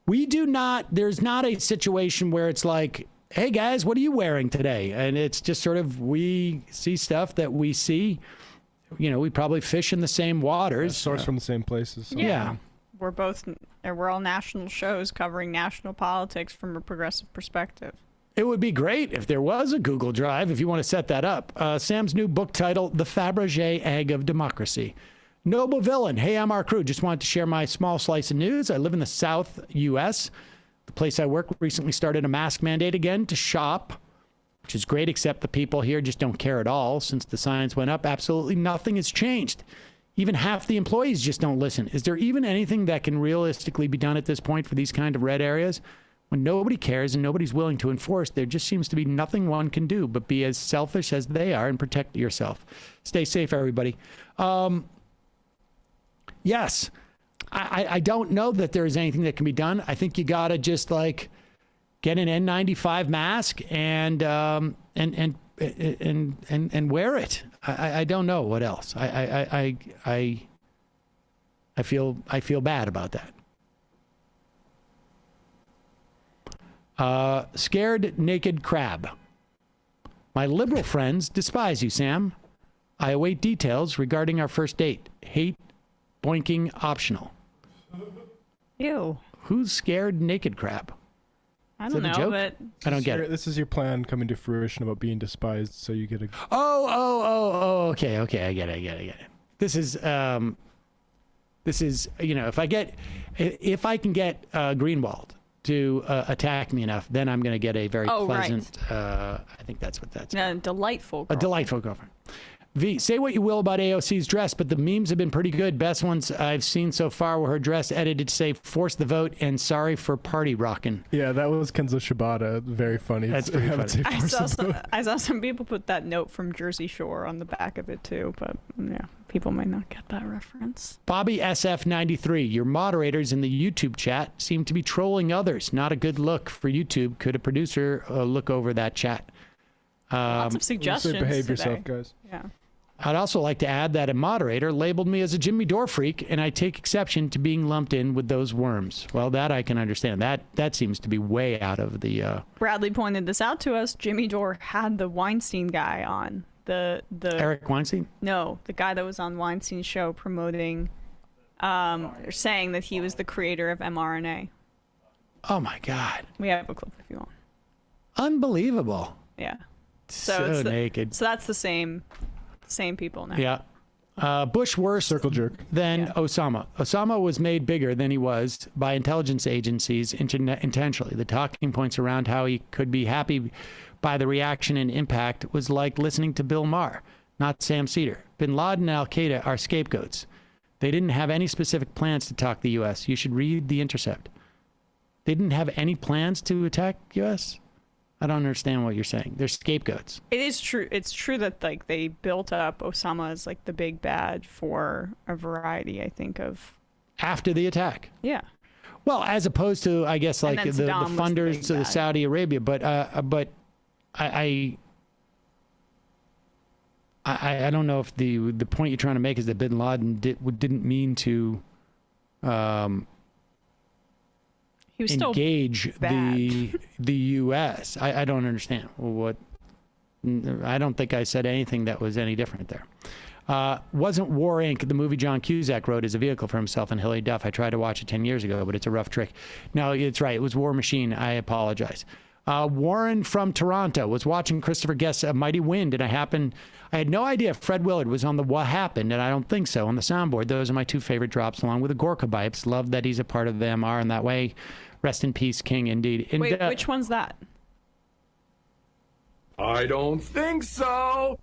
We do not, there's not a situation where it's like, hey guys, what are you wearing today? And it's just sort of, we see stuff that we see. You know, we probably fish in the same waters. Source from the same places. So. Yeah. We're all national shows covering national politics from a progressive perspective. It would be great if there was a Google Drive, if you want to set that up. Sam's new book title, The Fabergé Egg of Democracy. Noble Villain. Hey, I'm our crew. Just wanted to share my small slice of news. I live in the South U.S., the place I work recently started a mask mandate again to shop, which is great, except the people here just don't care at all. Since the signs went up, absolutely nothing has changed. Even half the employees just don't listen. Is there even anything that can realistically be done at this point for these kind of red areas? When nobody cares and nobody's willing to enforce, there just seems to be nothing one can do but be as selfish as they are and protect yourself. Stay safe, everybody. Yes. I don't know that there's anything that can be done. I think you got to just, like, get an N95 mask and wear it. I don't know what else. I feel bad about that. Scared naked crab. My liberal friends despise you, Sam. I await details regarding our first date. Hate, boinking, optional. Ew. Who's scared naked crab? I don't know, but I don't get it. This is your plan coming to fruition about being despised, so you get a... Oh, okay, I get it. This is, you know, if I can get Greenwald to attack me enough, then I'm going to get a very pleasant, I think that's what that's a delightful girlfriend. A delightful girlfriend. V, say what you will about AOC's dress, but the memes have been pretty good. Best ones I've seen so far were her dress edited to say, force the vote and sorry for party rocking. Yeah, that was Kenzo Shibata. Very funny. That's pretty funny. I saw some people put that note from Jersey Shore on the back of it too, but yeah, people might not get that reference. Bobby SF93, your moderators in the YouTube chat seem to be trolling others. Not a good look for YouTube. Could a producer look over that chat? Lots of suggestions. Behave today. yourself, guys. Yeah. I'd also like to add that a moderator labeled me as a Jimmy Dore freak, and I take exception to being lumped in with those worms. Well, that I can understand. That seems to be way out of the... Bradley pointed this out to us. Jimmy Dore had the Weinstein guy on. The Eric Weinstein? No, the guy that was on Weinstein's show promoting, saying that he was the creator of mRNA. Oh, my God. We have a clip if you want. Unbelievable. Yeah. So it's naked. So that's the same people now. Yeah. Bush worse circle jerk than Osama. Osama was made bigger than he was by intelligence agencies intentionally. The talking points around how he could be happy by the reaction and impact was like listening to Bill Maher, not Sam Seder. Bin Laden and Al-Qaeda are scapegoats. They didn't have any specific plans to attack the U.S. You should read The Intercept. They didn't have any plans to attack U.S.? I don't understand what you're saying. They're scapegoats. It is true. It's true that like they built up Osama as like the big bad for a variety, I think, of after the attack. Yeah. Well, as opposed to, I guess, like the funders to the Saudi Arabia, but I don't know if the point you're trying to make is that Bin Laden didn't mean to he was engage still bad. the U.S. I don't understand what. I don't think I said anything that was any different there. Wasn't War Inc. the movie John Cusack wrote as a vehicle for himself and Hilary Duff? I tried to watch it 10 years ago, but it's a rough trick. No, it's right. It was War Machine. I apologize. Warren from Toronto was watching Christopher Guest's A Mighty Wind, and I had no idea Fred Willard was on the What Happened, and I don't think so, on the soundboard. Those are my two favorite drops, along with the Gorka Bipes. Love that he's a part of the MR in that way. Rest in peace, King, indeed. And, wait, which one's that? I don't think so.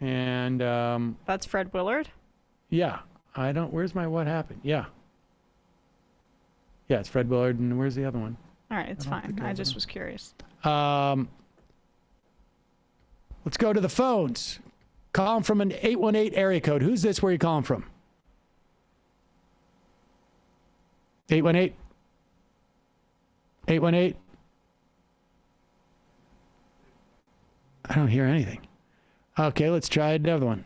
And that's Fred Willard? Yeah. Where's my What Happened? Yeah. Yeah, it's Fred Willard, and where's the other one? All right, it's fine. I just was curious. Let's go to the phones. Calling from an 818 area code. Who's this? Where are you calling from? 818? 818? I don't hear anything. Okay, let's try another one.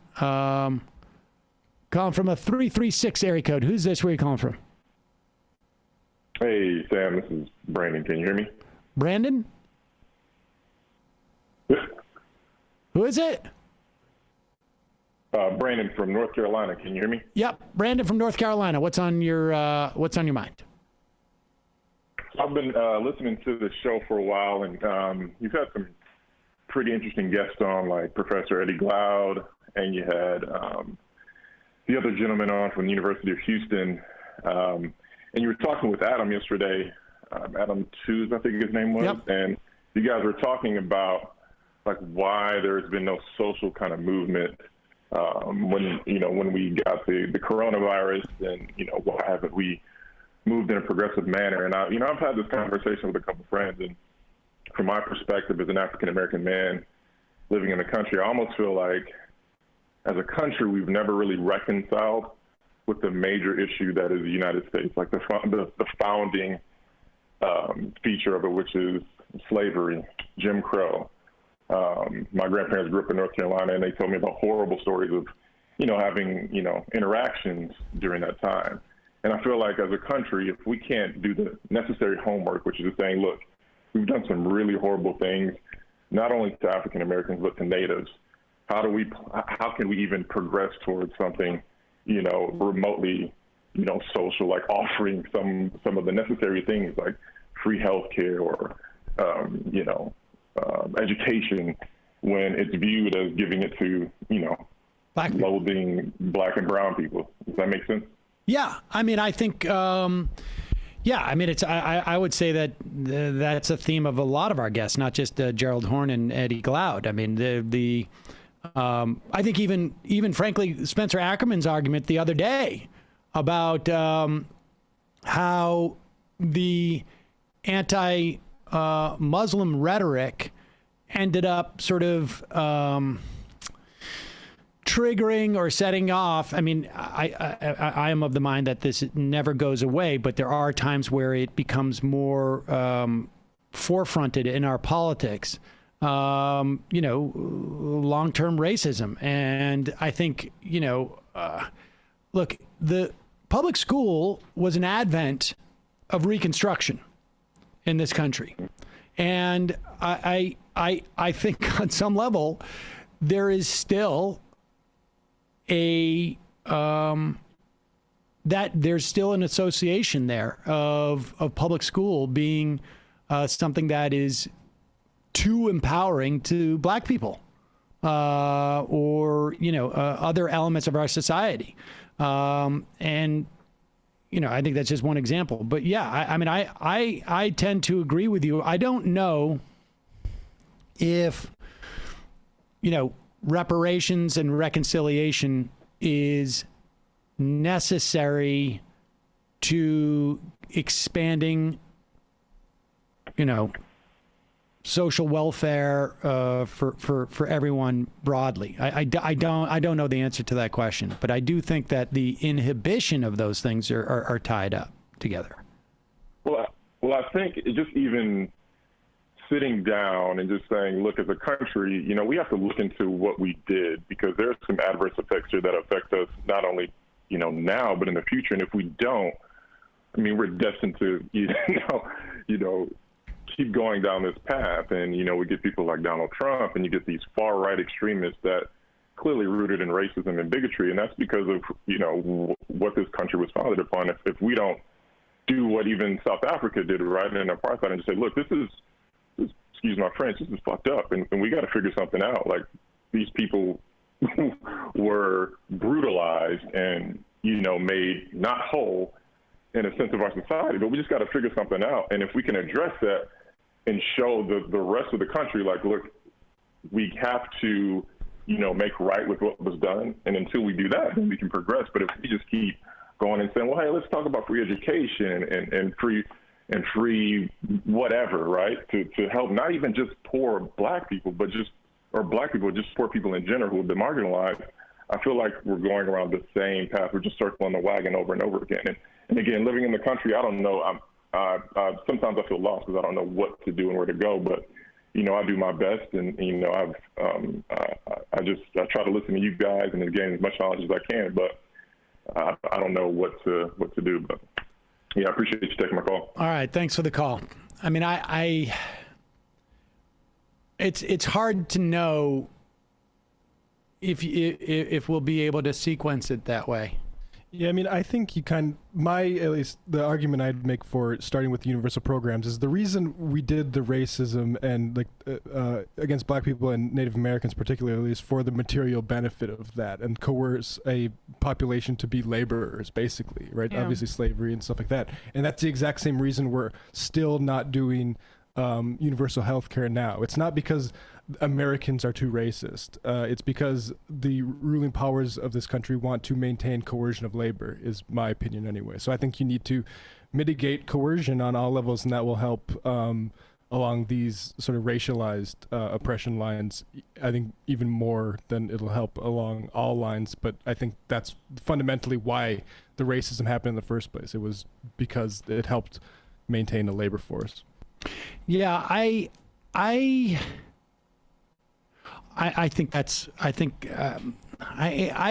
Calling from a 336 area code. Who's this? Where are you calling from? Hey, Sam, this is Brandon. Can you hear me? Brandon? Who is it? Brandon from North Carolina. Can you hear me? Yep, Brandon from North Carolina. What's on your mind? I've been listening to the show for a while, and you've had some pretty interesting guests on, like Professor Eddie Glaude, and you had the other gentleman on from the University of Houston. And you were talking with Adam yesterday, Adam Tooze, I think his name was, yep. And you guys were talking about like why there's been no social kind of movement when we got the coronavirus, and why haven't we moved in a progressive manner? And I've had this conversation with a couple of friends, and from my perspective as an African American man living in the country, I almost feel like as a country we've never really reconciled with the major issue that is the United States, like the founding feature of it, which is slavery, Jim Crow. My grandparents grew up in North Carolina, and they told me about horrible stories of, having, interactions during that time. And I feel like as a country, if we can't do the necessary homework, which is saying, look, we've done some really horrible things, not only to African Americans, but to natives. How can we even progress towards something, remotely, social, like offering some of the necessary things like free healthcare or, education, when it's viewed as giving it to, loathing Black and brown people? Does that make sense? Yeah, I mean, I think, it's. I would say that that's a theme of a lot of our guests, not just Gerald Horn and Eddie Glaude. I mean, I think even frankly, Spencer Ackerman's argument the other day about how the anti-Muslim rhetoric ended up sort of triggering or setting off. I mean, I am of the mind that this never goes away, but there are times where it becomes more forefronted in our politics. Long-term racism. And I think, look, the public school was an advent of Reconstruction in this country. And I think on some level, there is still there's still an association there of public school being something that is too empowering to Black people or other elements of our society. And I think that's just one example. But yeah, I tend to agree with you. I don't know if reparations and reconciliation is necessary to expanding social welfare for everyone broadly. I don't know the answer to that question, but I do think that the inhibition of those things are tied up together. Well, I think just even sitting down and just saying, look, as a country, we have to look into what we did, because there's some adverse effects here that affect us not only, now, but in the future. And if we don't, we're destined to, keep going down this path. And, we get people like Donald Trump, and you get these far right extremists that clearly rooted in racism and bigotry. And that's because of, what this country was founded upon. If we don't do what even South Africa did, right, in apartheid, and just say, look, this is, excuse my French, this is fucked up, and we got to figure something out. Like, these people were brutalized and, made not whole in a sense of our society, but we just got to figure something out. And if we can address that and show the rest of the country, like, look, we have to, make right with what was done. And until we do that, then we can progress. But if we just keep going and saying, well, hey, let's talk about free education and free whatever, right? To help not even just poor Black people, but just poor people in general who have been marginalized. I feel like we're going around the same path. We're just circling the wagon over and over again. And again, living in the country, I don't know. Sometimes I feel lost because I don't know what to do and where to go. But I do my best, and I try to listen to you guys and gain as much knowledge as I can. But I don't know what to do. But yeah, I appreciate you taking my call. All right, thanks for the call. It's hard to know if we'll be able to sequence it that way. Yeah, I think at least the argument I'd make for starting with universal programs is the reason we did the racism and against Black people and Native Americans particularly is for the material benefit of that and coerce a population to be laborers, basically, right? Yeah. Obviously slavery and stuff like that. And that's the exact same reason we're still not doing universal health care now. It's not because Americans are too racist. It's because the ruling powers of this country want to maintain coercion of labor, is my opinion anyway. So I think you need to mitigate coercion on all levels, and that will help along these sort of racialized oppression lines, I think even more than it'll help along all lines. But I think that's fundamentally why the racism happened in the first place. It was because it helped maintain a labor force. Yeah, I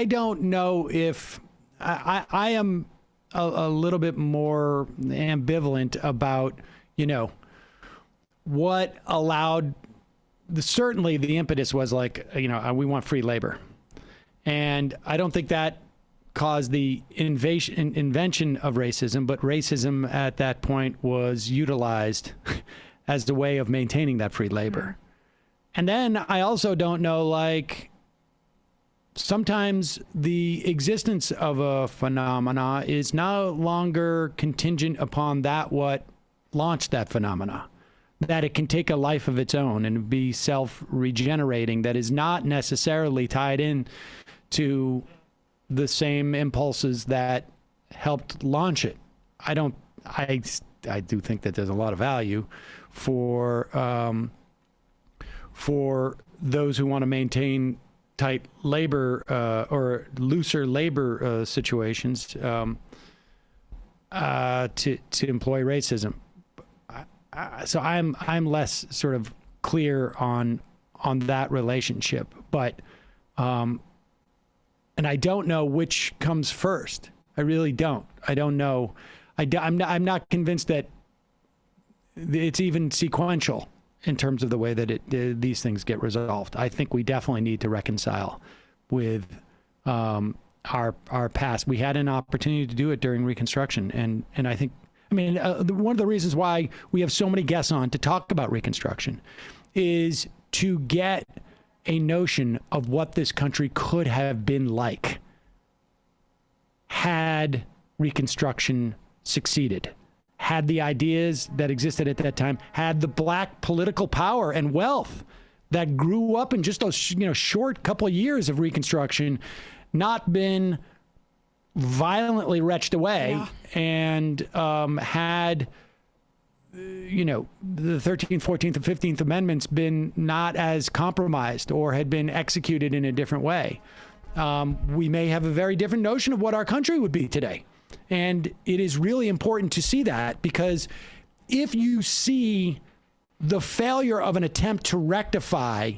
don't know if I am a little bit more ambivalent about, what allowed, certainly the impetus was like, we want free labor. And I don't think that caused the invention of racism, but racism at that point was utilized as the way of maintaining that free labor. And then I also don't know, like, sometimes the existence of a phenomena is no longer contingent upon that what launched that phenomena, that it can take a life of its own and be self-regenerating, that is not necessarily tied in to the same impulses that helped launch it. I do think that there's a lot of value for those who want to maintain tight labor or looser labor situations to employ racism. So I'm less sort of clear on that relationship, but and I don't know which comes first. I really don't. I don't know. I'm not convinced that it's even sequential in terms of the way that these things get resolved. I think we definitely need to reconcile with our past. We had an opportunity to do it during Reconstruction, and I think, one of the reasons why we have so many guests on to talk about Reconstruction is to get a notion of what this country could have been like had Reconstruction succeeded, had the ideas that existed at that time, had the black political power and wealth that grew up in just those short couple of years of Reconstruction not been violently wrenched away, and had the 13th, 14th, and 15th Amendments been not as compromised or had been executed in a different way, we may have a very different notion of what our country would be today. And it is really important to see that, because if you see the failure of an attempt to rectify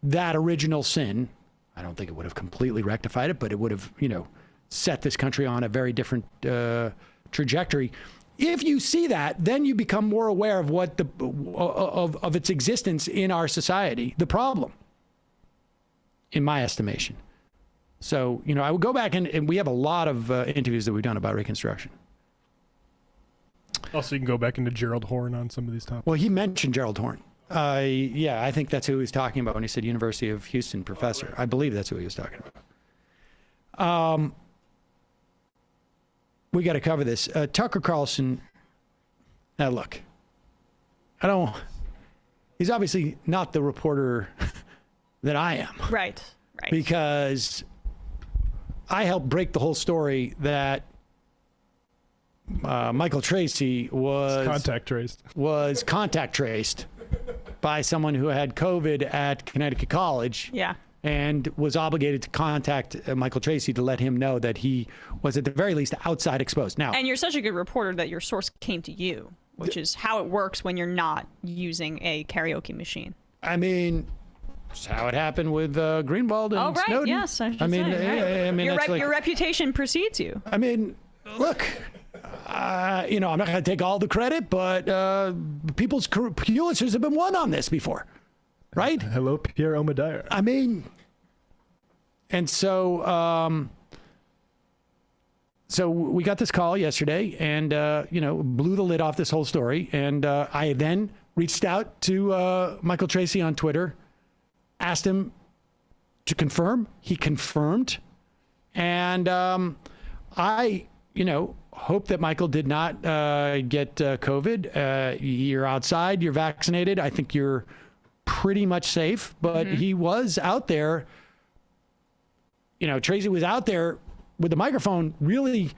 that original sin, I don't think it would have completely rectified it, but it would have, set this country on a very different trajectory. If you see that, then you become more aware of what of its existence in our society, the problem, in my estimation. So, I would go back and we have a lot of interviews that we've done about Reconstruction. Also, you can go back into Gerald Horne on some of these topics. Well, he mentioned Gerald Horne. I think that's who he was talking about when he said University of Houston professor. I believe that's who he was talking about. We got to cover this. Tucker Carlson. Now, look, he's obviously not the reporter that I am. Right. Because I helped break the whole story that Michael Tracy was contact traced by someone who had COVID at Connecticut College. Yeah. And was obligated to contact Michael Tracy to let him know that he was at the very least outside exposed. Now, and you're such a good reporter that your source came to you, which is how it works when you're not using a karaoke machine. That's how it happened with Greenwald and Snowden. Yes, your reputation precedes you. Look, I'm not going to take all the credit, but people's Pulitzers have been won on this before, right? Hello, Pierre Omidyar. And so, so we got this call yesterday, and blew the lid off this whole story. And I then reached out to Michael Tracy on Twitter, asked him to confirm. He confirmed, and I, hope that Michael did not get COVID. You're outside, you're vaccinated. I think you're pretty much safe. But he was out there. Tracy was out there with the microphone, really,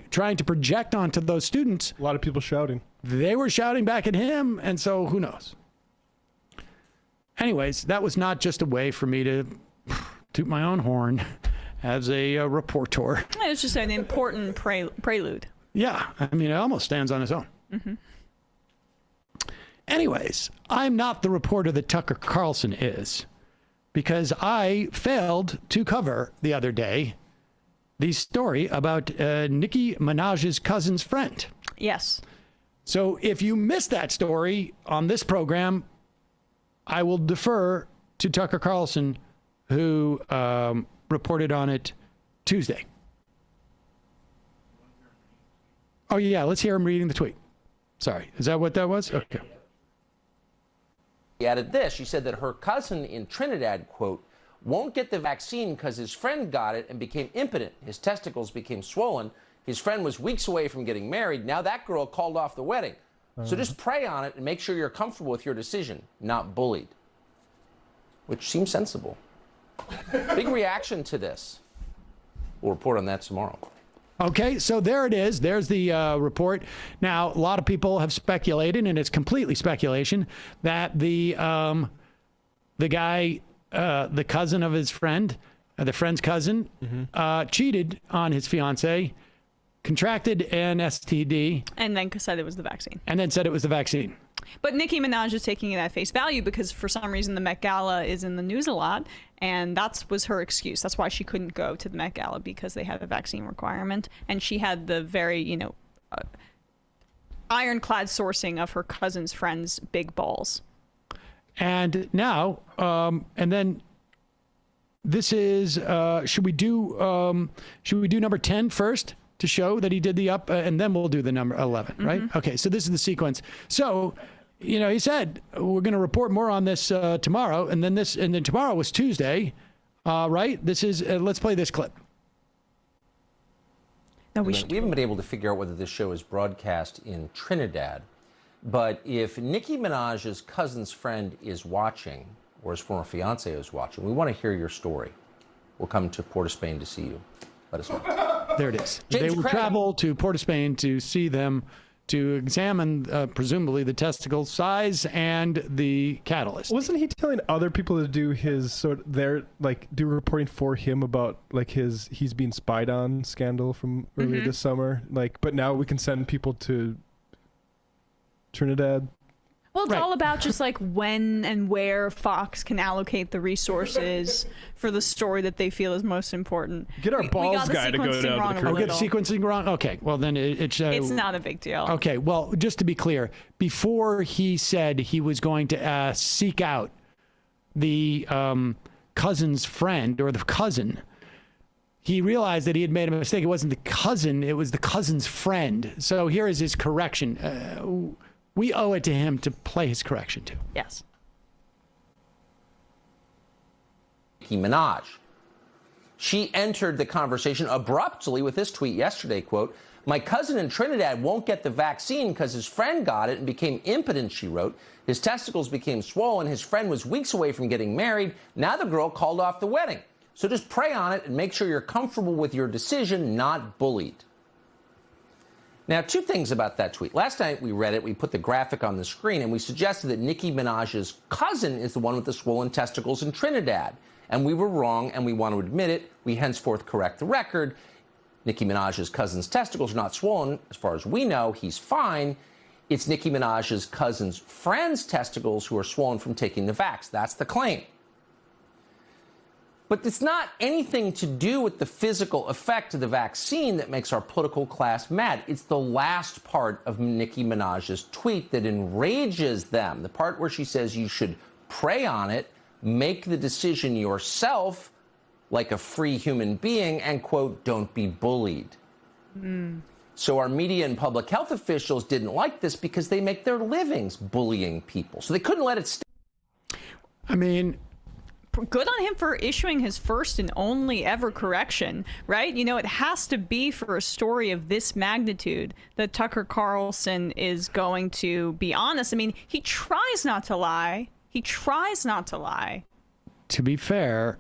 trying to project onto those students. A lot of people shouting. They were shouting back at him, and so who knows? Anyways, that was not just a way for me to toot my own horn as a reporter. It's just an important prelude. Yeah, it almost stands on its own. Mm-hmm. Anyways, I'm not the reporter that Tucker Carlson is, because I failed to cover the other day the story about Nicki Minaj's cousin's friend. Yes. So if you missed that story on this program, I will defer to Tucker Carlson, who reported on it Tuesday. Oh, yeah, let's hear him reading the tweet. Sorry, is that what that was? Okay. He added this. She said that her cousin in Trinidad, quote, won't get the vaccine because his friend got it and became impotent. His testicles became swollen. His friend was weeks away from getting married. Now that girl called off the wedding. So just pray on it and make sure you're comfortable with your decision, not bullied. Which seems sensible. Big reaction to this. We'll report on that tomorrow. Okay, so there it is. There's the report. Now, a lot of people have speculated, and it's completely speculation, that the guy, the cousin of his friend, the friend's cousin, cheated on his fiancée, contracted an STD. And then said it was the vaccine. And then said it was the vaccine. But Nicki Minaj is taking it at face value because for some reason the Met Gala is in the news a lot, and that was her excuse. That's why she couldn't go to the Met Gala, because they had a vaccine requirement, and she had the very, ironclad sourcing of her cousin's friend's big balls. And now, and then this is, should we do number 10 first to show that he did the up, and then we'll do the number 11, right? Okay, so this is the sequence. So, he said we're going to report more on this tomorrow, and then tomorrow was Tuesday, right? This is let's play this clip. No, we haven't been able to figure out whether this show is broadcast in Trinidad, but if Nicki Minaj's cousin's friend is watching, or his former fiance is watching, we want to hear your story. We'll come to Port of Spain to see you. Let us know. There it is. James They will Craig. travel to Port of Spain to see them, to examine, presumably, the testicle size and the catalyst. Wasn't he telling other people to do his do reporting for him about he's being spied on scandal from earlier this summer? But now we can send people to Trinidad. Well, it's all about just when and where Fox can allocate the resources for the story that they feel is most important. Get our balls guy to go down to the Oh, get the sequencing wrong? Okay, well then it's not a big deal. Okay, well, just to be clear, before he said he was going to seek out the cousin's friend or the cousin, he realized that he had made a mistake. It wasn't the cousin, it was the cousin's friend. So here is his correction. We owe it to him to play his correction too. Yes. Nicki Minaj. She entered the conversation abruptly with this tweet yesterday, quote, my cousin in Trinidad won't get the vaccine because his friend got it and became impotent, she wrote. His testicles became swollen. His friend was weeks away from getting married. Now the girl called off the wedding. So just pray on it and make sure you're comfortable with your decision, not bullied. Now, two things about that tweet. Last night we read it, we put the graphic on the screen, and we suggested that Nicki Minaj's cousin is the one with the swollen testicles in Trinidad. And we were wrong, and we want to admit it. We henceforth correct the record. Nicki Minaj's cousin's testicles are not swollen. As far as we know, he's fine. It's Nicki Minaj's cousin's friend's testicles who are swollen from taking the vax. That's the claim. But it's not anything to do with the physical effect of the vaccine that makes our political class mad. It's the last part of Nicki Minaj's tweet that enrages them. The part where she says you should pray on it, make the decision yourself like a free human being, and, quote, don't be bullied. So our media and public health officials didn't like this because they make their livings bullying people. So they couldn't let it stay. I mean, good on him for issuing his first and only ever correction, right? It has to be for a story of this magnitude that Tucker Carlson is going to be honest. I mean, he tries not to lie. To be fair,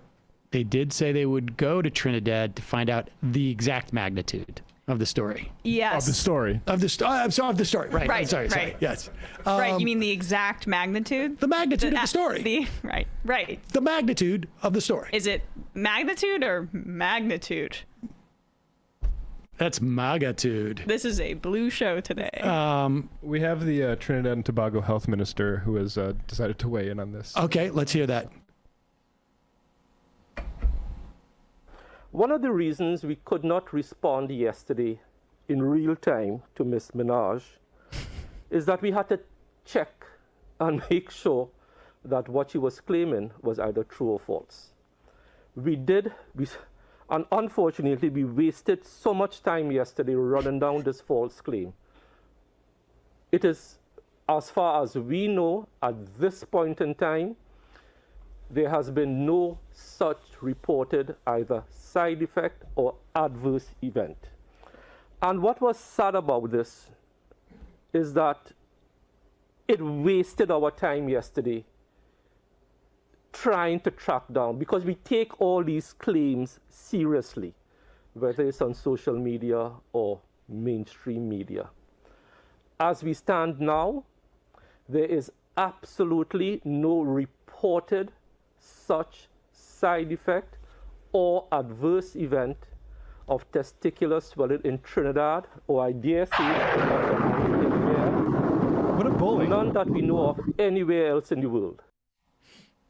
they did say they would go to Trinidad to find out the exact magnitude of the story. Yes. Of the story. I'm sorry, of the story. Right. Right. Sorry. Right. Yes. Right. You mean the exact magnitude? The magnitude of the story. Right. The magnitude of the story. Is it magnitude or magnitude? That's magnitude. This is a blue show today. We have the Trinidad and Tobago health minister who has decided to weigh in on this. Okay, let's hear that. One of the reasons we could not respond yesterday in real time to Ms. Minaj is that we had to check and make sure that what she was claiming was either true or false. And unfortunately, we wasted so much time yesterday running down this false claim. It is, as far as we know, at this point in time, there has been no such reported either side effect or adverse event. And what was sad about this is that it wasted our time yesterday trying to track down, because we take all these claims seriously, whether it's on social media or mainstream media. As we stand now, there is absolutely no reported such side effect or adverse event of testicular swelling in Trinidad, or I dare say, what a bully. None that we know of anywhere else in the world.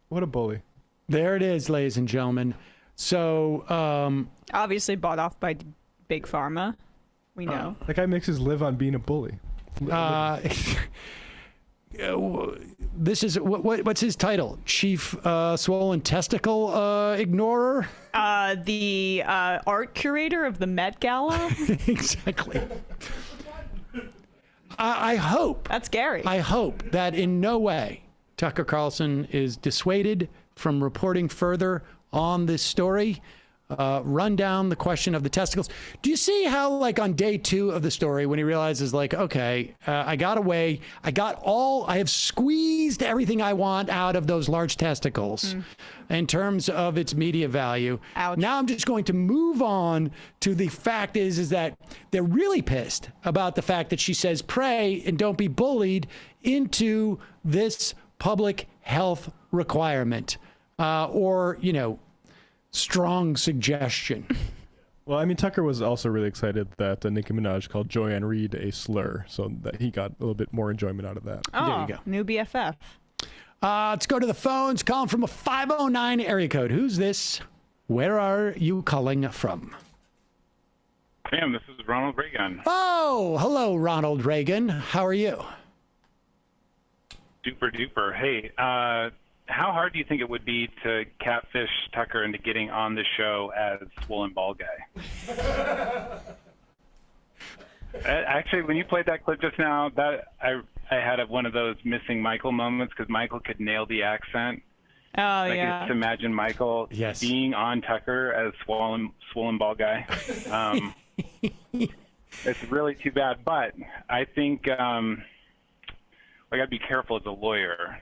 What a bully. There it is, ladies and gentlemen. So, obviously bought off by Big Pharma. We know. That guy makes his live on being a bully. This is what's his title? Chief Swollen Testicle Ignorer? The art curator of the Met Gala. Exactly. I hope. That's scary. I hope that in no way Tucker Carlson is dissuaded from reporting further on this story. Run down the question of the testicles. Do you see how, like, on day 2 of the story, when he realizes, like, okay, I got away, I have squeezed everything I want out of those large testicles in terms of its media value. Ouch. Now I'm just going to move on to the fact is that they're really pissed about the fact that she says pray and don't be bullied into this public health requirement or, you know, strong suggestion. Well, I mean, Tucker was also really excited that Nicki Minaj called Joanne Reed a slur, so that he got a little bit more enjoyment out of that. Oh, there you go. New BFF. Let's go to the phones. Calling from a 509 area code. Who's this? Where are you calling from? Sam, this is Ronald Reagan. Oh, hello, Ronald Reagan. How are you? Duper duper. Hey, how hard do you think it would be to catfish Tucker into getting on the show as Swollen Ball Guy? Actually, when you played that clip just now, that I had one of those missing Michael moments because Michael could nail the accent. Oh, I yeah. can just imagine Michael being on Tucker as Swollen Ball Guy. It's really too bad, but I think I got to be careful as a lawyer.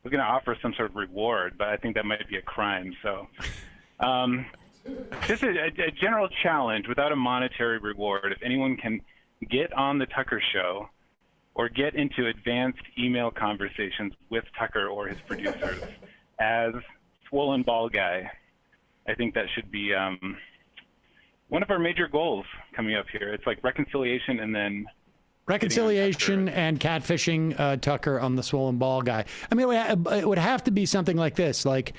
We're going to offer some sort of reward, but I think that might be a crime. So just a general challenge without a monetary reward. If anyone can get on the Tucker show or get into advanced email conversations with Tucker or his producers as Swollen Ball Guy, I think that should be one of our major goals coming up here. It's like reconciliation and then reconciliation and catfishing Tucker on the Swollen Ball Guy. I mean, it would have to be something like this. Like,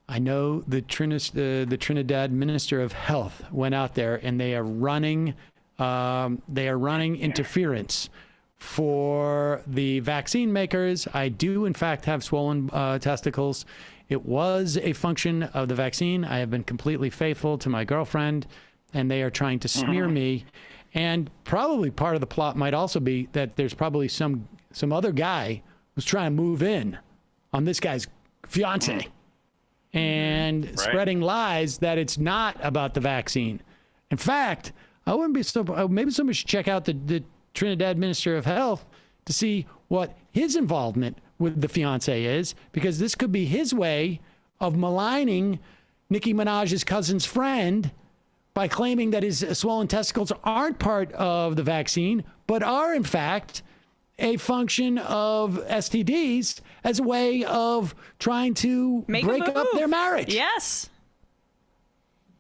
I know the Trinidad Minister of Health went out there and they are running interference for the vaccine makers. I do, in fact, have swollen testicles. It was a function of the vaccine. I have been completely faithful to my girlfriend, and they are trying to smear me. And probably part of the plot might also be that there's probably some other guy who's trying to move in on this guy's fiance and spreading lies that it's not about the vaccine. In fact, I wouldn't be so. Maybe somebody should check out the Trinidad Minister of Health to see what his involvement with the fiance is, because this could be his way of maligning Nicki Minaj's cousin's friend by claiming that his swollen testicles aren't part of the vaccine, but are, in fact, a function of STDs as a way of trying to break up their marriage. Yes.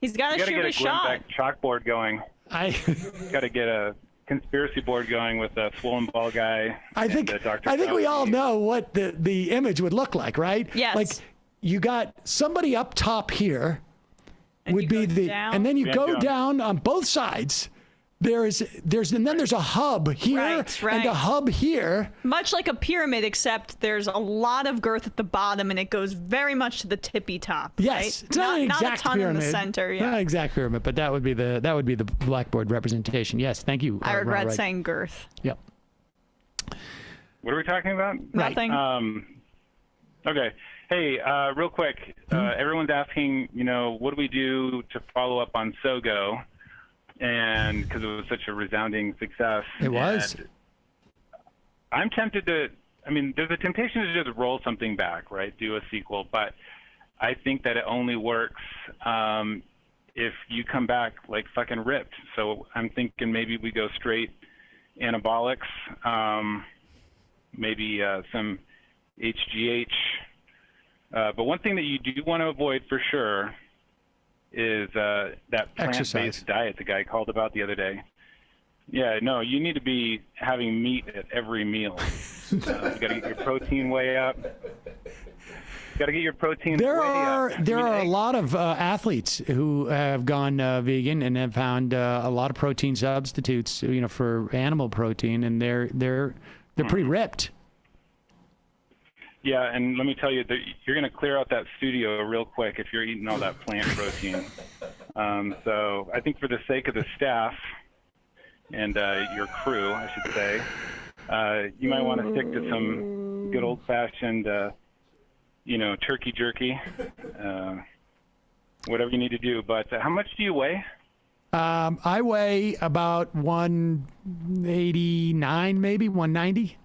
He's got to shoot a shot. Chalkboard going. Got to get a conspiracy board going with a Swollen Ball Guy. I think we all know what the image would look like, right? Yes. Like, you got somebody up top here, and then you go down on both sides, and then there's a hub here and a hub here. Much like a pyramid, except there's a lot of girth at the bottom, and it goes very much to the tippy top. Yes, right? it's not an exact a ton pyramid. in the center. Yeah, not an exact pyramid, but that would be the blackboard representation. Yes, thank you. I regret Ronald. saying girth. Yep. What are we talking about? Nothing. Okay. Hey, real quick, everyone's asking, what do we do to follow up on Sogo? And because it was such a resounding success. It was. And I'm tempted to, there's a temptation to just roll something back, right? Do a sequel. But I think that it only works if you come back like fucking ripped. So I'm thinking maybe we go straight anabolics, maybe some HGH. But one thing that you do want to avoid for sure is that plant-based diet the guy called about the other day. Yeah, no, you need to be having meat at every meal. You got to get your protein way up. Got to get your protein There way are up. a lot of athletes who have gone vegan and have found a lot of protein substitutes, for animal protein, and they're pretty ripped. Yeah, and let me tell you, you're going to clear out that studio real quick if you're eating all that plant protein. So I think for the sake of the staff and your crew, I should say, you might want to stick to some good old-fashioned, turkey jerky, whatever you need to do. But how much do you weigh? I weigh about 189, maybe 190.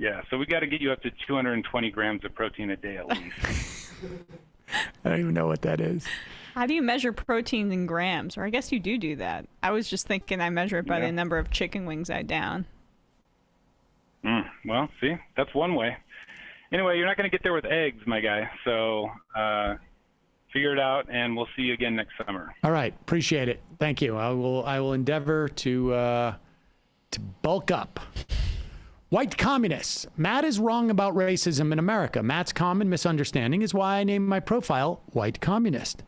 Yeah, so we got to get you up to 220 grams of protein a day at least. I don't even know what that is. How do you measure protein in grams? Or I guess you do that. I was just thinking I measure it by the number of chicken wings I down. Well, see, that's one way. Anyway, you're not going to get there with eggs, my guy. So figure it out, and we'll see you again next summer. All right, appreciate it. Thank you. I will endeavor to bulk up. White communists. Matt is wrong about racism in America. Matt's common misunderstanding is why I named my profile White Communist.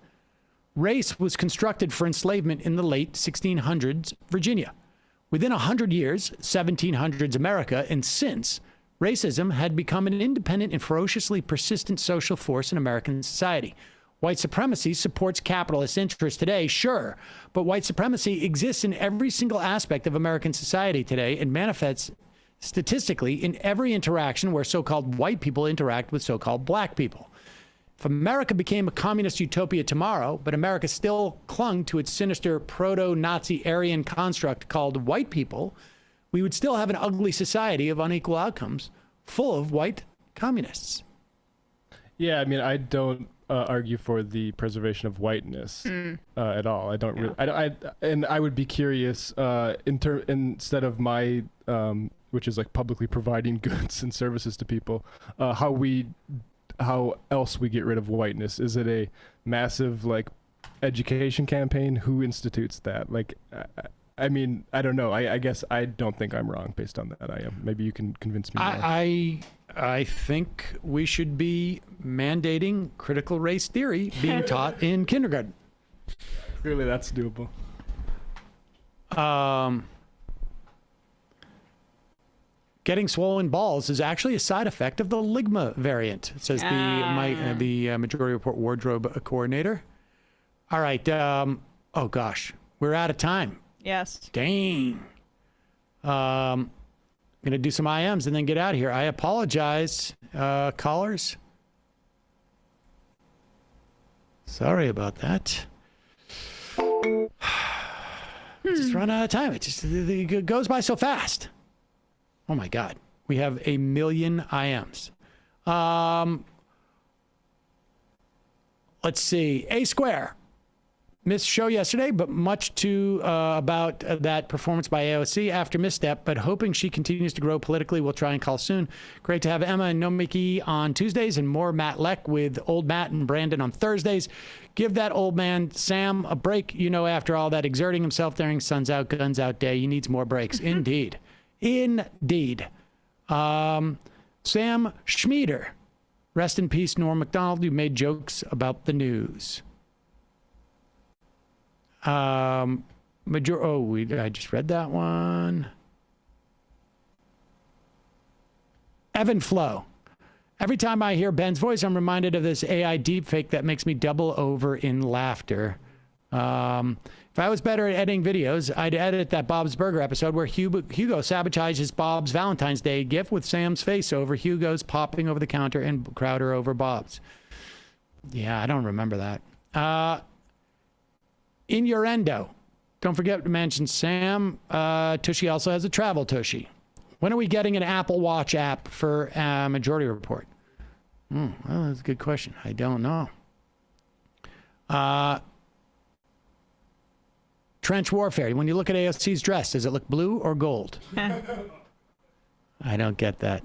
Race was constructed for enslavement in the late 1600s Virginia. Within 100 years, 1700s America, and since, racism had become an independent and ferociously persistent social force in American society. White supremacy supports capitalist interests today, sure, but white supremacy exists in every single aspect of American society today and manifests statistically in every interaction where so-called white people interact with so-called black people. If America became a communist utopia tomorrow, but America still clung to its sinister proto-Nazi Aryan construct called white people, we would still have an ugly society of unequal outcomes full of white communists. Yeah, I don't argue for the preservation of whiteness at all. I don't really. And I would be curious instead of my which is like publicly providing goods and services to people, how else we get rid of whiteness? Is it a massive education campaign? Who institutes that? I don't know. I guess I don't think I'm wrong based on that. I am. Maybe you can convince me more. I think we should be mandating critical race theory being taught in kindergarten. Clearly, that's doable. Getting swollen balls is actually a side effect of the Ligma variant, says the Majority Report wardrobe coordinator. All right. Oh, gosh. We're out of time. Yes. Dang. I'm going to do some IMs and then get out of here. I apologize, callers. Sorry about that. Just run out of time. It goes by so fast. Oh, my God. We have 1 million IMs. Let's see. A Square. Missed show yesterday, but much to about that performance by AOC after misstep, but hoping she continues to grow politically. We'll try and call soon. Great to have Emma and Nomiki on Tuesdays and more Matt Leck with Old Matt and Brandon on Thursdays. Give that old man, Sam, a break. After all that exerting himself during Sun's Out, Guns Out Day, he needs more breaks. Indeed. Indeed. Sam Schmieder. Rest in peace, Norm MacDonald, who made jokes about the news. I just read that one. Evan Flo. Every time I hear Ben's voice, I'm reminded of this AI deepfake that makes me double over in laughter. If I was better at editing videos, I'd edit that Bob's Burger episode where Hugo sabotages Bob's Valentine's Day gift with Sam's face over Hugo's popping over the counter and Crowder over Bob's. Yeah, I don't remember that. Innuendo. Don't forget to mention Sam. Tushy also has a travel Tushy. When are we getting an Apple Watch app for Majority Report? Well, that's a good question. I don't know. Trench warfare. When you look at AOC's dress, does it look blue or gold? I don't get that.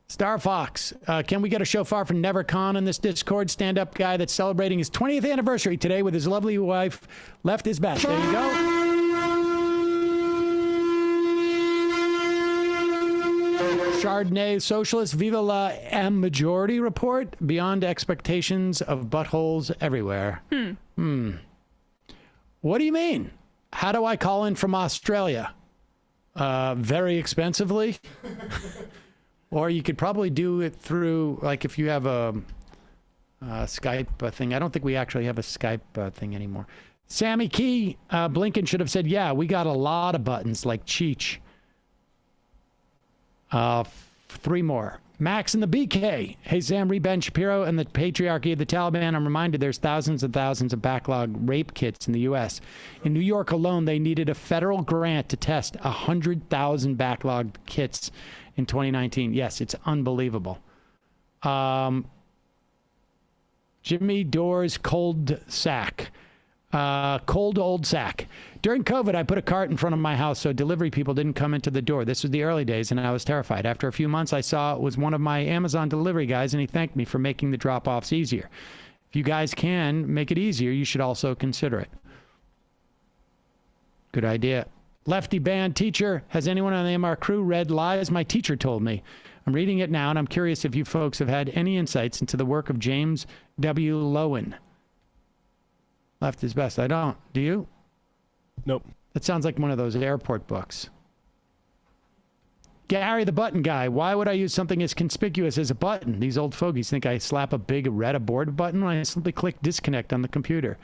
Star Fox. Can we get a shofar for Never Khan in this Discord? Stand-up guy that's celebrating his 20th anniversary today with his lovely wife. Left his best. There you go. Chardonnay Socialist. Viva la M Majority Report. Beyond expectations of buttholes everywhere. What do you mean? How do I call in from Australia? Very expensively. Or you could probably do it through, like, if you have a Skype thing. I don't think we actually have a Skype thing anymore. Sammy Key, Blinken should have said, yeah, we got a lot of buttons like Cheech. 3 more. Max and the BK. Hey, Sam, Ben Shapiro and the patriarchy of the Taliban. I'm reminded there's thousands and thousands of backlog rape kits in the U.S. In New York alone, they needed a federal grant to test 100,000 backlogged kits in 2019. Yes, it's unbelievable. Jimmy Doors Cold Sack. Cold old sack. During COVID, I put a cart in front of my house so delivery people didn't come into the door. This was the early days, and I was terrified. After a few months, I saw it was one of my Amazon delivery guys, and he thanked me for making the drop-offs easier. If you guys can make it easier, you should also consider it. Good idea. Lefty band teacher. Has anyone on the MR crew read Lies My Teacher Told Me? I'm reading it now, and I'm curious if you folks have had any insights into the work of James W. Lowen. Left is best. I don't. Do you? Nope. That sounds like one of those airport books. Gary the button guy. Why would I use something as conspicuous as a button? These old fogies think I slap a big red aboard button when I simply click disconnect on the computer.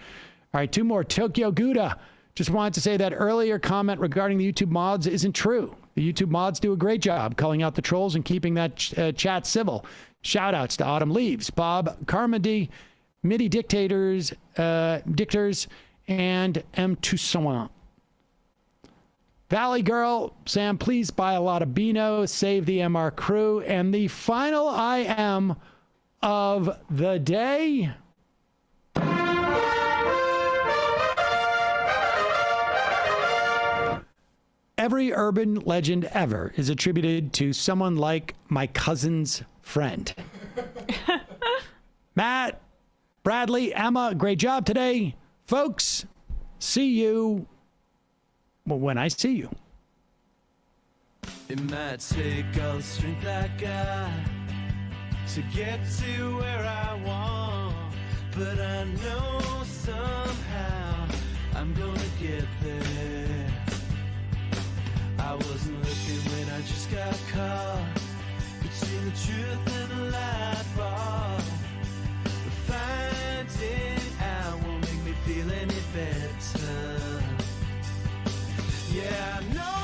All right, 2 more. Tokyo Gouda. Just wanted to say that earlier comment regarding the YouTube mods isn't true. The YouTube mods do a great job calling out the trolls and keeping that chat civil. Shout outs to Autumn Leaves, Bob Carmody, MIDI Dictators, and M. Toussaint. Valley Girl, Sam, please buy a lot of Beano, save the MR crew, and the final IM of the day. Every urban legend ever is attributed to someone like my cousin's friend. Matt, Bradley, Emma, great job today. Folks, see you when I see you. It might take all the strength I got to get to where I want, but I know somehow I'm gonna get there. I wasn't looking when I just got caught between the truth and the lie bar. But finding out won't make me feel any better. Yeah, I know